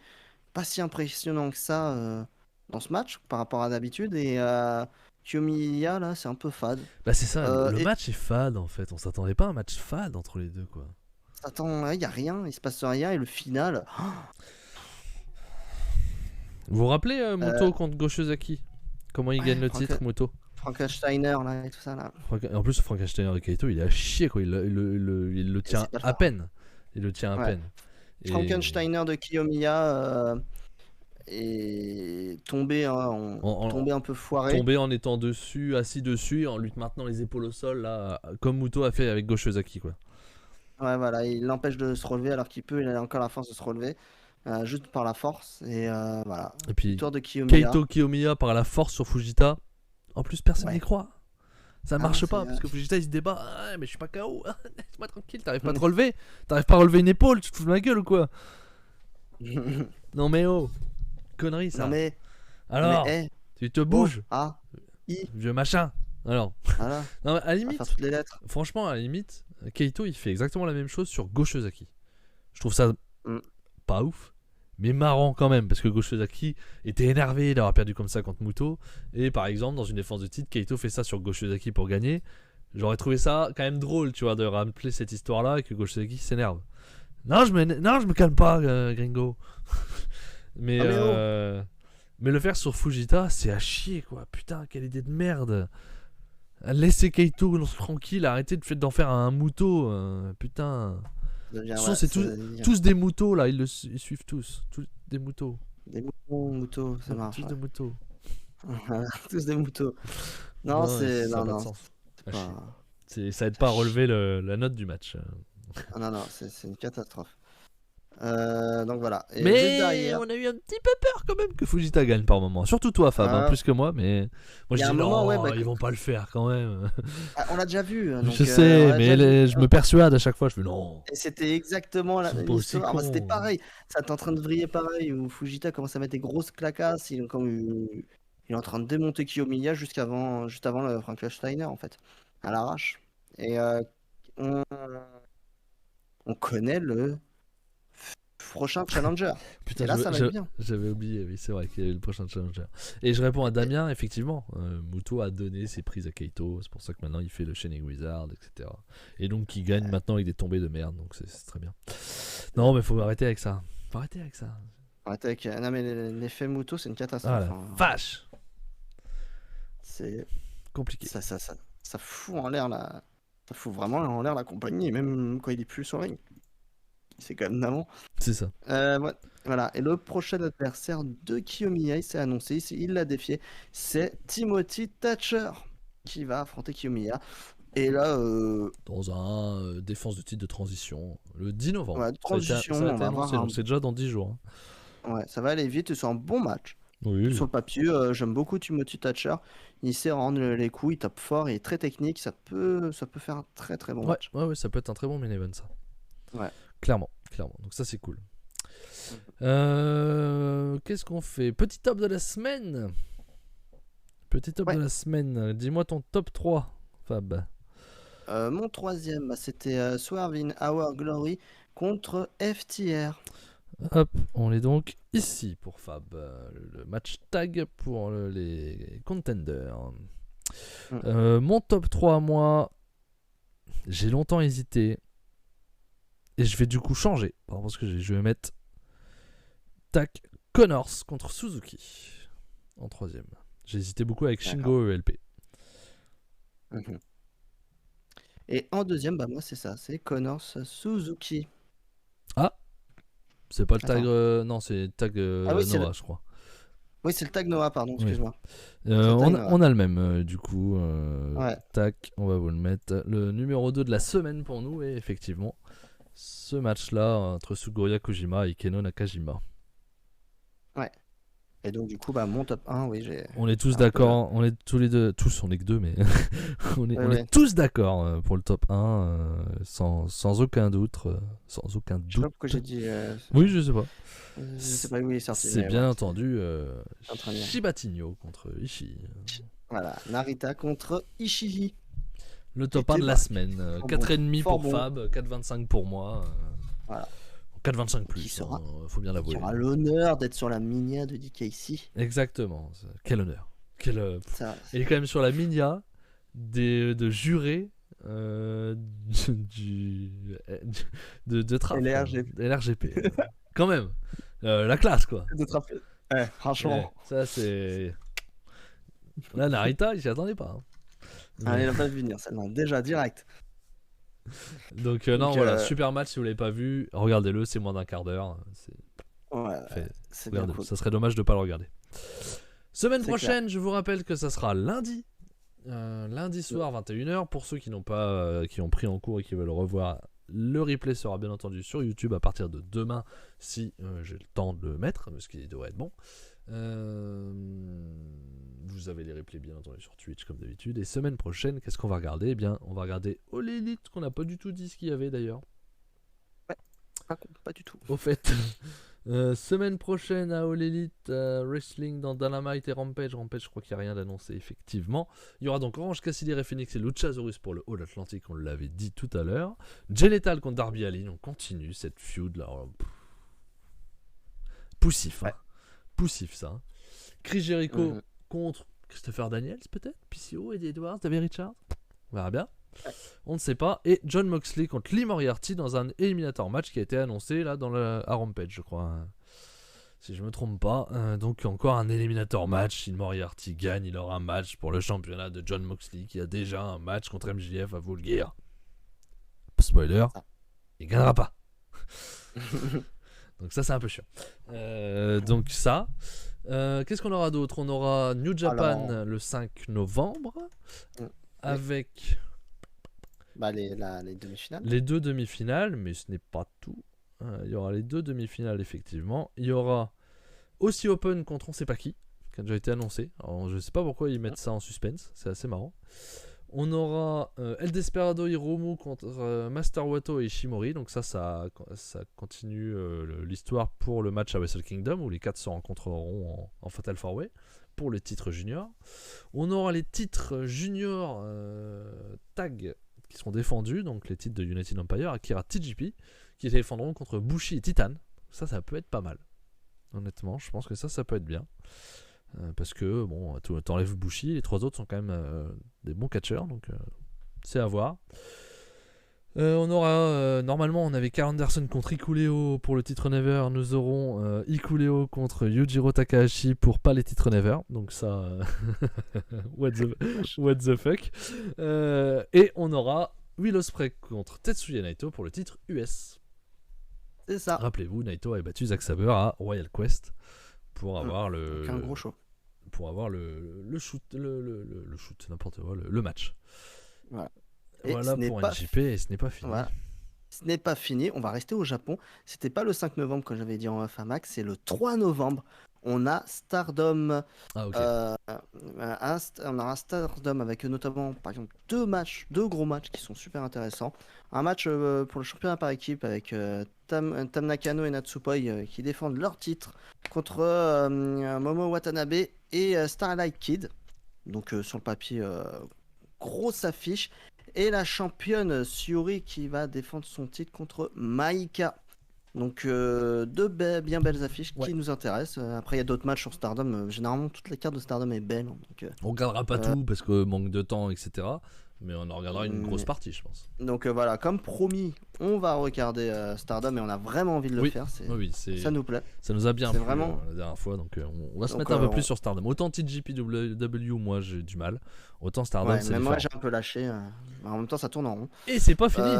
pas si impressionnant que ça dans ce match par rapport à d'habitude. Et Kiyomiya, là, c'est un peu fade. Bah c'est ça, le Et match est fade en fait. On s'attendait pas à un match fade entre les deux quoi. attends, il y a rien, il se passe rien. Et le final, Vous vous rappelez Muto contre Goshozaki? Comment il ouais, gagne le titre Muto? Frankensteiner, là, et tout ça, là. En plus Frankenstein et Kaito il a chié quoi. Il le Et tient c'est pas le à fort. peine. Il le tient à Ouais. peine. Et... Frankensteiner de Kiyomiya est tombé, tombé un peu foiré. Tombé en étant dessus, assis dessus, en lui maintenant les épaules au sol là, comme Muto a fait avec Goshozaki quoi. Ouais, voilà, il l'empêche de se relever alors qu'il peut, il a encore la force de se relever, juste par la force. Et voilà, Et puis victoire de Kiyomiya. Keito Kiyomiya par la force sur Fujita. En plus personne Ouais. n'y croit. Ça Ah, marche c'est, pas parce que Fujita il se débat. Ah, mais je suis pas KO. Laisse-moi tranquille, t'arrives pas à te relever. T'arrives pas à relever une épaule, tu te fous de ma gueule ou quoi? Non mais oh, connerie ça. Non mais Alors, hey, tu te O, bouges, A, I, vieux machin. Alors, voilà, non, mais à la on va limite, faire toutes les lettres. franchement, à la limite, Keito il fait exactement la même chose sur Goshozaki. Je trouve ça Mm. pas ouf, mais marrant quand même, parce que Goshozaki était énervé d'avoir perdu comme ça contre Muto. Et par exemple, dans une défense de titre, Keito fait ça sur Goshozaki pour gagner. J'aurais trouvé ça quand même drôle, tu vois, de rappeler cette histoire-là et que Goshozaki s'énerve. Non, je me calme pas, gringo. mais, Ah, mais oh. mais le faire sur Fujita, c'est à chier, quoi. Putain, quelle idée de merde. Laissez Keito tranquille, arrêtez d'en faire un Muto. Putain. Ça devient, De toute façon, ouais, c'est ça devient tous des moutons là, ils suivent tous. Tous des moutons. des moutons, ça marche. Tous Ouais. des moutons. Voilà, tous des moutons. Non, Non, c'est ça n'a pas de non, sens. c'est À chier. pas. Ça aide pas à relever la note du match. Ah, non, c'est une catastrophe. Donc voilà. Et juste Mais derrière, on a eu un petit peu peur quand même que Fujita gagne par moment. Surtout toi, Fab, hein, ah, plus que moi. Mais moi il y je a dis un moment, ouais, non, bah, ils vont pas le faire quand même. on l'a déjà vu. Donc, Je on sais, l'a mais déjà vu. je me persuade à chaque fois. Je fais non, Et c'était exactement ils la sont même pas aussi histoire. Bah, c'était cons. pareil. Ça était en train de vriller pareil. Où Fujita commence à mettre des grosses clacasses. Il est en train de démonter Kiyomiya juste avant le Frankensteiner, en fait. À l'arrache. Et on, on connaît le prochain challenger. Putain, Et là, ça va être bien. j'avais oublié, oui, c'est vrai qu'il y a eu le prochain challenger. Et je réponds à Damien, effectivement, Muto a donné ses prises à Keito, c'est pour ça que maintenant il fait le Shining Wizard, etc. Et donc il gagne maintenant avec des tombées de merde, donc c'est très bien. Non, mais faut arrêter avec ça. Faut arrêter avec ça. Arrêtez avec... Non, mais l'effet Muto, c'est une Ah catastrophe. la Hein. vache, C'est... compliqué. Ça fout en l'air la... Ça fout vraiment en l'air la compagnie, même quand il est plus sur le ring. C'est quand même navrant. C'est ça. Ouais, voilà. Et le prochain adversaire de Kiyomiya, il s'est annoncé, il l'a défié, c'est Timothy Thatcher qui va affronter Kiyomiya. Et là, Dans un défense de titre de transition, le 10 novembre. ouais, transition, ça a on été va annoncé, avoir donc c'est déjà dans 10 jours. Hein. ouais, ça va aller vite, c'est un bon match. Oui. Sur le papier, j'aime beaucoup Timothy Thatcher. Il sait rendre les coups, il tape fort, il est très technique, ça peut faire un très très bon match. Ouais, ça peut être un très bon main event ça. Ouais. Clairement. Donc ça c'est cool. Qu'est-ce qu'on fait? Petit top de la semaine. De la semaine. Dis-moi ton top 3 Fab. Mon troisième, bah, c'était Swerve in Our Glory contre FTR. Hop, on est donc ici pour Fab. Le match tag pour les contenders. Mon top 3 à moi, j'ai longtemps hésité. Et je vais du coup changer. Parce que je vais mettre tac Connors contre Suzuki en troisième. J'ai hésité beaucoup avec Shingo et ELP. Et en deuxième, bah moi c'est ça, c'est Connors Suzuki. Ah, c'est pas le tag. Attends. Non, c'est le tag Ah oui, c'est Noah, le- je crois. Oui, c'est le tag Noah, pardon, Oui. excuse-moi. On a le même, du coup. Ouais. Tac, on va vous le mettre. Le numéro 2 de la semaine pour nous, et effectivement, ce match-là entre Sugoya Kojima et Keno Nakajima. Ouais. Et donc, du coup, bah, mon top 1, oui, j'ai. On est tous un peu- d'accord, on est tous les deux, tous, on est que deux, mais on est Ouais. tous d'accord pour le top 1, sans aucun doute. Sans aucun Je sais pas doute. pourquoi j'ai dit. Oui, je sais pas. Je sais pas où il est sorti. C'est mais bien ouais, entendu en train de dire. Shibatinho contre Ishii. Voilà, Narita contre Ishii. Le top Qui 1 de était la bah, semaine. fort 4,5 fort pour bon. Fab, 4,25 pour moi. Voilà. 4,25 Qui plus, sera- faut bien l'avouer. Qui aura l'honneur d'être sur la Minia de DKC. Exactement. Quel honneur. Ça, Il est quand même sur la Minia de jurés de Trap. LRGP. LRGP. Quand même. La classe, quoi. de trapper. Ouais, franchement. Ouais, ça, c'est. Là, Narita, il s'y attendait pas. Hein. Ah, Mais- il n'a pas vu venir celle-là. Déjà, direct. Donc, non, Donc, voilà, super match si vous l'avez pas vu. Regardez-le, c'est moins d'un quart d'heure. Ouais, Fait- c'est bien Regardez-le, cool. ça serait dommage de pas le regarder. Semaine C'est prochaine, je vous rappelle que ça sera lundi. Lundi soir, 21h. Pour ceux qui n'ont pas, qui ont pris en cours et qui veulent revoir, le replay sera bien entendu sur YouTube à partir de demain, si j'ai le temps de le mettre, ce qui devrait être bon. Vous avez les replays bien entendu sur Twitch comme d'habitude. Et semaine prochaine, qu'est-ce qu'on va regarder? Eh bien, on va regarder All Elite, qu'on n'a pas du tout dit ce qu'il y avait d'ailleurs. Pas du tout. Au fait, semaine prochaine à All Elite Wrestling dans Dynamite et Rampage. Rampage, je crois qu'il n'y a rien d'annoncé, effectivement. Il y aura donc Orange Cassidy, Rey Fenix et Luchasaurus pour le All Atlantic, on l'avait dit tout à l'heure. Jay Lethal contre Darby Allin, on continue cette feud là. Poussif, hein. Ouais. Poussif ça. Hein. Chris Jericho contre Christopher Daniels, peut-être PCO, Eddie Edwards, David Richards. On verra bien. Ouais. On ne sait pas. Et John Moxley contre Lee Moriarty dans un Eliminator match qui a été annoncé là à Rampage, je crois. Hein. Si je me trompe pas. Donc encore un Eliminator match. Si Moriarty gagne, il aura un match pour le championnat de John Moxley qui a déjà un match contre MJF à Full Gear. Spoiler, il gagnera pas. Donc ça c'est un peu chiant. Donc ça. Qu'est-ce qu'on aura d'autre? On aura New Japan le 5 novembre avec les demi-finales. les deux demi-finales, mais ce n'est pas tout. Il y aura les deux demi-finales effectivement. Il y aura aussi Open contre on sait pas qui a déjà été annoncé. Alors, je sais pas pourquoi ils mettent ça en suspense, c'est assez marrant. On aura El Desperado Hiromu contre Master Wato et Ishimori. Donc ça continue l'histoire pour le match à Wrestle Kingdom où les 4 se rencontreront en Fatal 4-Way pour le titre junior. On aura les titres junior tag qui seront défendus, donc les titres de United Empire, Akira TJP, qui défendront contre Bushi et Titan. Ça peut être pas mal. Honnêtement, je pense que ça peut être bien. Parce que, bon, t'enlèves Bushi, les 3 autres sont quand même des bons catcheurs, donc c'est à voir. On aura, normalement, on avait Karl Anderson contre Ikuleo pour le titre Never. Nous aurons Ikuleo contre Yujiro Takahashi pour pas les titres Never. Donc ça, what the fuck. Et on aura Will Ospreay contre Tetsuya Naito pour le titre US. C'est ça. Rappelez-vous, Naito a battu Zack Sabre à Royal Quest pour avoir un gros show. Pour avoir le shoot, le shoot, n'importe quoi, le match. Voilà. Voilà pour NJP, et ce n'est pas fini. Voilà. Ce n'est pas fini, on va rester au Japon. C'était pas le 5 novembre que j'avais dit en Famax, c'est le 3 novembre. On a Stardom. Ah, ok. On aura Stardom avec notamment, par exemple, deux gros matchs qui sont super intéressants. Un match pour le championnat par équipe avec Tam Nakano et Natsupoi qui défendent leur titre contre Momo Watanabe et Starlight Kid. Donc sur le papier, grosse affiche. Et la championne Syuri qui va défendre son titre contre Maika. Donc bien belles affiches qui nous intéressent. Après il y a d'autres matchs sur Stardom. Généralement toutes les cartes de Stardom est belle. Donc, on regardera pas tout parce que manque de temps, etc. Mais on en regardera une grosse partie, je pense. Donc voilà, comme promis, on va regarder Stardom et on a vraiment envie de le faire. Ça nous plaît. Ça nous a bien plu vraiment... la dernière fois, donc on va se mettre un peu plus sur Stardom. Autant TJPW, moi j'ai du mal. Autant Stardom, c'est différent. Moi j'ai un peu lâché. En même temps, ça tourne en rond. Et c'est pas fini.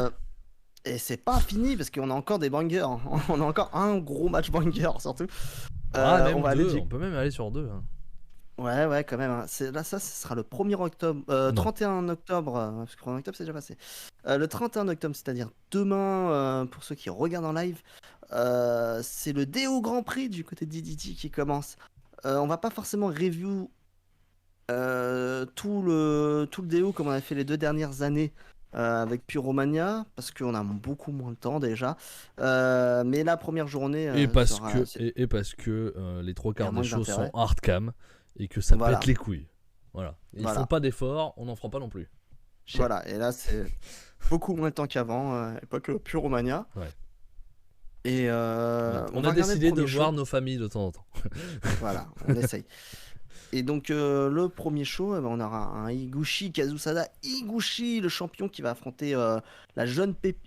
Et c'est pas fini parce qu'on a encore des bangers. On a encore un gros match banger surtout. Même on peut même aller sur 2. Hein. Ouais, quand même. Là, ça, ce sera le 1er octobre. 31 octobre. Parce que le 1er octobre, c'est déjà passé. Le 31 octobre, c'est-à-dire demain, pour ceux qui regardent en live, c'est le DO Grand Prix du côté de DDT qui commence. On va pas forcément review tout le DO comme on a fait les 2 dernières années. Avec Pyromania parce qu'on a beaucoup moins de temps déjà, mais la première journée et parce que les 3/4 des shows sont hardcam et que ça pète les couilles. Voilà. Ils font pas d'efforts, on n'en fera pas non plus. Voilà, et là c'est beaucoup moins de temps qu'avant, pas que Pyromania. Ouais. Et on a décidé de voir nos familles de temps en temps. Voilà, on essaye. Et donc le premier show, on aura un Higuchi Kazusada Higuchi, le champion qui va affronter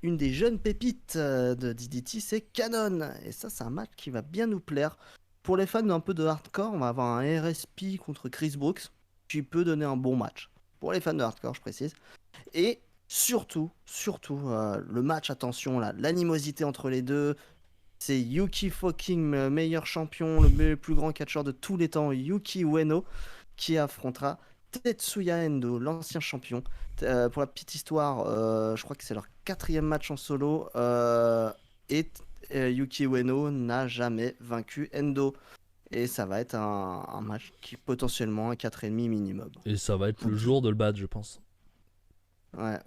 une des jeunes pépites de DDT, c'est Kanon. Et ça, c'est un match qui va bien nous plaire. Pour les fans d'un peu de hardcore, on va avoir un RSP contre Chris Brooks qui peut donner un bon match. Pour les fans de hardcore, je précise. Et surtout, le match, attention, l'animosité entre les deux. C'est Yuki fucking meilleur champion, le plus grand catcheur de tous les temps, Yuki Ueno, qui affrontera Tetsuya Endo, l'ancien champion. Pour la petite histoire, je crois que c'est leur 4e match en solo. Et Yuki Ueno n'a jamais vaincu Endo. Et ça va être un match qui potentiellement un 4,5 minimum. Et ça va être le jour de le battre, je pense. Ouais.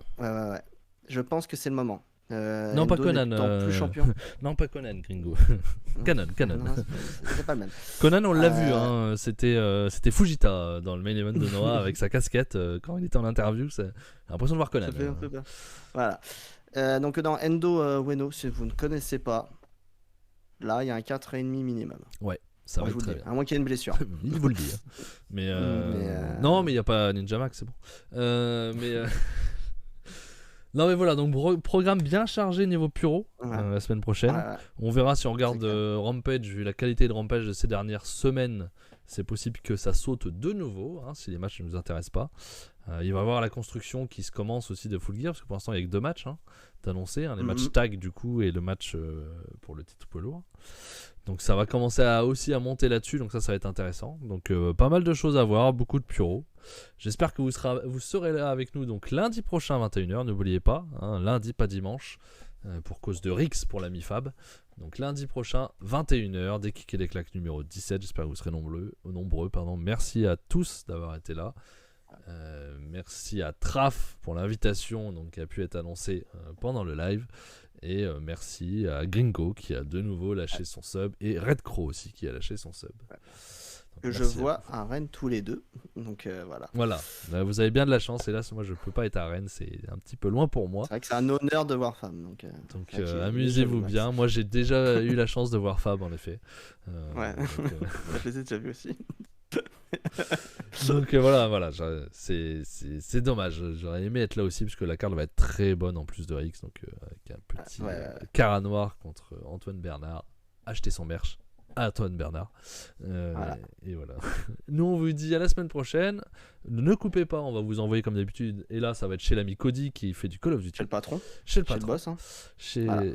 Je pense que c'est le moment. Non, pas Conan. Plus champion. Non, pas Conan, Gringo. Canon. Non, c'est pas le même. Conan, on l'a vu. Hein. C'était Fujita dans le main event de Noah avec sa casquette quand il était en interview. J'ai l'impression de voir Conan. Ça fait un peu bien. Voilà. Donc dans Endo Ueno, si vous ne connaissez pas, là il y a un 4,5 minimum. Ouais. Ça va être très bien. À moins qu'il y ait une blessure. Il vous le dit. Mais non, mais il n'y a pas Ninja Max, c'est bon. Non mais voilà, donc programme bien chargé niveau Puro la semaine prochaine. On verra si on regarde Rampage, vu la qualité de Rampage de ces dernières semaines, c'est possible que ça saute de nouveau, si les matchs ne nous intéressent pas. Il va y avoir la construction qui se commence aussi de Full Gear, parce que pour l'instant il n'y a que 2 matchs d'annoncer, les matchs tag du coup et le match pour le titre poids lourd. Donc ça va commencer aussi à monter là-dessus, donc ça va être intéressant. Donc pas mal de choses à voir, beaucoup de Puro. J'espère que vous serez là avec nous donc lundi prochain à 21h, n'oubliez pas, lundi pas dimanche, pour cause de Rix pour la Mi-Fab. Donc lundi prochain 21h, des kicks et des claques numéro 17, j'espère que vous serez nombreux. Merci à tous d'avoir été là. Merci à Traf pour l'invitation qui a pu être annoncée pendant le live. Et merci à Gringo qui a de nouveau lâché son sub, et Red Crow aussi qui a lâché son sub. Que je vois à Rennes tous les deux. Donc voilà. Voilà, là, vous avez bien de la chance. Et là, moi je peux pas être à Rennes, c'est un petit peu loin pour moi. C'est vrai que c'est un honneur de voir Fab. Donc amusez-vous bien. Moi j'ai déjà eu la chance de voir Fab en effet. Ouais, je les ai déjà vus aussi. Donc voilà, c'est dommage. J'aurais aimé être là aussi parce que la carte va être très bonne en plus de Rix. Donc avec un petit Cara Noir contre Antoine Bernard. Achetez son merch à Antoine Bernard. Et voilà. Nous on vous dit à la semaine prochaine. Ne coupez pas, on va vous envoyer comme d'habitude. Et là ça va être chez l'ami Cody qui fait du Call of Duty. Chez le patron. Chez le boss.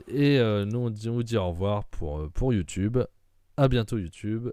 Et nous on vous dit au revoir pour YouTube. À bientôt YouTube.